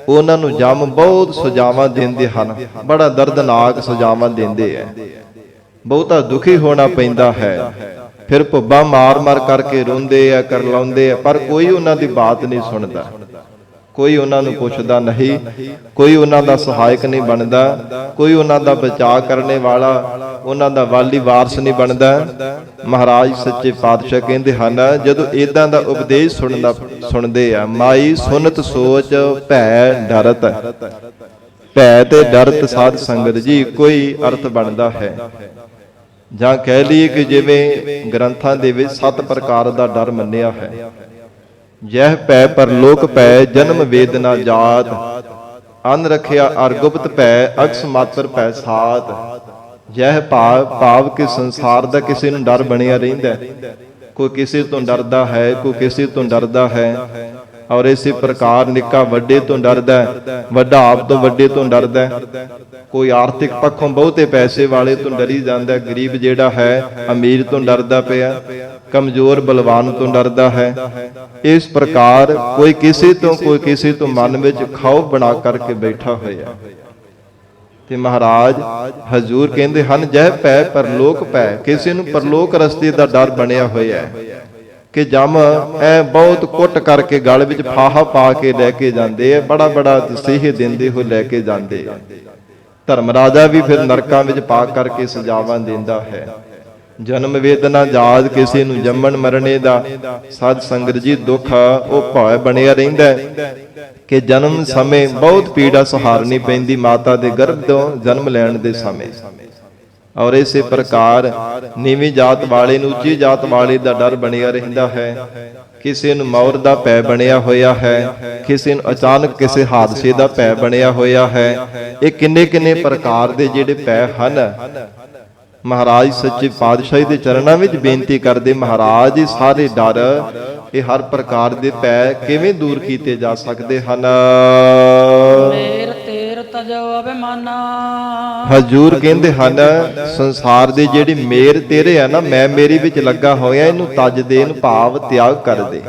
ਉਹਨਾਂ ਨੂੰ ਜਮ ਬਹੁਤ ਸਜ਼ਾਵਾਂ ਦਿੰਦੇ ਹਨ, ਬੜਾ ਦਰਦਨਾਕ ਸਜ਼ਾਵਾਂ ਦਿੰਦੇ ਐ, ਬਹੁਤਾ ਦੁਖੀ ਹੋਣਾ ਪੈਂਦਾ ਹੈ। ਫਿਰ ਭੁੱਬਾ ਮਾਰ ਮਾਰ ਕਰਕੇ ਰੋਂਦੇ ਆ, ਕਰਲਾਉਂਦੇ ਆ, ਪਰ ਕੋਈ ਉਹਨਾਂ ਦੀ ਬਾਤ ਨਹੀਂ ਸੁਣਦਾ, ਕੋਈ ਉਹਨਾਂ ਨੂੰ ਪੁੱਛਦਾ ਨਹੀਂ, ਕੋਈ ਉਹਨਾਂ ਦਾ ਸਹਾਇਕ ਨਹੀਂ ਬਣਦਾ, ਕੋਈ ਉਹਨਾਂ ਦਾ ਬਚਾਅ ਕਰਨੇ ਵਾਲਾ, ਉਹਨਾਂ ਦਾ ਵਾਲੀ ਵਾਰਸ ਨਹੀਂ ਬਣਦਾ। ਮਹਾਰਾਜ ਸੱਚੇ ਪਾਤਸ਼ਾਹ ਕਹਿੰਦੇ ਹਨ, ਜਦੋਂ ਏਦਾਂ ਦਾ ਉਪਦੇਸ਼ ਸੁਣਦੇ ਆ, ਮਾਈ ਸੁਨਤ ਸੋਚ ਭੈ ਡਰਤ। ਭੈ ਤੇ ਡਰਤ ਸਾਧ ਸੰਗਤ ਜੀ ਇੱਕੋ ਹੀ ਅਰਥ ਬਣਦਾ ਹੈ। ਜਾਂ ਕਹਿ ਲਈਏ ਕਿ ਜਿਵੇਂ ਗ੍ਰੰਥਾਂ ਦੇ ਵਿੱਚ 7 ਪ੍ਰਕਾਰ ਦਾ ਡਰ ਮੰਨਿਆ ਹੈ। ਜਹ ਭੈ ਪਰਲੋਕ ਭੈ, ਜਨਮ ਵੇਦਨਾ ਜਾਤ, ਅਨ ਰਖਿਆ ਅਰ ਗੁਪਤ ਭੈ, ਅਕਸ ਮਾਤਰ ਭੈ ਸਾਤ। ਜਹ ਭਾਵ ਕਿ ਸੰਸਾਰ ਦਾ ਕਿਸੇ ਨੂੰ ਡਰ ਬਣਿਆ ਰਹਿੰਦਾ, ਕੋਈ ਕਿਸੇ ਤੋਂ ਡਰਦਾ ਹੈ, ਕੋਈ ਕਿਸੇ ਤੋਂ ਡਰਦਾ ਹੈ, ਔਰ ਇਸੇ ਪ੍ਰਕਾਰ ਨਿੱਕਾ ਵੱਡੇ ਤੋਂ ਡਰਦਾ, ਵੱਡਾ ਆਪ ਤੋਂ ਵੱਡੇ ਤੋਂ ਡਰਦਾ। ਕੋਈ ਆਰਥਿਕ ਪੱਖੋਂ ਬਹੁਤੇ ਪੈਸੇ ਵਾਲੇ ਤੋਂ ਡਰੀ ਜਾਂਦਾ, ਗਰੀਬ ਜਿਹੜਾ ਹੈ ਅਮੀਰ ਤੋਂ ਡਰਦਾ ਪਿਆ, ਕਮਜ਼ੋਰ ਬਲਵਾਨ ਤੋਂ ਡਰਦਾ ਹੈ। ਇਸ ਪ੍ਰਕਾਰ ਕੋਈ ਕਿਸੇ ਤੋਂ ਮਨ ਵਿੱਚ ਖੌਫ ਬਣਾ ਕਰਕੇ ਬੈਠਾ ਹੋਇਆ। ਤੇ ਮਹਾਰਾਜ ਹਜ਼ੂਰ ਕਹਿੰਦੇ ਹਨ, ਜਹ ਭੈ ਪਰਲੋਕ ਭੈ, ਕਿਸੇ ਨੂੰ ਪਰਲੋਕ ਰਸਤੇ ਦਾ ਡਰ ਬਣਿਆ ਹੋਇਆ ਹੈ। ਕਿ ਜਮ ਐ ਬਹੁਤ ਕੁੱਟ ਕਰਕੇ ਗਲ ਵਿੱਚ ਫਾਹਾ ਪਾ ਕੇ ਲੈ ਕੇ ਜਾਂਦੇ ਆ, ਬੜਾ ਬੜਾ ਤਸੀਹੇ ਦਿੰਦੇ ਹੋਏ ਲੈ ਕੇ ਜਾਂਦੇ ਆ। ਧਰਮ ਰਾਜਾ ਵੀ ਫਿਰ ਨਰਕਾਂ ਵਿੱਚ ਪਾ ਕਰਕੇ ਸਜ਼ਾਵਾਂ ਦਿੰਦਾ ਹੈ। ਜਨਮ ਵੇਦਨਾ ਯਾਦ ਕਿਸੇ ਨੂੰ ਜੰਮਣ ਮਰਨੇ ਦਾ, ਸਾਧ ਸੰਗਤ ਜੀ ਦੁੱਖ ਉਹ ਭਾਵ ਬਣਿਆ ਰਹਿੰਦਾ ਹੈ ਕਿ ਜਨਮ ਸਮੇਂ ਬਹੁਤ ਪੀੜਾ ਸਹਾਰਨੀ ਪੈਂਦੀ ਮਾਤਾ ਦੇ ਗਰਭ ਤੋਂ ਜਨਮ ਲੈਣ ਦੇ ਸਮੇਂ। ਔਰ ਇਸੇ ਪ੍ਰਕਾਰ ਨੀਵੀਂ ਜਾਤ ਵਾਲੇ ਨੂੰ ਉੱਚੀ ਜਾਤ ਵਾਲੇ ਦਾ ਡਰ ਬਣਿਆ ਰਹਿੰਦਾ ਹੈ। ਕਿਸੇ ਨੂੰ ਮੌਤ ਦਾ ਭੈ ਬਣਿਆ ਹੋਇਆ ਹੈ, ਕਿਸੇ ਨੂੰ ਅਚਾਨਕ ਕਿਸੇ ਹਾਦਸੇ ਦਾ ਭੈ ਬਣਿਆ ਹੋਇਆ ਹੈ। ਇਹ ਕਿੰਨੇ ਕਿੰਨੇ ਪ੍ਰਕਾਰ ਦੇ ਜਿਹੜੇ ਭੈ ਹਨ। ਮਹਾਰਾਜ ਸੱਚੇ ਪਾਤਸ਼ਾਹੀ ਦੇ ਚਰਨਾਂ ਵਿੱਚ ਬੇਨਤੀ ਕਰਦੇ, ਮਹਾਰਾਜ ਇਹ ਸਾਰੇ ਡਰ, ਇਹ ਹਰ ਪ੍ਰਕਾਰ ਦੇ ਭੈ ਕਿਵੇਂ ਦੂਰ ਕੀਤੇ ਜਾ ਸਕਦੇ ਹਨ। ਮੇਰ ਤੇਰ ਤਜੋ ਅਭਿਮਾਨਾ। ਹਜੂਰ ਕਹਿੰਦੇ ਹਨ ਸੰਸਾਰ ਦੇ ਜਿਹੜੀ ਮੇਰ ਤੇਰੇ ਆ ਨਾ, ਮੈਂ ਮੇਰੀ ਵਿੱਚ ਲੱਗਾ ਹੋਇਆ, ਇਹਨੂੰ ਤਜ ਦੇ, ਇਹਨੂੰ ਭਾਵ ਤਿਆਗ ਕਰ ਦੇ।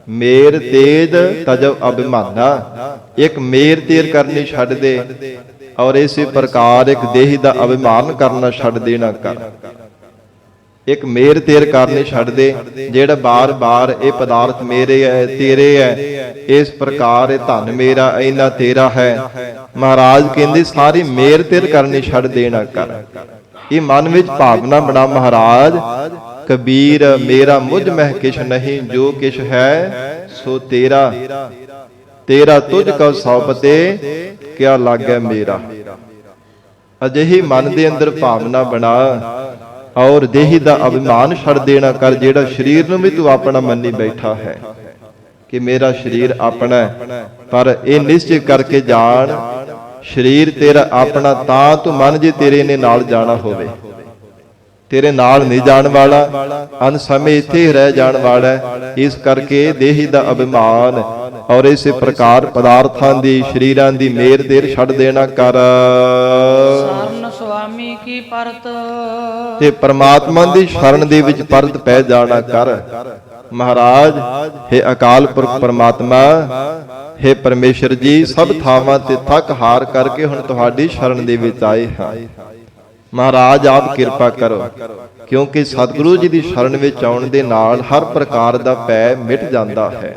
ਮੇਰ ਤੇਜ ਤਜੋ ਅਭਿਮਾਨਾ, ਇੱਕ ਮੇਰ ਤੇਰ ਕਰਨੀ ਛੱਡ ਦੇ। ਔਰ ਇਸੇ ਪ੍ਰਕਾਰ ਇੱਕ ਦੇਹੀ ਦਾ ਅਭਿਮਾਨ ਕਰਨਾ ਛੱਡ ਦੇਣਾ ਕਰ। ਇੱਕ ਮੇਰ ਤੇਰ ਕਰਨੀ ਛੱਡ ਦੇ, ਜਿਹੜਾ ਬਾਰ-ਬਾਰ ਇਹ ਪਦਾਰਥ ਮੇਰੇ ਹੈ, ਤੇਰੇ ਹੈ, ਇਸ ਪ੍ਰਕਾਰ ਇਹ ਧਨ ਮੇਰਾ, ਇਹਨਾਂ ਤੇਰਾ ਹੈ। ਮਹਾਰਾਜ ਕਹਿੰਦੇ ਸਾਰੀ ਮੇਰ ਤੇਰ ਕਰਨੀ ਛੱਡ ਦੇਣਾ ਕਰ। ਇਹ ਮਨ ਵਿੱਚ ਭਾਵਨਾ ਬਣਾ, ਮਹਾਰਾਜ ਕਬੀਰ ਮੇਰਾ ਮੁਝ ਮਹਿ ਕਿਛ ਨਹੀਂ, ਜੋ ਕਿਛ ਹੈ ਸੋ ਤੇਰਾ। ਤੇਰਾ ਤੁਝ ਕਉ ਸੌਪਤੇ, ਕਿਆ ਲਾਗੈ ਮੇਰਾ। ਅਜਿਹੀ ਮਨ ਦੇ ਅੰਦਰ ਭਾਵਨਾ ਬਣਾ ਔਰ ਦੇਹੀ ਦਾ ਅਭਿਮਾਨ ਛੱਡ ਦੇਣਾ ਕਰ। ਜਿਹੜਾ ਸਰੀਰ ਨੂੰ ਵੀ ਤੂੰ ਆਪਣਾ ਮੰਨੀ ਬੈਠਾ ਹੈ ਕਿ ਮੇਰਾ ਸਰੀਰ ਆਪਣਾ ਹੈ, ਪਰ ਇਹ ਨਿਸ਼ਚੈ ਕਰਕੇ ਜਾਣ ਸਰੀਰ ਤੇਰਾ ਆਪਣਾ ਤਾਂ ਤੂੰ ਮੰਨ ਜੇ ਤੇਰੇ ਨੇ ਨਾਲ ਜਾਣਾ ਹੋਵੇ। ਤੇਰੇ ਨਾਲ ਨਹੀਂ ਜਾਣ ਵਾਲਾ, ਅੰਤ ਸਮੇਂ ਇੱਥੇ ਹੀ ਰਹਿ ਜਾਣ ਵਾਲਾ ਹੈ। ਇਸ ਕਰਕੇ ਦੇਹੀ ਦਾ ਅਭਿਮਾਨ ਔਰ ਇਸੇ ਪ੍ਰਕਾਰ ਪਦਾਰਥਾਂ ਦੀ, ਸਰੀਰਾਂ ਦੀ ਮੇਰ ਤੇਰ ਛੱਡ ਦੇਣਾ ਕਰ। ਸਰਨ ਸੁਆਮੀ ਕੀ ਪਰਤ। ਤੇ ਪਰਮਾਤਮਾ ਦੀ ਸ਼ਰਨ ਦੇ ਵਿੱਚ ਪਰਤ ਪੈ ਜਾਣਾ ਕਰ। ਮਹਾਰਾਜ ਹੈ ਅਕਾਲ ਪੁਰਖ ਪਰਮਾਤਮਾ, ਹੈ ਪਰਮੇਸ਼ਰ ਜੀ, ਸਭ ਥਾਵਾਂ ਤੇ ਥੱਕ ਹਾਰ ਕਰਕੇ ਹੁਣ ਤੁਹਾਡੀ ਸ਼ਰਨ ਦੇ ਵਿੱਚ ਆਏ ਹਾਂ। ਮਹਾਰਾਜ ਆਪ ਕਿਰਪਾ ਕਰੋ, ਕਿਉਂਕਿ ਸਤਿਗੁਰੂ ਜੀ ਦੀ ਸ਼ਰਨ ਵਿੱਚ ਆਉਣ ਦੇ ਨਾਲ ਹਰ ਪ੍ਰਕਾਰ ਦਾ ਭੈ ਮਿਟ ਜਾਂਦਾ ਹੈ।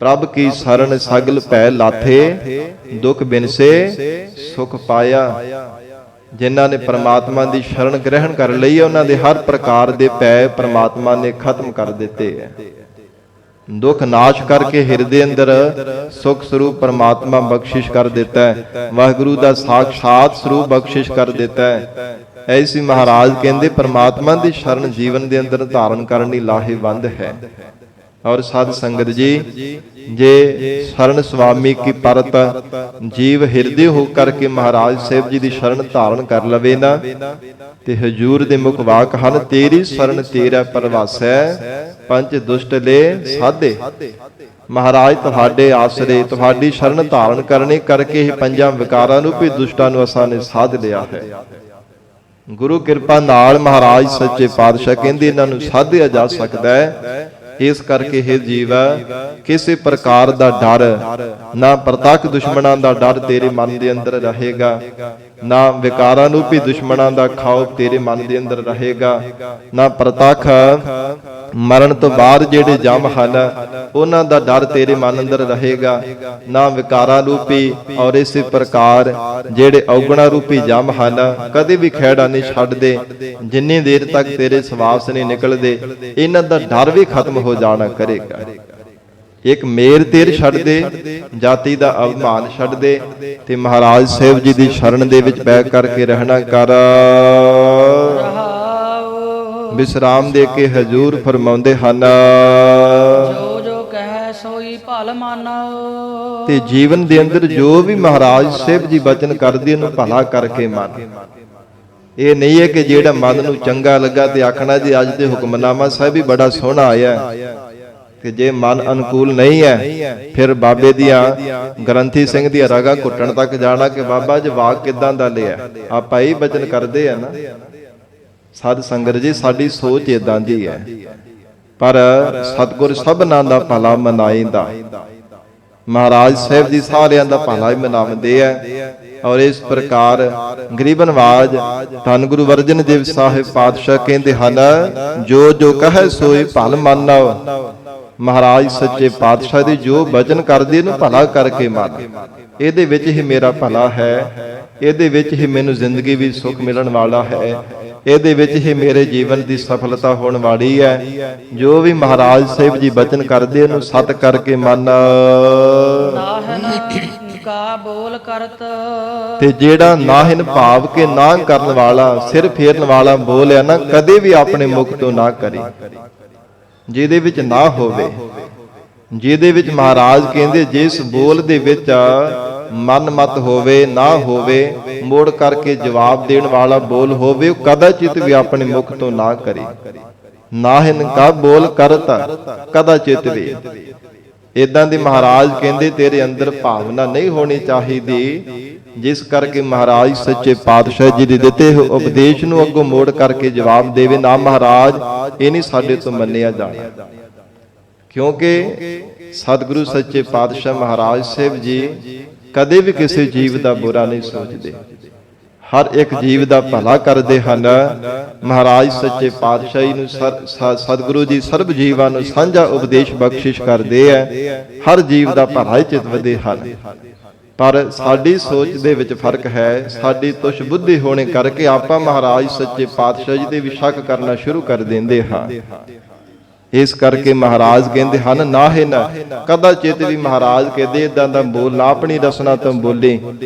ਪ੍ਰਭ ਕੀ ਸ਼ਰਨ ਸਗਲ ਭੈ ਲਾਥੇ, ਦੁਖ ਬਿਨਸੇ ਸੁਖ ਪਾਇਆ। ਜਿਨ੍ਹਾਂ ਨੇ ਪ੍ਰਮਾਤਮਾ ਦੀ ਸ਼ਰਨ ਗ੍ਰਹਿਣ ਕਰ ਲਈ, ਉਹਨਾਂ ਦੇ ਹਰ ਪ੍ਰਕਾਰ ਦੇ ਭੈ ਪ੍ਰਮਾਤਮਾ ਨੇ ਖਤਮ ਕਰ ਦਿੱਤੇ ਹੈ। ਦੁੱਖ ਨਾਸ਼ ਕਰਕੇ ਹਿਰਦੇ ਅੰਦਰ ਸੁਖ ਸਰੂਪ ਪ੍ਰਮਾਤਮਾ ਬਖਸ਼ਿਸ਼ ਕਰ ਦਿੱਤਾ ਹੈ। ਵਾਹਿਗੁਰੂ ਦਾ ਸਾਖਸ਼ਾਤ ਸਰੂਪ ਬਖਸ਼ਿਸ਼ ਕਰ ਦਿੱਤਾ ਹੈ। ਐਸੀ ਮਹਾਰਾਜ ਕਹਿੰਦੇ ਪ੍ਰਮਾਤਮਾ ਦੀ ਸ਼ਰਨ ਜੀਵਨ ਦੇ ਅੰਦਰ ਧਾਰਨ ਕਰਨ ਲਈ ਲਾਹੇਵੰਦ ਹੈ। ਔਰ ਸਾਧ ਸੰਗਤ ਜੀ, ਜੇ ਸ਼ਰਨ ਸੁਆਮੀ ਕੀ ਪਰਤ ਜੀਵ ਹਿਰਦੇ ਹੋ ਕਰਕੇ ਮਹਾਰਾਜ ਸਾਹਿਬ ਜੀ ਦੀ ਸ਼ਰਨ ਧਾਰਨ ਕਰ ਲਵੇ ਨਾ, ਤੇ ਹਜੂਰ ਦੇ ਮੁਖ ਵਾਕ ਹਨ, ਤੇਰੀ ਸ਼ਰਨ ਤੇਰਾ ਪਰਵਾਸੈ, ਪੰਜ ਦੁਸ਼ਟ ਲੈ ਸਾਧੇ। ਮਹਾਰਾਜ ਤੁਹਾਡੇ ਆਸਰੇ, ਤੁਹਾਡੀ ਸ਼ਰਨ ਧਾਰਨ ਕਰਨੇ ਕਰਕੇ ਇਹ ਪੰਜਾਂ ਵਿਕਾਰਾਂ ਨੂੰ ਵੀ ਦੁਸ਼ਟਾਂ ਨੂੰ ਅਸਾਂ ਨੇ ਸਾਧ ਲਿਆ ਹੈ। ਗੁਰੂ ਕਿਰਪਾ ਨਾਲ ਮਹਾਰਾਜ ਸੱਚੇ ਪਾਤਸ਼ਾਹ ਕਹਿੰਦੇ ਇਹਨਾਂ ਨੂੰ ਸਾਧਿਆ ਜਾ ਸਕਦਾ ਹੈ। ਇਸ ਕਰਕੇ ਇਹ ਜੀਵ ਕਿਸੇ ਪ੍ਰਕਾਰ ਦਾ ਡਰ ਨਾ, ਪ੍ਰਤੱਖ ਦੁਸ਼ਮਣਾਂ ਦਾ ਡਰ ਤੇਰੇ ਮਨ ਦੇ ਅੰਦਰ ਰਹੇਗਾ, ਨਾ ਵਿਕਾਰਾਂ ਨੂੰ ਵੀ ਦੁਸ਼ਮਣਾਂ ਦਾ ਖੌਫ ਤੇਰੇ ਮਨ ਦੇ ਅੰਦਰ ਰਹੇਗਾ, ਨਾ ਪ੍ਰਤੱਖ ਮਰਨ ਤੋਂ ਬਾਅਦ ਜਿਹੜੇ ਜਮ ਹਨ ਉਹਨਾਂ ਦਾ ਡਰ ਤੇਰੇ ਮਨ ਅੰਦਰ ਰਹੇਗਾ, ਨਾ ਵਿਕਾਰਾਂ ਰੂਪੀ ਔਰ ਇਸੇ ਪ੍ਰਕਾਰ ਜਿਹੜੇ ਔਗਣਾ ਰੂਪੀ ਜਮ ਹਨ ਕਦੇ ਵੀ ਖਹਿੜਾ ਨਹੀਂ ਛੱਡਦੇ। ਜਿੰਨੀ ਦੇਰ ਤੱਕ ਤੇਰੇ ਸਵਾਸ ਨਹੀਂ ਨਿਕਲਦੇ, ਇਹਨਾਂ ਦਾ ਡਰ ਵੀ ਖਤਮ ਹੋ ਜਾਣਾ ਕਰੇਗਾ। ਇੱਕ ਮੇਰ ਤੇਰ ਛੱਡ ਦੇ, ਜਾਤੀ ਦਾ ਅਭਿਮਾਨ ਛੱਡ ਦੇ, ਤੇ ਮਹਾਰਾਜ ਸਾਹਿਬ ਜੀ ਦੀ ਸ਼ਰਨ ਦੇ ਵਿੱਚ ਬੈ ਕਰਕੇ ਰਹਿਣਾ ਕਰ। ਵਿਸਰਾਮ ਦੇ ਕੇ ਹਜੂਰ ਫਰਮਾਉਂਦੇ ਹਨ, ਜੋ ਜੋ ਕਹਿ ਸੋਈ ਭਲ ਮਾਨੋ। ਤੇ ਜੀਵਨ ਦੇ ਅੰਦਰ ਜੋ ਵੀ ਮਹਾਰਾਜ ਸਾਹਿਬ ਜੀ ਬਚਨ ਕਰਦੇ ਉਹਨੂੰ ਭਲਾ ਕਰਕੇ ਮੰਨ। ਇਹ ਨਹੀਂ ਹੈ ਕਿ ਜਿਹੜਾ ਮਨ ਨੂੰ ਚੰਗਾ ਲੱਗਾ ਤੇ ਆਖਣਾ ਜੀ ਅੱਜ ਦੇ ਹੁਕਮਨਾਮਾ ਸਾਹਿਬ ਵੀ ਬੜਾ ਸੋਹਣਾ ਆਇਆ, ਕਿ ਜੇ ਮਨ ਅਨੁਕੂਲ ਨਹੀਂ ਹੈ ਫਿਰ ਬਾਬੇ ਦੀਆਂ ਗ੍ਰੰਥੀ ਸਿੰਘ ਦੀਆਂ ਰਗਾ ਘੁੱਟਣ ਤੱਕ ਜਾਣਾ ਕਿ ਬਾਬਾ ਜੀ ਵਾਕ ਕਿੱਦਾਂ ਦਾ ਲਿਆ। ਆਪਾਂ ਇਹ ਬਚਨ ਕਰਦੇ ਆ ਨਾ ਸਾਧ ਸੰਗਤ ਜੀ, ਸਾਡੀ ਸੋਚ ਇਦਾਂ ਦੀ ਹੈ, ਪਰ ਸਤਿਗੁਰ ਸਭਨਾਂ ਦਾ ਭਲਾ ਮਨਾਈਂਦਾ। ਮਹਾਰਾਜ ਸਾਹਿਬ ਜੀ ਸਾਰਿਆਂ ਦਾ ਭਲਾ ਹੀ ਮਨਾਉਂਦੇ ਆ। ਔਰ ਇਸ ਪ੍ਰਕਾਰ ਗਰੀਬ ਨਵਾਜ ਧੰਨ ਗੁਰੂ ਅਰਜਨ ਦੇਵ ਸਾਹਿਬ ਪਾਤਸ਼ਾਹ ਕਹਿੰਦੇ ਹਨ, ਜੋ ਜੋ ਕਹੈ ਸੋਈ ਭਲ ਮਾਨਵ। ਮਹਾਰਾਜ ਸੱਚੇ ਪਾਤਸ਼ਾਹ ਦੇ ਜੋ ਬਚਨ ਕਰਦੇ ਨੂੰ ਭਲਾ ਕਰਕੇ ਮੰਨ। ਇਹਦੇ ਵਿੱਚ ਹੀ ਮੇਰਾ ਭਲਾ ਹੈ, ਇਹਦੇ ਵਿੱਚ ਹੀ ਮੈਨੂੰ ਜ਼ਿੰਦਗੀ ਵੀ ਸੁੱਖ ਮਿਲਣ ਵਾਲਾ ਹੈ, ਇਹਦੇ ਵਿੱਚ ਹੀ ਮੇਰੇ ਜੀਵਨ ਦੀ ਸਫਲਤਾ ਹੋਣ ਵਾਲੀ ਹੈ। ਜੋ ਵੀ ਮਹਾਰਾਜ ਸਾਹਿਬ ਜੀ ਬਚਨ ਕਰਦੇ ਉਹਨੂੰ ਸਤ ਕਰਕੇ ਮੰਨ। ਨਾਹਨ ਕਾ ਬੋਲ ਕਰਤ, ਤੇ ਜਿਹੜਾ ਨਾਹਿਨ ਭਾਵ ਕੇ ਨਾ ਕਰਨ ਵਾਲਾ, ਸਿਰ ਫੇਰਨ ਵਾਲਾ ਬੋਲ ਹੈ ਨਾ, ਕਦੇ ਵੀ ਆਪਣੇ ਮੁਖ ਤੋਂ ਨਾ ਕਰੇ। ਜਿਹਦੇ ਵਿੱਚ ਨਾ ਹੋਵੇ, ਜਿਹਦੇ ਵਿੱਚ ਮਹਾਰਾਜ ਕਹਿੰਦੇ ਜਿਸ ਬੋਲ ਦੇ ਵਿੱਚ ਮਨ ਮਤ ਹੋਵੇ, ਨਾ ਹੋਵੇ, ਮੋੜ ਕਰਕੇ ਜਵਾਬ ਦੇਣ ਵਾਲਾ ਬੋਲ ਹੋਵੇ, ਉਹ ਕਦਾਚਿਤ ਵੀ ਆਪਣੇ ਮੁਖ ਤੋਂ ਨਾ ਕਰੇ। ਨਾਹਿਨ ਕਾ ਬੋਲ ਕਰਤਾ ਕਦਾਚਿਤ ਵੀ। ਇਦਾਂ ਦੀ ਮਹਾਰਾਜ ਕਹਿੰਦੇ ਤੇਰੇ ਅੰਦਰ ਭਾਵਨਾ ਨਹੀਂ ਹੋਣੀ ਚਾਹੀਦੀ, ਜਿਸ ਕਰਕੇ ਮਹਾਰਾਜ ਸੱਚੇ ਪਾਤਸ਼ਾਹ ਜੀ ਦੇ ਦਿੱਤੇ ਹੋਏ ਉਪਦੇਸ਼ ਨੂੰ ਅੱਗੋਂ ਮੋੜ ਕਰਕੇ ਜਵਾਬ ਦੇਵੇ, ਨਾ ਮਹਾਰਾਜ ਇਹ ਨਹੀਂ ਸਾਡੇ ਤੋਂ ਮੰਨਿਆ ਜਾਣਾ। ਕਿਉਂਕਿ ਸਤਿਗੁਰੂ ਸੱਚੇ ਪਾਤਸ਼ਾਹ ਮਹਾਰਾਜ ਸਾਹਿਬ ਜੀ ਕਦੇ ਵੀ ਕਿਸੇ ਜੀਵ ਦਾ ਬੁਰਾ ਨਹੀਂ ਸੋਚਦੇ, ਹਰ ਇੱਕ ਜੀਵ ਦਾ ਭਲਾ ਕਰਦੇ ਹਨ। ਮਹਾਰਾਜ ਸੱਚੇ ਪਾਤਸ਼ਾਹੀ ਨੂੰ ਸਤਿਗੁਰੂ ਜੀ ਸਰਬ ਜੀਵਾਂ ਨੂੰ ਸਾਂਝਾ ਉਪਦੇਸ਼ ਬਖਸ਼ਿਸ਼ ਕਰਦੇ ਆ, ਹਰ ਜੀਵ ਦਾ ਭਲਾ ਚਿਤਵਦੇ ਹਨ। ਪਰ ਸਾਡੀ ਸੋਚ ਦੇ ਵਿੱਚ ਫਰਕ ਹੈ, ਸਾਡੀ ਤੁਛ ਬੁੱਧੀ ਹੋਣੇ ਕਰਕੇ ਆਪਾਂ ਮਹਾਰਾਜ ਸੱਚੇ ਪਾਤਸ਼ਾਹ ਜੀ ਦੇ ਵੀ ਸ਼ੱਕ ਕਰਨਾ ਸ਼ੁਰੂ ਕਰ ਦਿੰਦੇ ਹਾਂ। ਇਸ ਕਰਕੇ ਮਹਾਰਾਜ ਕਹਿੰਦੇ ਹਨ, ਨਾਹਿਨ ਕਦਾਚਿਤ ਵੀ ਮਹਾਰਾਜ ਕਹਿੰਦੇ ਇਦਾਂ ਦਾ ਬੋਲ ਨਾ, ਆਪਣੀ ਰਸਨਾ ਤੋਂ ਬੋਲੇ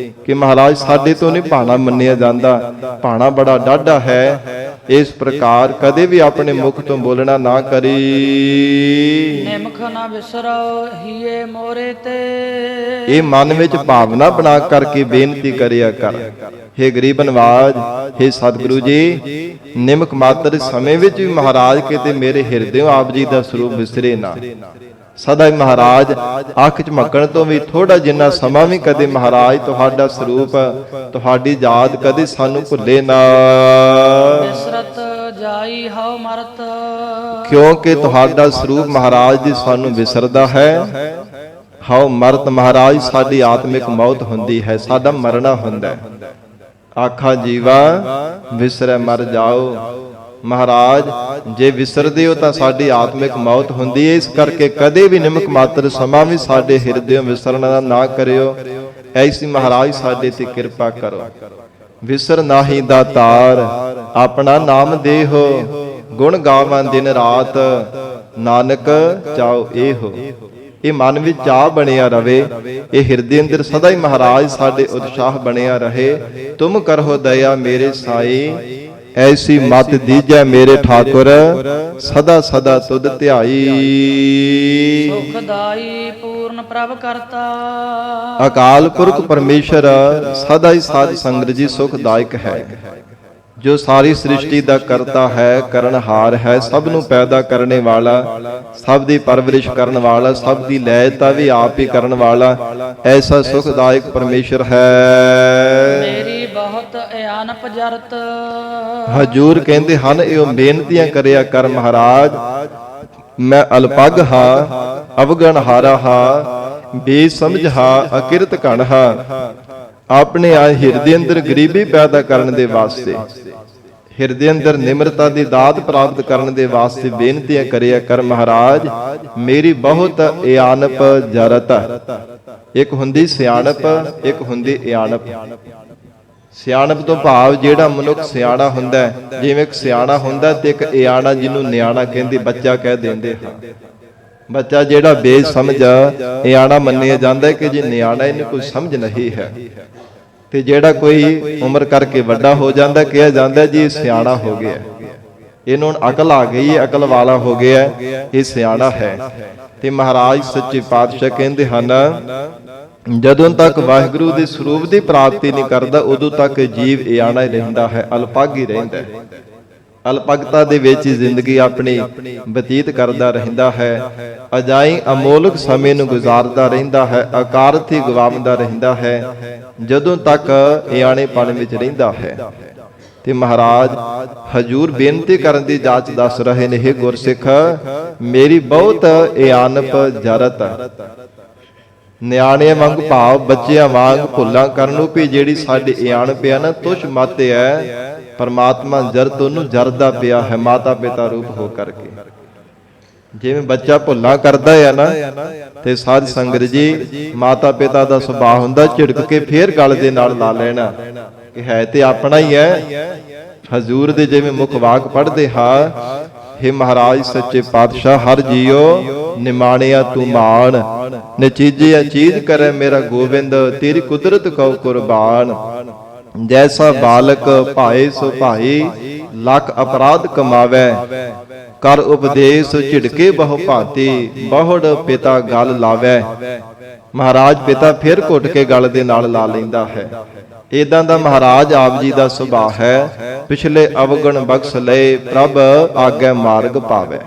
ਕਿ ਮਹਾਰਾਜ ਸਾਡੇ ਤੋਂ ਨਹੀਂ ਭਾਣਾ ਮੰਨਿਆ ਜਾਂਦਾ, ਭਾਣਾ ਬੜਾ ਡਾਢਾ ਹੈ। ਇਸ ਪ੍ਰਕਾਰ ਕਦੇ ਵੀ ਆਪਣੇ ਮੁਖ ਤੋਂ ਬੋਲਣਾ ਨਾ ਕਰੀ। ਨਿਮਖ ਨਾ ਵਿਸਰੋ ਹੀਏ ਮੋਰੇ ਤੇ, ਇਹ ਮਨ ਵਿੱਚ ਭਾਵਨਾ ਬਣਾ ਕਰਕੇ ਬੇਨਤੀ ਕਰਿਆ ਕਰ, ਹੇ ਗਰੀਬ ਨਵਾਜ, ਹੇ ਸਤਿਗੁਰੂ ਜੀ, ਨਿਮਕ ਮਾਤਰ ਸਮੇਂ ਵਿੱਚ ਵੀ ਮਹਾਰਾਜ ਕਹਿੰਦੇ ਮੇਰੇ ਹਿਰਦਿਓਂ ਆਪ ਜੀ ਦਾ ਸਰੂਪ ਵਿਸਰੇ ਨਾ। ਸਦਾ ਹੀ ਮਹਾਰਾਜ ਅੱਖ ਝਮਕਣ ਤੋਂ ਵੀ ਥੋੜਾ ਜਿੰਨਾ ਸਮਾਂ ਵੀ ਕਦੇ ਮਹਾਰਾਜ ਤੁਹਾਡਾ ਸਰੂਪ, ਤੁਹਾਡੀ ਯਾਦ ਕਦੇ ਸਾਨੂੰ ਭੁੱਲੇ ਨਾ। ਬਿਸਰਤ ਜਾਈ ਹਉ ਮਰਤ, ਕਿਉਂਕਿ ਤੁਹਾਡਾ ਸਰੂਪ ਮਹਾਰਾਜ ਜੀ ਸਾਨੂੰ ਵਿਸਰਦਾ ਹੈ। ਹਉ ਮਰਤ ਮਹਾਰਾਜ ਸਾਡੀ ਆਤਮਿਕ ਮੌਤ ਹੁੰਦੀ ਹੈ, ਸਾਡਾ ਮਰਨਾ ਹੁੰਦਾ ਹੈ। ਆਖਾ ਜੀਵਾ ਵਿਸਰੈ ਮਰ ਜਾਓ। ਮਹਾਰਾਜ ਜੇ ਵਿਸਰਦੇ ਹੋ ਤਾਂ ਸਾਡੀ ਆਤਮਿਕ ਮੌਤ ਹੁੰਦੀ ਹੈ। ਇਸ ਕਰਕੇ ਕਦੇ ਵੀ ਨਿਮਕ ਮਾਤਰ ਸਮਾਂ ਵੀ ਸਾਡੇ ਹਿਰਦਿਓਂ ਵਿਸਰਨਾ ਨਾ ਕਰਿਓ। ਐਸੀ ਮਹਾਰਾਜ ਸਾਡੇ ਤੇ ਕਿਰਪਾ ਕਰੋ। ਵਿਸਰ ਨਾਹੀ ਦਾਤਾਰ ਆਪਣਾ ਨਾਮ ਦੇਹੋ, ਗੁਣ ਗਾਵਾਂ ਦਿਨ ਰਾਤ ਨਾਨਕ ਚਾਓ ਇਹੋ। ਇਹ ਮਨ ਵਿੱਚ ਚਾਹ ਬਣਿਆ ਰਵੇ, ਇਹ ਹਿਰਦੇ ਅੰਦਰ ਸਦਾ ਹੀ ਮਹਾਰਾਜ ਸਾਡੇ ਉਤਸ਼ਾਹ ਬਣਿਆ ਰਹੇ। ਤੁਮ ਕਰੋ ਦਇਆ ਮੇਰੇ ਸਾਈ, ਐਸੀ ਮਤ ਦੀਜੈ ਮੇਰੇ ਠਾਕੁਰ, ਸਦਾ ਸਦਾ ਤੁਧ ਧਿਆਈ। ਸੁਖਦਾਈ ਪੂਰਨ ਪ੍ਰਭ ਕਰਤਾ, ਅਕਾਲ ਪੁਰਖ ਪਰਮੇਸ਼ਰ ਸਦਾ ਹੀ ਸਾਧ ਸੰਗਤ ਜੀ ਸੁਖਦਾਇਕ ਹੈ, ਜੋ ਸਾਰੀ ਸ੍ਰਿਸ਼ਟੀ ਦਾ ਕਰਤਾ ਹੈ, ਕਰਨਹਾਰ ਹੈ, ਸਭ ਨੂੰ ਪੈਦਾ ਕਰਨੇ ਵਾਲਾ, ਸਭ ਦੀ ਪਰਵਰਿਸ਼ ਕਰਨ ਵਾਲਾ, ਸਭ ਦੀ ਲੈਤਾ ਵੀ ਆਪ ਹੀ ਕਰਨ ਵਾਲਾ, ਐਸਾ ਸੁਖਦਾਇਕ ਪਰਮੇਸ਼ਰ ਹੈ। ਮੇਰੀ ਬਹੁਤ ਅਆਨਪ ਜਰਤ, ਹਜੂਰ ਕਹਿੰਦੇ ਹਨ ਇਹ ਬੇਨਤੀਆਂ ਕਰਿਆ ਕਰ ਮਹਾਰਾਜ, ਮੈਂ ਅਲਪਗ ਹਾਂ, ਅਵਗਣ ਹਾਰਾ ਹਾਂ, ਬੇਸਮਝ ਹਾਂ, ਅਕਿਰਤ ਘਣ ਹਾਂ। ਆਪਣੇ ਆ ਹਿਰਦੇ ਅੰਦਰ ਗਰੀਬੀ ਪੈਦਾ ਕਰਨ ਦੇ ਵਾਸਤੇ, ਹਿਰਦੇ ਅੰਦਰ ਨਿਮਰਤਾ ਦੀ ਦਾਤ ਪ੍ਰਾਪਤ ਕਰਨ ਦੇ ਵਾਸਤੇ ਬੇਨਤੀਆਂ ਕਰਿਆ ਕਰ ਮਹਾਰਾਜ। ਮੇਰੀ ਬਹੁਤ ਇਆਨਪ ਜਰਤ, ਇੱਕ ਹੁੰਦੀ ਸਿਆਣਪ, ਇੱਕ ਹੁੰਦੀ ਇਆਨਪ। ਸਿਆਣਪ ਤੋਂ ਭਾਵ ਜਿਹੜਾ ਮਨੁੱਖ ਸਿਆਣਾ ਹੁੰਦਾ, ਜਿਵੇਂ ਇੱਕ ਸਿਆਣਾ ਹੁੰਦਾ ਤੇ ਇੱਕ ਇਆਣਾ ਜਿਹਨੂੰ ਨਿਆਣਾ ਕਹਿੰਦੇ, ਬੱਚਾ ਕਹਿ ਦਿੰਦੇ ਹਾਂ। ਬੱਚਾ ਜਿਹੜਾ ਬੇਸਮਝ ਇਆਣਾ ਮੰਨਿਆ ਜਾਂਦਾ ਕਿ ਜੇ ਨਿਆਣਾ ਇਹਨੂੰ ਕੋਈ ਸਮਝ ਨਹੀਂ ਹੈ, ਤੇ ਜਿਹੜਾ ਕੋਈ ਉਮਰ ਕਰਕੇ ਵੱਡਾ ਹੋ ਜਾਂਦਾ ਕਿਹਾ ਜਾਂਦਾ ਜੀ ਇਹ ਸਿਆਣਾ ਹੋ ਗਿਆ, ਇਹਨੂੰ ਅਕਲ ਆ ਗਈ ਹੈ, ਅਕਲ ਵਾਲਾ ਹੋ ਗਿਆ, ਇਹ ਸਿਆਣਾ ਹੈ। ਤੇ ਮਹਾਰਾਜ ਸੱਚੇ ਪਾਤਸ਼ਾਹ ਕਹਿੰਦੇ ਹਨ, ਜਦੋਂ ਤੱਕ ਵਾਹਿਗੁਰੂ ਦੇ ਸਰੂਪ ਦੀ ਪ੍ਰਾਪਤੀ ਨਹੀਂ ਕਰਦਾ ਉਦੋਂ ਤੱਕ ਜੀਵ ਇਆਣਾ ਹੀ ਰਹਿੰਦਾ ਹੈ, ਅਲਪਗ ਹੀ ਰਹਿੰਦਾ ਹੈ। ਅਲਪਗਤਾ ਦੇ ਵਿੱਚ ਜ਼ਿੰਦਗੀ ਆਪਣੀ ਬਤੀਤ ਕਰਦਾ ਰਹਿੰਦਾ ਹੈ, ਅਜਾਈ ਅਮੋਲਕ ਸਮੇਂ ਨੂੰ ਗੁਜ਼ਾਰਦਾ ਰਹਿੰਦਾ ਹੈ, ਅਕਾਰਥ ਹੀ ਗਵਾਉਂਦਾ ਰਹਿੰਦਾ ਹੈ, ਜਦੋਂ ਤੱਕ ਇਆਣੇਪਣ ਵਿੱਚ ਰਹਿੰਦਾ ਹੈ। ਤੇ ਮਹਾਰਾਜ ਹਜੂਰ ਬੇਨਤੀ ਕਰਨ ਦੀ ਜਾਚ ਦੱਸ ਰਹੇ ਨੇ, ਹੇ ਗੁਰਸਿੱਖ, ਮੇਰੀ ਬਹੁਤ ਇਆਨਪ ਜਰਤ, ਨਿਆਣਿਆਂ ਵਾਂਗ ਭਾਵ ਬੱਚਿਆਂ ਵਾਂਗ ਭੁੱਲਾਂ ਕਰਨ ਨੂੰ ਵੀ ਜਿਹੜੀ ਸਾਡੇ ਇਆਣ ਪਿਆ ਨਾ ਤੁਛ ਮਤ ਹੈ, ਪਰਮਾਤਮਾ ਜਰਤ ਉਹਨੂੰ ਜਰਦਾ ਪਿਆ ਹੈ ਮਾਤਾ ਪਿਤਾ ਰੂਪ ਹੋ ਕਰਕੇ। ਜਿਵੇਂ ਬੱਚਾ ਭੁੱਲਾਂ ਕਰਦਾ ਹੈ ਨਾ, ਤੇ ਸਾਧ ਸੰਗਤ ਜੀ ਮਾਤਾ ਪਿਤਾ ਦਾ ਸੁਭਾਅ ਹੁੰਦਾ ਝਿੜਕ ਕੇ ਫੇਰ ਗਲ ਦੇ ਨਾਲ ਲਾ ਲੈਣਾ ਕਿ ਹੈ ਤੇ ਆਪਣਾ ਹੀ ਹੈ। ਹਜ਼ੂਰ ਦੇ ਜਿਵੇਂ ਮੁਖ ਵਾਕ ਪੜ੍ਹਦੇ ਹਾਂ, ਹੇ ਮਹਾਰਾਜ ਸੱਚੇ ਪਾਤਸ਼ਾਹ ਹਰ ਜੀਓ ਨਿਮਾਣਿਆ ਤੂੰ ਮਾਣ, ਨਚੀਜਿਆ ਚੀਜ਼ ਕਰੇ ਮੇਰਾ ਗੋਬਿੰਦ, ਤੇਰੀ ਕੁਦਰਤ ਕਉ ਕੁਰਬਾਨ। ਜੈਸਾ ਬਾਲਕ ਭਾਏ ਸੋ ਭਾਈ, ਲੱਖ ਅਪਰਾਧ ਕਮਾਵੇ, ਕਰ ਉਪਦੇਸ਼ ਝਿੜਕੇ ਬਹੁ ਭਾਂਤੀ, ਬਹੁੜ ਪਿਤਾ ਗਲ ਲਾਵੇ। ਮਹਾਰਾਜ ਪਿਤਾ ਫਿਰ ਘੁੱਟ ਕੇ ਗਲ ਦੇ ਨਾਲ ਲਾ ਲੈਂਦਾ ਹੈ। ਇਦਾਂ ਦਾ ਮਹਾਰਾਜ ਆਪ ਜੀ ਦਾ ਸੁਭਾਅ ਹੈ। ਪਿਛਲੇ ਅਵਗਣ ਬਖਸ਼ ਲਏ, ਪ੍ਰਭ ਆਗੇ ਮਾਰਗ ਪਾਵੇ।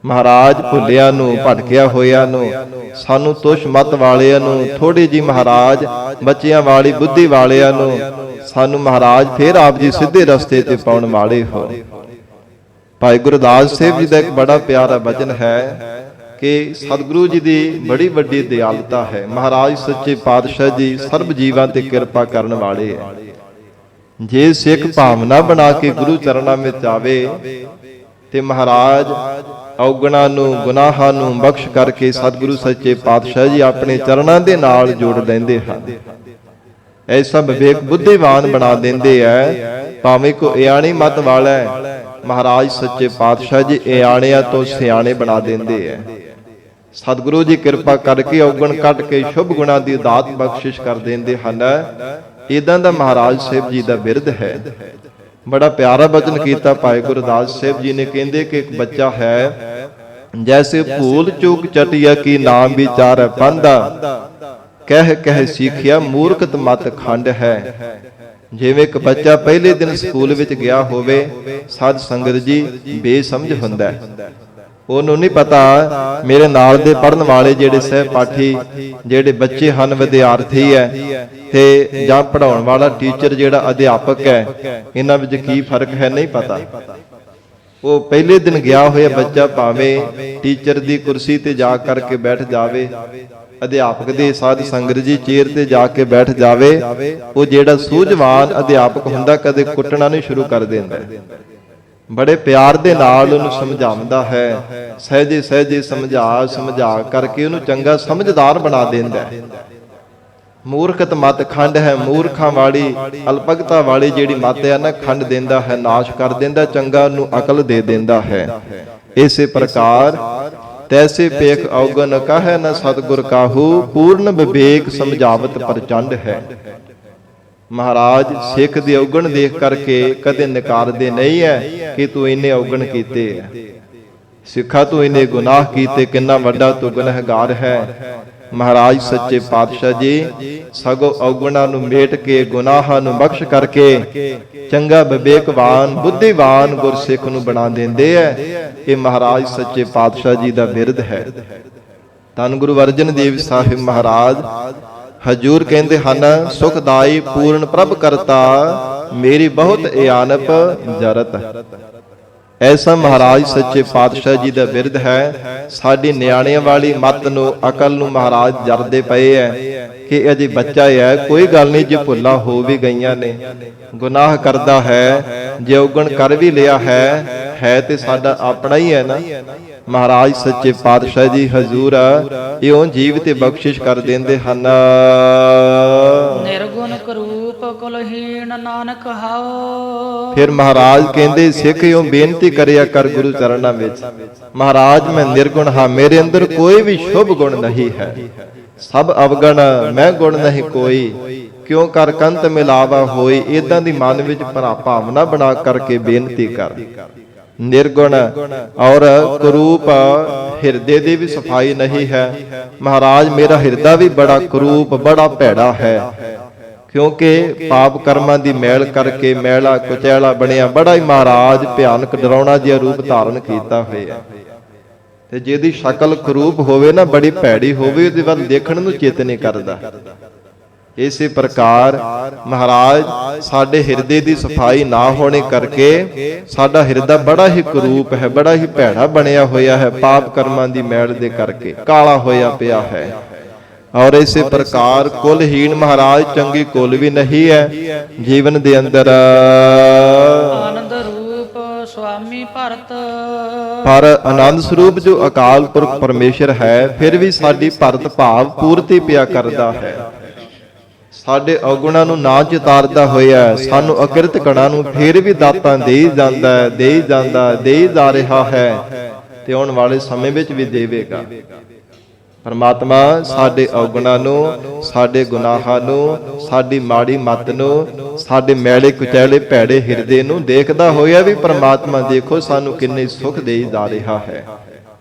ਮਹਾਰਾਜ ਭੁੱਲਿਆਂ ਨੂੰ, ਭਟਕਿਆ ਹੋਇਆਂ ਨੂੰ, ਸਾਨੂੰ ਤੁਛ ਮਤ ਵਾਲਿਆਂ ਨੂੰ, ਥੋੜੀ ਜੀ ਮਹਾਰਾਜ ਬੱਚਿਆਂ ਵਾਲੀ ਬੁੱਧੀ ਵਾਲਿਆਂ ਨੂੰ, ਸਾਨੂੰ ਮਹਾਰਾਜ ਫੇਰ ਆਪ ਜੀ ਸਿੱਧੇ ਰਸਤੇ ਤੇ ਪਾਉਣ ਵਾਲੇ ਹੋ। ਭਾਈ ਗੁਰਦਾਸ ਸਾਹਿਬ ਜੀ ਦਾ ਇੱਕ ਬੜਾ ਪਿਆਰਾ ਬਚਨ ਹੈ ਕਿ ਸਤਿਗੁਰੂ ਜੀ ਦੀ ਬੜੀ ਵੱਡੀ ਦਿਆਲਤਾ ਹੈ। ਮਹਾਰਾਜ ਸੱਚੇ ਪਾਤਸ਼ਾਹ ਜੀ ਸਰਬ ਜੀਵਾਂ ਤੇ ਕਿਰਪਾ ਕਰਨ ਵਾਲੇ ਹੈ। ਜੇ ਸਿੱਖ ਭਾਵਨਾ ਬਣਾ ਕੇ ਗੁਰੂ ਚਰਨਾਂ ਵਿੱਚ ਆਵੇ ਤੇ ਮਹਾਰਾਜ ਔਗਣਾਂ ਨੂੰ, ਗੁਨਾਹਾਂ ਨੂੰ ਬਖਸ਼ ਕਰਕੇ ਸਤਿਗੁਰੂ ਸੱਚੇ ਪਾਤਸ਼ਾਹ ਜੀ ਆਪਣੇ ਚਰਨਾਂ ਦੇ ਨਾਲ ਜੋੜ ਲੈਂਦੇ ਹਨ। ਐਸਾ ਵਿਵੇਕ ਬੁੱਧੀਵਾਨ ਬਣਾ ਦਿੰਦੇ ਐ। ਭਾਵੇਂ ਕੋ ਇਆਣੀ ਮਤ ਵਾਲਾ ਹੈ, ਮਹਾਰਾਜ ਸੱਚੇ ਪਾਤਸ਼ਾਹ ਜੀ ਇਆਣਿਆਂ ਤੋਂ ਸਿਆਣੇ ਬਣਾ ਦਿੰਦੇ ਐ। ਸਤਿਗੁਰੂ ਜੀ ਕਿਰਪਾ ਕਰਕੇ ਔਗਣ ਕੱਟ ਕੇ ਸ਼ੁਭ ਗੁਣਾਂ ਦੀ ਦਾਤ ਬਖਸ਼ਿਸ਼ ਕਰ ਦਿੰਦੇ ਹਨ। ਇਦਾਂ ਦਾ ਮਹਾਰਾਜ ਸਾਹਿਬ ਜੀ ਦਾ ਬਿਰਧ ਹੈ। ਬੜਾ ਪਿਆਰਾ ਬਚਨ ਕੀਤਾ ਭਾਈ ਗੁਰਦਾਸ ਸਾਹਿਬ ਜੀ ਨੇ। ਕਹਿੰਦੇ ਕਿ ਇੱਕ ਬੱਚਾ ਹੈ, ਜੈਸੇ ਭੂਲ ਚੂਕ ਚਟਿਆ ਕੀ ਨਾਮ ਵਿਚਾਰੈ ਪੰਦਾ, ਕਹਿ ਕਹਿ ਸਿੱਖਿਆ ਮੂਰਖਤ ਮਤ ਖੰਡ ਹੈ। ਜਿਵੇਂ ਇੱਕ ਬੱਚਾ ਪਹਿਲੇ ਦਿਨ ਸਕੂਲ ਵਿੱਚ ਗਿਆ ਹੋਵੇ, ਸਾਧ ਸੰਗਤ ਜੀ ਬੇਸਮਝ ਹੁੰਦਾ ਹੈ। ਉਹਨੂੰ ਨਹੀਂ ਪਤਾ ਮੇਰੇ ਨਾਲ ਦੇ ਪੜਨ ਵਾਲੇ ਜਿਹੜੇ ਸਹਿਪਾਠੀ ਜਿਹੜੇ ਬੱਚੇ ਹਨ, ਵਿਦਿਆਰਥੀ ਹੈ, ਤੇ ਜਾਂ ਪੜਾਉਣ ਵਾਲਾ ਟੀਚਰ ਜਿਹੜਾ ਅਧਿਆਪਕ ਹੈ, ਇਹਨਾਂ ਵਿੱਚ ਕੀ ਫਰਕ ਹੈ ਨਹੀਂ ਪਤਾ। ਉਹ ਪਹਿਲੇ ਦਿਨ ਗਿਆ ਹੋਇਆ ਬੱਚਾ ਭਾਵੇਂ ਟੀਚਰ ਦੀ ਕੁਰਸੀ ਤੇ ਜਾ ਕਰਕੇ ਬੈਠ ਜਾਵੇ, ਅਧਿਆਪਕ ਦੇ ਸਾਧ ਸੰਗਤ ਜੀ ਚੇਅਰ ਤੇ ਜਾ ਕੇ ਬੈਠ ਜਾਵੇ, ਉਹ ਜਿਹੜਾ ਸੂਝਵਾਨ ਅਧਿਆਪਕ ਹੁੰਦਾ ਕਦੇ ਕੁੱਟਣਾ ਨਹੀਂ ਸ਼ੁਰੂ ਕਰ ਦਿੰਦਾ। ਬੜੇ ਪਿਆਰ ਦੇ ਨਾਲ ਉਹਨੂੰ ਸਮਝਾਉਂਦਾ ਹੈ, ਸਹਿਜੇ ਸਹਿਜੇ ਸਮਝਾ ਕਰਕੇ ਉਹਨੂੰ ਚੰਗਾ ਸਮਝਦਾਰ ਬਣਾ ਦਿੰਦਾ ਹੈ। ਮੂਰਖਤ ਮਤ ਖੰਡ ਹੈ, ਮੂਰਖਾਂ ਵਾਲੀ ਅਲਪਗਤਾ ਵਾਲੀ ਜਿਹੜੀ ਮਤ ਹੈ ਨਾ, ਖੰਡ ਦਿੰਦਾ ਹੈ, ਨਾਸ਼ ਕਰ ਦਿੰਦਾ, ਚੰਗਾ ਨੂੰ ਅਕਲ ਦੇ ਦਿੰਦਾ ਹੈ। ਇਸੇ ਪ੍ਰਕਾਰ ਤੈਸੇ ਪੇਖ ਔਗਣ ਕਹੈ ਨ ਸਤਿਗੁਰ ਕਾਹੂ, ਪੂਰਨ ਵਿਵੇਕ ਸਮਝਾਵਤ ਪ੍ਰਚੰਡ ਹੈ। ਮਹਾਰਾਜ ਸਿੱਖ ਦੇ ਔਗਣ ਦੇਖ ਕਰਕੇ ਕਦੇ ਨਕਾਰਦੇ ਨਹੀਂ ਹੈ ਕਿ ਤੂੰ ਇੰਨੇ ਔਗਣ ਕੀਤੇ ਹੈ, ਸਿੱਖਾ ਤੂੰ ਇੰਨੇ ਗੁਨਾਹ ਕੀਤੇ, ਕਿੰਨਾ ਵੱਡਾ ਤੂੰ ਗੁਨਾਹਗਾਰ ਹੈ। ਮਹਾਰਾਜ ਸੱਚੇ ਪਾਤਸ਼ਾਹ ਜੀ ਸਗੋਂ ਔਗਣਾਂ ਨੂੰ ਮੇਟ ਕੇ, ਗੁਨਾਹਾਂ ਨੂੰ ਬਖਸ਼ ਕਰਕੇ ਚੰਗਾ ਵਿਵੇਕਵਾਨ ਬੁੱਧੀਵਾਨ ਗੁਰਸਿੱਖ ਨੂੰ ਬਣਾ ਦਿੰਦੇ ਐ। ਇਹ ਮਹਾਰਾਜ ਸੱਚੇ ਪਾਤਸ਼ਾਹ ਜੀ ਦਾ ਬਿਰਧ ਹੈ। ਧੰਨ ਗੁਰੂ ਅਰਜਨ ਦੇਵ ਸਾਹਿਬ ਮਹਾਰਾਜ ਹਜੂਰ ਕਹਿੰਦੇ ਹਨ, ਸੁਖਦਾਈ ਪੂਰਨ ਪ੍ਰਭ ਕਰਤਾ, ਮੇਰੀ ਬਹੁਤ ਇਆਨਪ ਜਰਤ। ਐਸਾ ਮਹਾਰਾਜ ਸੱਚੇ ਪਾਤਸ਼ਾਹ ਜੀ ਦਾ ਬਿਰਧ ਹੈ। ਸਾਡੀ ਨਿਆਣਿਆਂ ਵਾਲੀ ਮੱਤ ਨੂੰ, ਅਕਲ ਨੂੰ ਮਹਾਰਾਜ ਜਰਦੇ ਪਏ ਐ ਕਿ ਅਜੇ ਬੱਚਾ ਹੈ, ਕੋਈ ਗੱਲ ਨਹੀਂ, ਜੇ ਭੁੱਲਾਂ ਹੋ ਵੀ ਗਈਆਂ ਨੇ, ਗੁਨਾਹ ਕਰਦਾ ਹੈ, ਜੇ ਔਗਣ ਕਰ ਵੀ ਲਿਆ ਹੈ ਤੇ ਸਾਡਾ ਆਪਣਾ ਹੀ ਹੈ ਨਾ। ਮਹਾਰਾਜ ਸੱਚੇ ਪਾਤਸ਼ਾਹ ਜੀ ਹਜ਼ੂਰ ਇਉਂ ਜੀਵ ਤੇ ਬਖਸ਼ਿਸ਼ ਕਰ ਦਿੰਦੇ ਹਨ। ਨਿਰਗੁਣ ਕਰੂਪ ਕੁਲਹੀਣ ਨਾਨਕ ਹਾਓ। ਫਿਰ ਮਹਾਰਾਜ ਕਹਿੰਦੇ ਸਿੱਖ ਇਉਂ ਬੇਨਤੀ ਕਰਿਆ ਕਰ ਗੁਰੂ ਚਰਨਾਂ ਵਿੱਚ, ਮਹਾਰਾਜ ਮੈਂ ਨਿਰਗੁਣ ਹਾਂ, ਮੇਰੇ ਅੰਦਰ ਕੋਈ ਵੀ ਸ਼ੁਭ ਗੁਣ ਨਹੀਂ ਹੈ, ਸਭ ਅਵਗਣ, ਮੈਂ ਗੁਣ ਨਹੀਂ ਕੋਈ, ਕਿਉਂ ਕਰ ਕੰਤ ਮਿਲਾਵਾ ਹੋਈ। ਇਦਾਂ ਦੀ ਮਨ ਵਿੱਚ ਭਾਵਨਾ ਬਣਾ ਕਰਕੇ ਬੇਨਤੀ ਕਰ। ਨਿਰਗੁਣ ਔਰ ਕਰੂਪ, ਹਿਰਦੇ ਦੀ ਵੀ ਸਫਾਈ ਨਹੀਂ ਹੈ। ਮਹਾਰਾਜ ਮੇਰਾ ਹਿਰਦਾ ਵੀ ਬੜਾ ਕਰੂਪ, ਬੜਾ ਭੈੜਾ ਹੈ, ਕਿਉਂਕਿ ਪਾਪ ਕਰਮਾਂ ਦੀ ਮੈਲ ਕਰਕੇ ਮੈਲਾ ਕੁਚੈਲਾ ਬਣਿਆ, ਬੜਾ ਹੀ ਮਹਾਰਾਜ ਭਿਆਨਕ ਡਰਾਉਣਾ ਜਿਹਾ ਰੂਪ ਧਾਰਨ ਕੀਤਾ ਹੋਇਆ। ਤੇ ਜਿਹਦੀ ਸ਼ਕਲ ਕਰੂਪ ਹੋਵੇ ਨਾ, ਬੜੀ ਭੈੜੀ ਹੋਵੇ, ਉਹਦੇ ਵੱਲ ਦੇਖਣ ਨੂੰ ਚਿੱਤ ਨਹੀਂ ਕਰਦਾ। ਇਸੇ ਪ੍ਰਕਾਰ ਮਹਾਰਾਜ ਸਾਡੇ ਹਿਰਦੇ ਦੀ ਸਫਾਈ ਨਾ ਹੋਣੇ ਕਰਕੇ ਸਾਡਾ ਹਿਰਦਾ ਬੜਾ ਹੀ ਕਰੂਪ ਹੈ, ਬੜਾ ਹੀ ਭੈੜਾ ਬਣਿਆ ਹੋਇਆ ਹੈ, ਪਾਪ ਕਰਮਾਂ ਦੀ ਮੈਲ ਦੇ ਕਰਕੇ ਕਾਲਾ ਹੋਇਆ ਪਿਆ ਹੈ। ਔਰ ਇਸੇ ਪ੍ਰਕਾਰ ਕੁਲਹੀਣ ਮਹਾਰਾਜ ਚੰਗੀ ਕੁਲ ਵੀ ਨਹੀਂ ਹੈ ਜੀਵਨ ਦੇ ਅੰਦਰ। ਆਨੰਦ ਰੂਪ ਸੁਆਮੀ ਭਰਤ, ਪਰ ਆਨੰਦ ਸਰੂਪ ਜੋ ਅਕਾਲ ਪੁਰਖ ਪਰਮੇਸ਼ਰ ਹੈ ਫਿਰ ਵੀ ਸਾਡੀ ਭਰਤ ਭਾਵ ਪੂਰਤੀ ਪਿਆ ਕਰਦਾ ਹੈ। ਸਾਡੇ ਔਗੁਣਾਂ ਨੂੰ ਨਾ ਚਿਤਾਰਦਾ ਹੋਇਆ ਸਾਨੂੰ ਅਕਿਰਤ ਕਣਾਂ ਨੂੰ ਫਿਰ ਵੀ ਦਾਤਾਂ ਦੇ ਹੀ ਜਾਂਦਾ ਹੈ, ਦੇ ਹੀ ਜਾਂਦਾ, ਦੇ ਹੀ ਜਾ ਰਿਹਾ ਹੈ ਤੇ ਆਉਣ ਵਾਲੇ ਸਮੇਂ ਵਿੱਚ ਵੀ ਦੇਵੇਗਾ। ਪਰਮਾਤਮਾ ਸਾਡੇ ਔਗੁਣਾਂ ਨੂੰ, ਸਾਡੇ ਗੁਨਾਹਾਂ ਨੂੰ, ਸਾਡੀ ਮਾੜੀ ਮੱਤ ਨੂੰ, ਸਾਡੇ ਮੈਲੇ ਕੁਚੈਲੇ ਭੈੜੇ ਹਿਰਦੇ ਨੂੰ ਦੇਖਦਾ ਹੋਇਆ ਵੀ ਪਰਮਾਤਮਾ ਦੇਖੋ ਸਾਨੂੰ ਕਿੰਨੇ ਸੁਖ ਦੇਈ ਜਾ ਰਿਹਾ ਹੈ।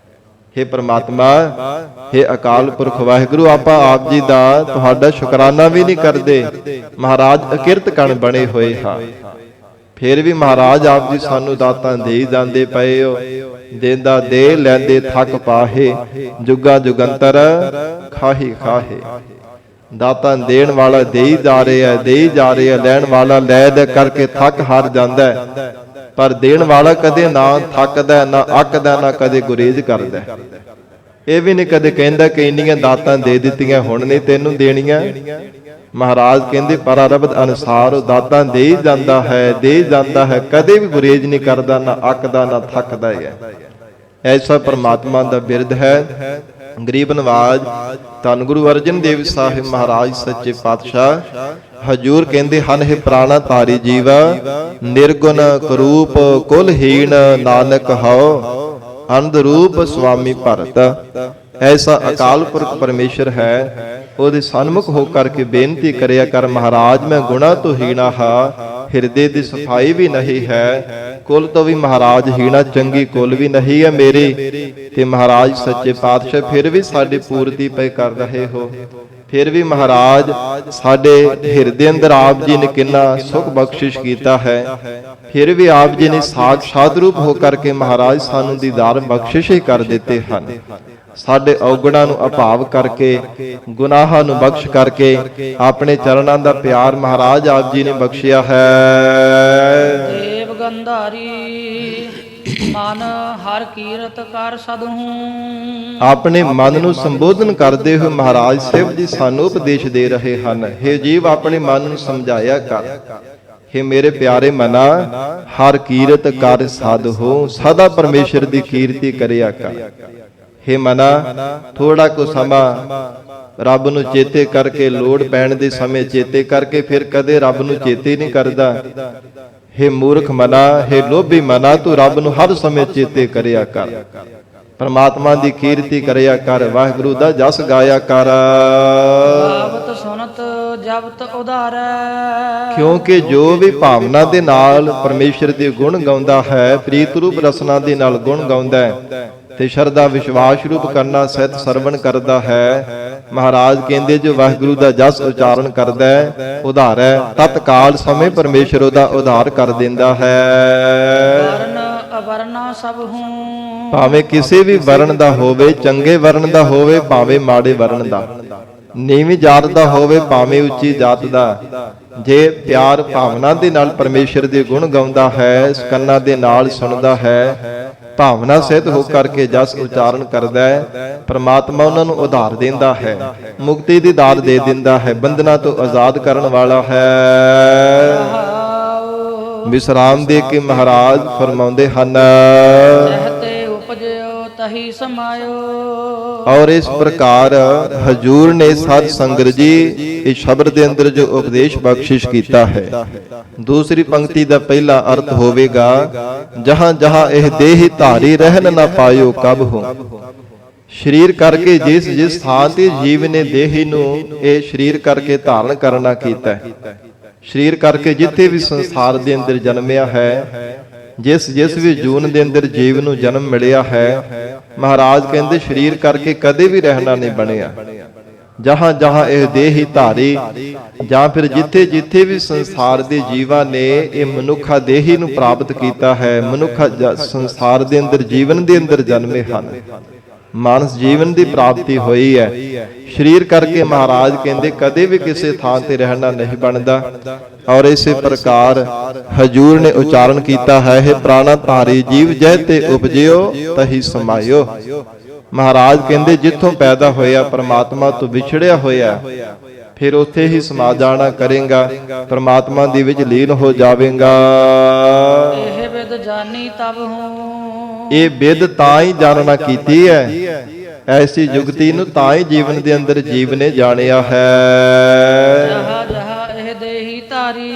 ਹੇ ਪਰਮਾਤਮਾ, ਹੇ ਅਕਾਲ ਪੁਰਖ ਵਾਹਿਗੁਰੂ, ਆਪਾਂ ਆਪ ਜੀ ਦਾ ਤੁਹਾਡਾ ਸ਼ੁਕਰਾਨਾ ਵੀ ਨਹੀਂ ਕਰਦੇ। ਮਹਾਰਾਜ ਅਕਿਰਤ ਕਣ ਬਣੇ ਹੋਏ ਹਾਂ, ਫਿਰ ਵੀ ਮਹਾਰਾਜ ਆਪ ਜੀ ਸਾਨੂੰ ਦਾਤਾਂ ਦੇ ਜਾਂਦੇ ਪਏ ਹੋ। ਦੇਂਦਾ ਦੇ ਲੈਂਦੇ ਥੱਕ ਪਾਹੇ, ਜੁਗਾ ਜੁਗੰਤਰ ਖਾਹੀ ਖਾਹੇ। ਦਾਤਾਂ ਦੇਣ ਵਾਲਾ ਦੇ ਹੀ ਜਾ ਰਿਹਾ, ਦੇ ਹੀ ਜਾ ਰਿਹਾ। ਲੈਣ ਵਾਲਾ ਲੈ ਦੇ ਕਰਕੇ ਥੱਕ ਹਾਰ ਜਾਂਦਾ, ਪਰ ਦੇਣ ਵਾਲਾ ਕਦੇ ਨਾ ਥੱਕਦਾ, ਨਾ ਅੱਕਦਾ, ਨਾ ਕਦੇ ਗੁਰੇਜ਼ ਕਰਦਾ। ਇਹ ਵੀ ਨਹੀਂ ਕਦੇ ਕਹਿੰਦਾ ਕਿ ਇੰਨੀਆਂ ਦਾਤਾਂ ਦੇ ਦਿੱਤੀਆਂ ਹੁਣ ਨਹੀਂ ਤੈਨੂੰ ਦੇਣੀਆਂ। ਮਹਾਰਾਜ ਕਹਿੰਦੇ ਪਰਾਰਬਧ ਅਨੁਸਾਰ ਉਹ ਦਾਤਾਂ ਦੇ ਹੀ ਜਾਂਦਾ ਹੈ, ਦੇ ਹੀ ਜਾਂਦਾ ਹੈ, ਕਦੇ ਵੀ ਗੁਰੇਜ਼ ਨਹੀਂ ਕਰਦਾ, ਨਾ ਅੱਕਦਾ, ਨਾ ਥੱਕਦਾ ਹੈ। ਐਸਾ ਪਰਮਾਤਮਾ ਦਾ ਬਿਰਧ ਹੈ। ਗਰੀਬ ਨਵਾਜ ਧੰਨ ਗੁਰੂ ਅਰਜਨ ਦੇਵ ਸਾਹਿਬ ਮਹਾਰਾਜ ਸੱਚੇ ਪਾਤਸ਼ਾਹ ਹਜੂਰ ਕਹਿੰਦੇ ਹਨ, ਹੈ ਪ੍ਰਾਣਾ ਧਾਰੀ ਜੀਵਾ, ਨਿਰਗੁਣ ਕਰੂਪ ਕੁਲਹੀਣ ਨਾਨਕ ਹਉ, ਆਨੰਦ ਰੂਪ ਸੁਆਮੀ ਭਰਤ। ਐਸਾ ਅਕਾਲ ਪੁਰਖ ਪਰਮੇਸ਼ਰ ਹੈ, ਉਹਦੇ ਸਨਮੁਖ ਹੋ ਕਰਕੇ ਬੇਨਤੀ ਕਰਿਆ ਕਰ, ਮਹਾਰਾਜ ਮੈਂ ਗੁਣਾ ਤੋਂ ਹੀਣਾ ਹਾਂ, ਹਿਰਦੇ ਦੀ ਸਫਾਈ ਵੀ ਨਹੀਂ ਹੈ, ਕੁਲ ਤੋਂ ਵੀ ਮਹਾਰਾਜ ਹੀਣਾ, ਚੰਗੀ ਕੁਲ ਵੀ ਨਹੀਂ ਹੈ ਮੇਰੀ। ਤੇ ਮਹਾਰਾਜ ਸੱਚੇ ਪਾਤਸ਼ਾਹ ਫਿਰ ਵੀ ਸਾਡੀ ਪੂਰਤੀ ਪਏ ਕਰ ਰਹੇ ਹੋ। ਫਿਰ ਵੀ ਮਹਾਰਾਜ ਸਾਡੇ ਹਿਰਦੇ ਅੰਦਰ ਆਪ ਜੀ ਨੇ ਕਿੰਨਾ ਸੁਖ ਬਖਸ਼ਿਸ਼ ਕੀਤਾ ਹੈ। ਫਿਰ ਵੀ ਆਪ ਜੀ ਨੇ ਸਾਖਸ਼ਾਤ ਰੂਪ ਹੋ ਕਰਕੇ ਮਹਾਰਾਜ ਸਾਨੂੰ ਦੀਦਾਰ ਬਖਸ਼ਿਸ਼ ਹੀ ਕਰ ਦਿੱਤੇ ਹਨ। ਸਾਡੇ ਔਗੁਣਾਂ ਨੂੰ ਅਭਾਵ ਕਰਕੇ, ਗੁਨਾਹਾਂ ਨੂੰ ਬਖਸ਼ ਕਰਕੇ ਆਪਣੇ ਚਰਨਾਂ ਦਾ ਪਿਆਰ ਮਹਾਰਾਜ ਆਪ ਜੀ ਨੇ ਬਖਸ਼ਿਆ ਹੈ। ਦੇਵ ਗੰਧਾਰੀ ਮਨ ਹਰ ਕੀਰਤ ਕਰ ਸਦਹੂ। ਆਪਣੇ ਮਨ ਨੂੰ ਸੰਬੋਧਨ ਕਰਦੇ ਹੋਏ ਮਹਾਰਾਜ ਸਾਹਿਬ ਜੀ ਸਾਨੂੰ ਉਪਦੇਸ਼ ਦੇ ਰਹੇ ਹਨ, ਹੇ ਜੀਵ ਆਪਣੇ ਮਨ ਨੂੰ ਸਮਝਾਇਆ ਕਰ। ਹੇ ਮੇਰੇ ਪਿਆਰੇ ਮਨਾ, ਹਰ ਕੀਰਤ ਕਰ ਸਦਹੂ, ਸਦਾ ਪਰਮੇਸ਼ਰ ਦੀ ਕੀਰਤੀ ਕਰਿਆ ਕਰ। ਹੇ ਮਨਾ, ਥੋੜਾ ਕੁ ਸਮਾਂ ਰੱਬ ਨੂੰ ਚੇਤੇ ਕਰਕੇ, ਲੋੜ ਪੈਣ ਦੇ ਸਮੇਂ ਚੇਤੇ ਕਰਕੇ, ਫਿਰ ਕਦੇ ਰੱਬ ਨੂੰ ਚੇਤੇ ਨਹੀਂ ਕਰਦਾ। ਹੇ ਮੂਰਖ ਮਨਾ, ਹੇ ਲੋਭੀ ਮਨਾ, ਤੂੰ ਰੱਬ ਨੂੰ ਹਰ ਸਮੇਂ ਚੇਤੇ ਕਰਿਆ ਕਰ। ਪਰਮਾਤਮਾ ਦੀ ਕੀਰਤੀ ਕਰਿਆ ਕਰ, ਵਾਹਿਗੁਰੂ ਦਾ ਜਸ ਗਾਇਆ ਕਰ। ਗਾਵਤ ਸੁਨਤ ਜਪਤ ਉਧਾਰੈ। ਕਿਉਂਕਿ ਜੋ ਵੀ ਭਾਵਨਾ ਦੇ ਨਾਲ ਪਰਮੇਸ਼ਰ ਦੇ ਗੁਣ ਗਾਉਂਦਾ ਹੈ, ਪ੍ਰੀਤ ਰੂਪ ਰਸਨਾ ਦੇ ਨਾਲ ਗੁਣ ਗਾਉਂਦਾ ਹੈ ਤੇ ਸ਼ਰਧਾ ਵਿਸ਼ਵਾਸ ਰੂਪ ਕਰਨਾ ਸਹਿਤ ਸਰਵਣ ਕਰਦਾ ਹੈ, ਮਹਾਰਾਜ ਕਹਿੰਦੇ ਜੋ ਵਾਹਿਗੁਰੂ ਦਾ ਜਸ ਉਚਾਰਨ ਕਰਦਾ ਹੈ, ਉਧਾਰ ਹੈ, ਤਤਕਾਲ ਸਮੇਂ ਪਰਮੇਸ਼ਰ ਉਹਦਾ ਉਧਾਰ ਕਰ ਦਿੰਦਾ ਹੈ। ਵਰਨ ਅਵਰਨਾ ਸਭ ਹੂੰ। ਭਾਵੇਂ ਕਿਸੇ ਵੀ ਵਰਨ ਦਾ ਹੋਵੇ, ਚੰਗੇ ਵਰਨ ਦਾ ਹੋਵੇ, ਭਾਵੇਂ ਮਾੜੇ ਵਰਨ ਦਾ, ਨੀਵੀਂ ਜਾਤ ਦਾ ਹੋਵੇ, ਭਾਵੇਂ ਉੱਚੀ ਜਾਤ ਦਾ, ਜੇ ਪਿਆਰ ਭਾਵਨਾ ਦੇ ਨਾਲ ਪਰਮੇਸ਼ਰ ਦੇ ਗੁਣ ਗਾਉਂਦਾ ਹੈ, ਕੰਨਾਂ ਦੇ ਨਾਲ ਸੁਣਦਾ ਹੈ, ਭਾਵਨਾ ਸਹਿਤ ਹੋ ਕਰਕੇ ਜਸ ਉਚਾਰਨ ਕਰਦਾ ਹੈ, ਪ੍ਰਮਾਤਮਾ ਉਹਨਾਂ ਨੂੰ ਉਧਾਰ ਦਿੰਦਾ ਹੈ, ਮੁਕਤੀ ਦੀ ਦਾਤ ਦੇ ਦਿੰਦਾ ਹੈ, ਬੰਧਨਾਂ ਤੋਂ ਆਜ਼ਾਦ ਕਰਨ ਵਾਲਾ ਹੈ। ਵਿਸਰਾਮ ਦੇ ਕੇ ਮਹਾਰਾਜ ਫਰਮਾਉਂਦੇ ਹਨ, ਜਹਤੇ ਉਪਜਿਓ ਤਹੀ ਸਮਾਇਓ। ਔਰ ਇਸ ਪ੍ਰਕਾਰ ਹਜੂਰ ਨੇ ਸਾਧ ਸੰਗਤ ਜੀ ਇਸ ਸ਼ਬਦ ਦੇ ਅੰਦਰ ਜੋ ਉਪਦੇਸ਼ ਬਖਸ਼ਿਸ਼ ਕੀਤਾ ਹੈ, ਦੂਸਰੀ ਪੰਕਤੀ ਦਾ ਪਹਿਲਾ ਅਰਥ ਹੋਵੇਗਾ, ਜਹਾਂ ਜਹਾਂ ਇਹ ਦੇਹ ਧਾਰੀ ਰਹਿਣ ਨਾ ਪਾਇਓ ਕਬ ਹੋ। ਸਰੀਰ ਕਰਕੇ ਜਿਸ ਜਿਸ ਥਾਂ ਤੇ ਜੀਵ ਨੇ ਦੇਹੀ ਨੂੰ ਇਹ ਸਰੀਰ ਕਰਕੇ ਧਾਰਨ ਕਰਨਾ ਕੀਤਾ ਹੈ, ਸਰੀਰ ਕਰਕੇ ਜਿੱਥੇ ਵੀ ਸੰਸਾਰ ਦੇ ਅੰਦਰ ਜਨਮਿਆ ਹੈ, ਜਿਸ ਜਿਸ ਵੀ ਜੂਨ ਦੇ ਅੰਦਰ ਜੀਵ ਨੂੰ ਜਨਮ ਮਿਲਿਆ ਹੈ, ਮਹਾਰਾਜ ਕਹਿੰਦੇ ਸਰੀਰ ਕਰਕੇ ਕਦੇ ਵੀ ਰਹਿਣਾ ਨਹੀਂ ਬਣਿਆ। ਜਹਾਂ ਜਹਾਂ ਇਹ ਦੇਹੀ ਧਾਰੀ, ਜਾਂ ਫਿਰ ਜਿੱਥੇ ਜਿੱਥੇ ਵੀ ਸੰਸਾਰ ਦੇ ਜੀਵਾਂ ਨੇ ਇਹ ਮਨੁੱਖਾ ਦੇਹੀ ਨੂੰ ਪ੍ਰਾਪਤ ਕੀਤਾ ਹੈ, ਮਨੁੱਖਾ ਸੰਸਾਰ ਦੇ ਅੰਦਰ ਜੀਵਨ ਦੇ ਅੰਦਰ ਜਨਮੇ ਹਨ, ਮਾਨਸ ਜੀਵਨ ਦੀ ਪ੍ਰਾਪਤੀ ਹੋਈ ਹੈ, ਸਰੀਰ ਕਰਕੇ ਮਹਾਰਾਜ ਕਹਿੰਦੇ ਕਦੇ ਵੀ ਕਿਸੇ ਥਾਂ ਤੇ ਰਹਿਣਾ ਨਹੀਂ ਬਣਦਾ। ਔਰ ਇਸੇ ਪ੍ਰਕਾਰ ਹਜੂਰ ਨੇ ਉਚਾਰਨ ਕੀਤਾ ਹੈ, ਇਹ ਪ੍ਰਾਣਾ ਧਾਰੀ ਜੀਵ ਜਹ ਤੇ ਉਪਜਿਓ ਤਹੀ ਸਮਾਇਓ। ਮਹਾਰਾਜ ਕਹਿੰਦੇ ਜਿੱਥੋਂ ਪੈਦਾ ਹੋਇਆ ਪਰਮਾਤਮਾ ਤੋਂ ਵਿਛੜਿਆ ਹੋਇਆ, ਫਿਰ ਉੱਥੇ ਹੀ ਸਮਾ ਜਾਣਾ ਕਰੇਗਾ, ਪਰਮਾਤਮਾ ਦੇ ਵਿੱਚ ਲੀਨ ਹੋ ਜਾਵੇਗਾ। ਇਹ ਵਿਦ ਜਾਨੀ ਤਬ ਹੂੰ, ਇਹ ਵਿਦ ਤਾਂ ਹੀ ਜਾਣਨਾ ਕੀਤੀ ਹੈ, ਐਸੀ ਜੁਗਤੀ ਨੂੰ ਤਾਂ ਹੀ ਜੀਵਨ ਦੇ ਅੰਦਰ ਜੀਵ ਨੇ ਜਾਣਿਆ ਹੈ ਜਹਾ ਜਹਾ ਇਹ ਦੇਹੀ ਧਾਰੀ।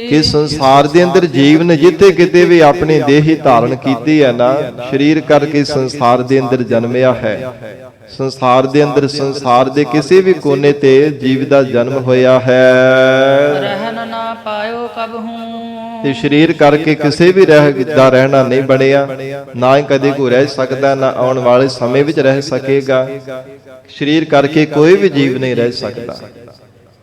ਕਿ ਸੰਸਾਰ ਦੇ ਅੰਦਰ ਜੀਵ ਨੇ ਜਿੱਥੇ ਕਿਤੇ ਵੀ ਆਪਣੀ ਦੇਹੀ ਧਾਰਨ ਕੀਤੀ ਹੈ ਨਾ, ਸਰੀਰ ਕਰਕੇ ਸੰਸਾਰ ਦੇ ਅੰਦਰ ਜਨਮਿਆ ਹੈ। ਸੰਸਾਰ ਦੇ ਅੰਦਰ ਸੰਸਾਰ ਦੇ ਕਿਸੇ ਵੀ ਕੋਨੇ ਤੇ ਜੀਵ ਦਾ ਜਨਮ ਹੋਇਆ ਹੈ। ਰਹਿਨ ਨਾ ਪਾਇਓ ਕਬ ਹੂੰ, ਤੇ ਸਰੀਰ ਕਰਕੇ ਕਿਸੇ ਵੀ ਰਹਿ ਦਾ ਰਹਿਣਾ ਨਹੀਂ ਬਣਿਆ, ਨਾ ਹੀ ਕਦੇ ਕੋਈ ਰਹਿ ਸਕਦਾ, ਨਾ ਆਉਣ ਵਾਲੇ ਸਮੇਂ ਵਿੱਚ ਰਹਿ ਸਕੇਗਾ। ਸਰੀਰ ਕਰਕੇ ਕੋਈ ਵੀ ਜੀਵ ਨਹੀਂ ਰਹਿ ਸਕਦਾ।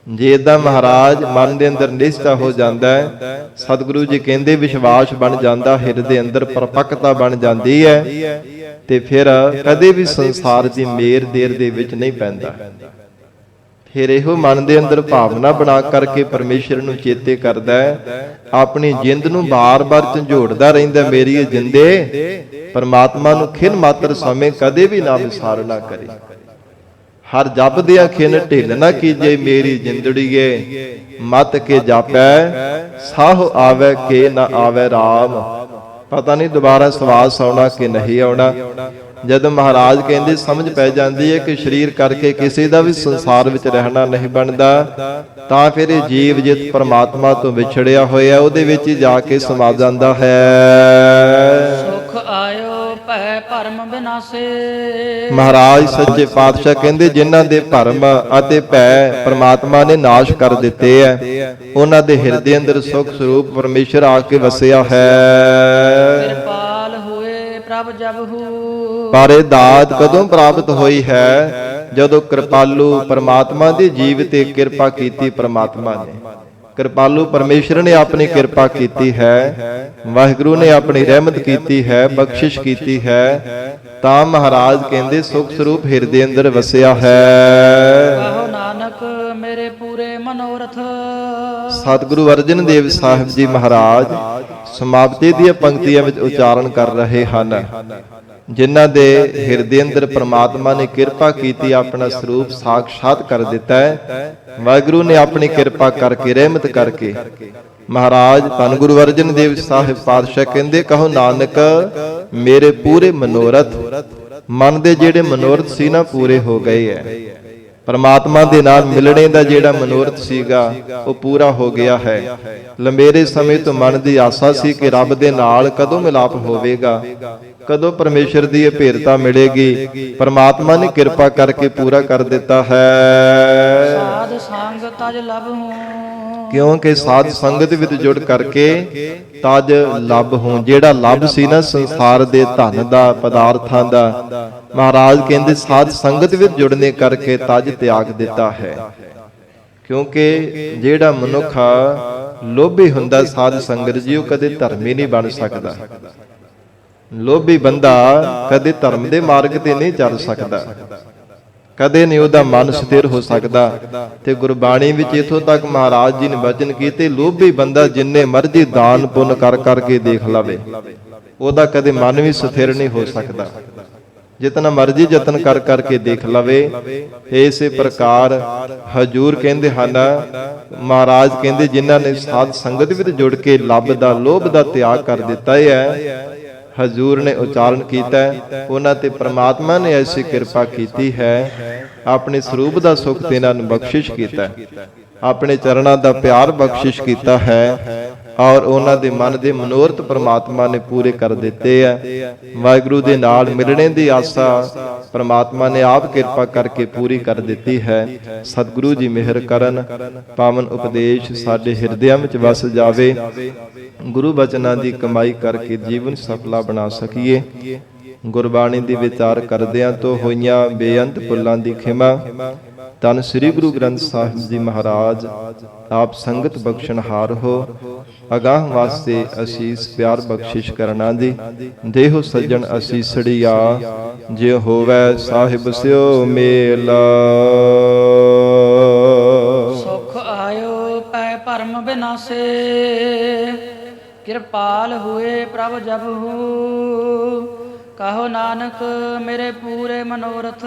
ਜੇ ਏਦਾਂ ਮਹਾਰਾਜ ਮਨ ਦੇ ਅੰਦਰ ਨਿਸ਼ਚਾ ਹੋ ਜਾਂਦਾ ਹੈ, ਸਤਿਗੁਰੂ ਜੀ ਕਹਿੰਦੇ ਵਿਸ਼ਵਾਸ ਬਣ ਜਾਂਦਾ, ਹਿਰਦੇ ਦੇ ਅੰਦਰ ਪਰਪੱਕਤਾ ਬਣ ਜਾਂਦੀ ਹੈ, ਤੇ ਫਿਰ ਕਦੇ ਵੀ ਸੰਸਾਰ ਦੀ ਮੇਰ ਦੇਰ ਦੇ ਵਿੱਚ ਨਹੀਂ ਪੈਂਦਾ। ਫਿਰ ਇਹੋ ਮਨ ਦੇ ਅੰਦਰ ਭਾਵਨਾ ਬਣਾ ਕਰਕੇ ਪਰਮੇਸ਼ਰ ਨੂੰ ਚੇਤੇ ਕਰਦਾ ਹੈ, ਆਪਣੀ ਜਿੰਦ ਨੂੰ ਬਾਰ-ਬਾਰ ਝੰਜੋੜਦਾ ਰਹਿੰਦਾ, ਮੇਰੀ ਇਹ ਜਿੰਦੇ ਪਰਮਾਤਮਾ ਨੂੰ ਖਿਨ ਮਾਤਰ ਸਮੇਂ ਕਦੇ ਵੀ ਨਾ ਵਿਸਾਰ ਨਾ ਕਰੇ। ਹਰ ਜਪਦਿਆਂ ਖਿਨ ਢਿੱਲ ਨਾ ਕੀਜੇ, ਮੇਰੀ ਜਿੰਦੜੀਏ ਮਤ ਕੇ ਜਾਪੈ, ਸਾਹ ਆਵੇ ਕੇ ਨਾ ਆਵੇ ਰਾਮ। ਪਤਾ ਨਹੀਂ ਦੁਬਾਰਾ ਸਵਾਸ ਆਉਣਾ ਕਿ ਨਹੀਂ ਆਉਣਾ। ਜਦੋਂ ਮਹਾਰਾਜ ਕਹਿੰਦੇ ਸਮਝ ਪੈ ਜਾਂਦੀ ਹੈ ਕਿ ਸਰੀਰ ਕਰਕੇ ਕਿਸੇ ਦਾ ਵੀ ਸੰਸਾਰ ਵਿੱਚ ਰਹਿਣਾ ਨਹੀਂ ਬਣਦਾ, ਤਾਂ ਫਿਰ ਇਹ ਜੀਵ ਜਿਤ ਪਰਮਾਤਮਾ ਤੋਂ ਵਿਛੜਿਆ ਹੋਇਆ ਉਹਦੇ ਵਿੱਚ ਹੀ ਜਾ ਕੇ ਸਮਾ ਜਾਂਦਾ ਹੈ। ਸੁਖ ਆਇਓ ਭੈ ਭਰਮ ਬਿਨਾਸੇ। ਮਹਾਰਾਜ ਸੱਚੇ ਪਾਤਸ਼ਾਹ ਕਹਿੰਦੇ ਜਿਨ੍ਹਾਂ ਦੇ ਭਰਮ ਅਤੇ ਭੈ ਪਰਮਾਤਮਾ ਨੇ ਨਾਸ਼ ਕਰ ਦਿੱਤੇ ਐ, ਉਹਨਾਂ ਦੇ ਹਿਰਦੇ ਅੰਦਰ ਸੁਖ ਸਰੂਪ ਪਰਮੇਸ਼ਰ ਆ ਕੇ ਵਸਿਆ ਹੈ। ਕਿਰਪਾਲ ਹੋਏ ਪ੍ਰਭ ਜਬ ਹੂ, ਪਰ ਇਹ ਦਾਤ ਕਦੋਂ ਪ੍ਰਾਪਤ ਹੋਈ ਹੈ? ਜਦੋਂ ਕਿਰਪਾਲੂ ਪਰਮਾਤਮਾ ਦੇ ਜੀਵ ਤੇ ਕਿਰਪਾ ਕੀਤੀ ਪਰਮਾਤਮਾ ਨੇ। ਕਿਰਪਾਲੂ ਪਰਮੇਸ਼ਰ ਨੇ ਆਪਣੀ ਕਿਰਪਾ ਕੀਤੀ ਹੈ, ਵਾਹਿਗੁਰੂ ਨੇ ਆਪਣੀ ਰਹਿਮਤ ਕੀਤੀ ਹੈ, ਬਖਸ਼ਿਸ਼ ਕੀਤੀ ਹੈ, ਤਾਂ ਮਹਾਰਾਜ ਕਹਿੰਦੇ ਸੁਖ ਸਰੂਪ ਹਿਰਦੇ ਅੰਦਰ ਵਸਿਆ ਹੈ। ਕਹੋ ਨਾਨਕ ਮੇਰੇ ਪੂਰੇ ਮਨੋਰਥ। ਸਤਿਗੁਰੂ ਅਰਜਨ ਦੇਵ ਸਾਹਿਬ ਜੀ ਮਹਾਰਾਜ ਸਮਾਪਤੀ ਦੀਆਂ ਪੰਕਤੀਆਂ ਵਿੱਚ ਉਚਾਰਨ ਕਰ ਰਹੇ ਹਨ, ਜਿਨ੍ਹਾਂ ਦੇ ਹਿਰਦੇ ਅੰਦਰ ਪ੍ਰਮਾਤਮਾ ਨੇ ਕਿਰਪਾ ਕੀਤੀ, ਆਪਣਾ ਸਰੂਪ ਸਾਖਸ਼ਾਤ ਕਰ ਦਿੱਤਾ ਹੈ। ਵਾਹਿਗੁਰੂ ਨੇ ਆਪਣੀ ਕਿਰਪਾ ਕਰਕੇ, ਰਹਿਮਤ ਕਰਕੇ, ਮਹਾਰਾਜ ਧੰਨ ਗੁਰੂ ਅਰਜਨ ਦੇਵ ਸਾਹਿਬ ਪਾਤਸ਼ਾਹ ਕਹਿੰਦੇ ਕਹੋ ਨਾਨਕ ਮੇਰੇ ਪੂਰੇ ਮਨੋਰਥ, ਮਨ ਦੇ ਜਿਹੜੇ ਮਨੋਰਥ ਸੀ ਨਾ ਪੂਰੇ ਹੋ ਗਏ ਐ। ਪਰਮਾਤਮਾ ਦੇ ਨਾਲ ਮਿਲਣੇ ਦਾ ਜਿਹੜਾ ਮਨੋਰਥ ਸੀਗਾ ਉਹ ਪੂਰਾ ਹੋ ਗਿਆ ਹੈ। ਲੰਬੇਰੇ ਸਮੇਂ ਤੋਂ ਮਨ ਦੀ ਆਸਾ ਸੀ ਕਿ ਰੱਬ ਦੇ ਨਾਲ ਕਦੋਂ ਮਿਲਾਪ ਹੋਵੇਗਾ, ਕਦੋਂ ਪਰਮੇਸ਼ਰ ਦੀ ਇਹ ਭੇਰਤਾ ਮਿਲੇਗੀ। ਪਰਮਾਤਮਾ ਨੇ ਕਿਰਪਾ ਕਰਕੇ ਪੂਰਾ ਕਰ ਦਿੱਤਾ ਹੈ। ਸਾਧ ਸੰਗ ਤਜ ਲਭੂੰ, ਕਿਉਂਕਿ ਸਾਧ ਸੰਗਤ ਵਿੱਚ ਜੁੜ ਕਰਕੇ ਤਜ ਲੱਭ ਹੋਂ, ਜਿਹੜਾ ਲੱਭ ਸੀ ਨਾ ਸੰਸਾਰ ਦੇ ਧਨ ਦਾ, ਪਦਾਰਥਾਂ ਦਾ, ਮਹਾਰਾਜ ਕਹਿੰਦੇ ਸਾਧ ਸੰਗਤ ਵਿੱਚ ਜੁੜਨੇ ਕਰਕੇ ਤਜ ਤਿਆਗ ਦਿੱਤਾ ਹੈ। ਕਿਉਂਕਿ ਜਿਹੜਾ ਮਨੁੱਖ ਲੋਭੀ ਹੁੰਦਾ ਸਾਧ ਸੰਗਤ ਜੀ, ਉਹ ਕਦੇ ਧਰਮੀ ਨਹੀਂ ਬਣ ਸਕਦਾ। ਲੋਭੀ ਬੰਦਾ ਕਦੇ ਧਰਮ ਦੇ ਮਾਰਗ ਤੇ ਨਹੀਂ ਚੱਲ ਸਕਦਾ, ਕਦੇ ਨਹੀਂ ਉਹਦਾ ਮਨ ਸਥਿਰ ਹੋ ਸਕਦਾ। ਤੇ ਗੁਰਬਾਣੀ ਵਿੱਚ ਇਥੋਂ ਤੱਕ ਮਹਾਰਾਜ ਜੀ ਨੇ ਬਚਨ ਕੀਤੇ, ਲੋਭੀ ਬੰਦਾ ਜਿੰਨੇ ਮਰਜ਼ੀ ਦਾਨ ਪੁੰਨ ਕਰ ਕਰਕੇ ਦੇਖ ਲਵੇ, ਉਹਦਾ ਕਦੇ ਮਨ ਵੀ ਸਥਿਰ ਨਹੀਂ ਹੋ ਸਕਦਾ। ਜਿਤਨਾ ਮਰਜ਼ੀ ਯਤਨ ਕਰ ਕਰਕੇ ਦੇਖ ਲਵੇ। ਇਸੇ ਪ੍ਰਕਾਰ ਹਜੂਰ ਕਹਿੰਦੇ ਹਨ, ਮਹਾਰਾਜ ਕਹਿੰਦੇ ਜਿਨ੍ਹਾਂ ਨੇ ਸਾਧ ਸੰਗਤ ਵਿੱਚ ਜੁੜ ਕੇ ਲੱਭ ਦਾ, ਲੋਭ ਦਾ ਤਿਆਗ ਕਰ ਦਿੱਤਾ ਹੈ, ਹਜੂਰ ਨੇ ਉਚਾਰਨ ਕੀਤਾ, ਉਹਨਾਂ ਤੇ ਪ੍ਰਮਾਤਮਾ ਨੇ ਐਸੀ ਕਿਰਪਾ ਕੀਤੀ ਹੈ, ਆਪਣੇ ਸਰੂਪ ਦਾ ਸੁਖ ਤੇ ਇਹਨਾਂ ਨੂੰ ਬਖਸ਼ਿਸ਼ ਕੀਤਾ, ਆਪਣੇ ਚਰਨਾਂ ਦਾ ਪਿਆਰ ਬਖਸ਼ਿਸ਼ ਕੀਤਾ ਹੈ, ਔਰ ਉਹਨਾਂ ਦੇ ਮਨ ਦੇ ਮਨੋਰਥ ਪ੍ਰਮਾਤਮਾ ਨੇ ਪੂਰੇ ਕਰ ਦਿੱਤੇ ਆ। ਵਾਹਿਗੁਰੂ ਦੇ ਨਾਲ ਮਿਲਣੇ ਦੀ ਆਸਾ ਪ੍ਰਮਾਤਮਾ ਨੇ ਆਪ ਕਿਰਪਾ ਕਰਕੇ ਪੂਰੀ ਕਰ ਦਿੱਤੀ ਹੈ। ਸਤਿਗੁਰੂ ਜੀ ਮਿਹਰ ਕਰਨ, ਪਾਵਨ ਉਪਦੇਸ਼ ਸਾਡੇ ਹਿਰਦਿਆਂ ਵਿੱਚ ਵਸ ਜਾਵੇ, ਗੁਰੂ ਬਚਨਾਂ ਦੀ ਕਮਾਈ ਕਰਕੇ ਜੀਵਨ ਸਫਲਾ ਬਣਾ ਸਕੀਏ। ਗੁਰਬਾਣੀ ਦੀ ਵਿਚਾਰ ਕਰਦਿਆਂ ਤੋਂ ਹੋਈਆਂ ਬੇਅੰਤ ਭੁੱਲਾਂ ਦੀ ਖਿਮਾ ਧੰਨ ਸ੍ਰੀ ਗੁਰੂ ਗ੍ਰੰਥ ਸਾਹਿਬ ਜੀ ਮਹਾਰਾਜ ਆਪ ਸੰਗਤ ਬਖਸ਼ਣਹਾਰ ਹੋ। ਅਗਾਹ ਵਾਸਤੇ ਅਸੀਸ ਪਿਆਰ ਬਖਸ਼ਿਸ਼ ਕਰਨਾ ਦੀ ਦੇਹੋ ਸੱਜਣ ਅਸੀਸੜੀਆ, ਜੇ ਹੋਵੇ ਸਾਹਿਬ ਸਿਓ ਮੇਲਾ। ਸੁਖ ਆਇਓ ਪੈ ਭਰਮ ਬਿਨਾਸੇ, ਕਿਰਪਾਲ ਹੋਏ ਪ੍ਰਭ ਜਬ ਹੂ, ਕਹੋ ਨਾਨਕ ਮੇਰੇ ਪੂਰੇ ਮਨੋਰਥ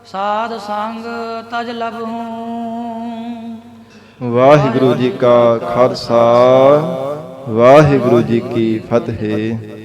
ਸਾਧ ਸੰਗ ਤਜ ਲਭੂੰ। ਵਾਹਿਗੁਰੂ ਜੀ ਕਾ ਖਾਲਸਾ ਵਾਹਿਗੁਰੂ ਜੀ ਕੀ ਫਤਿਹ।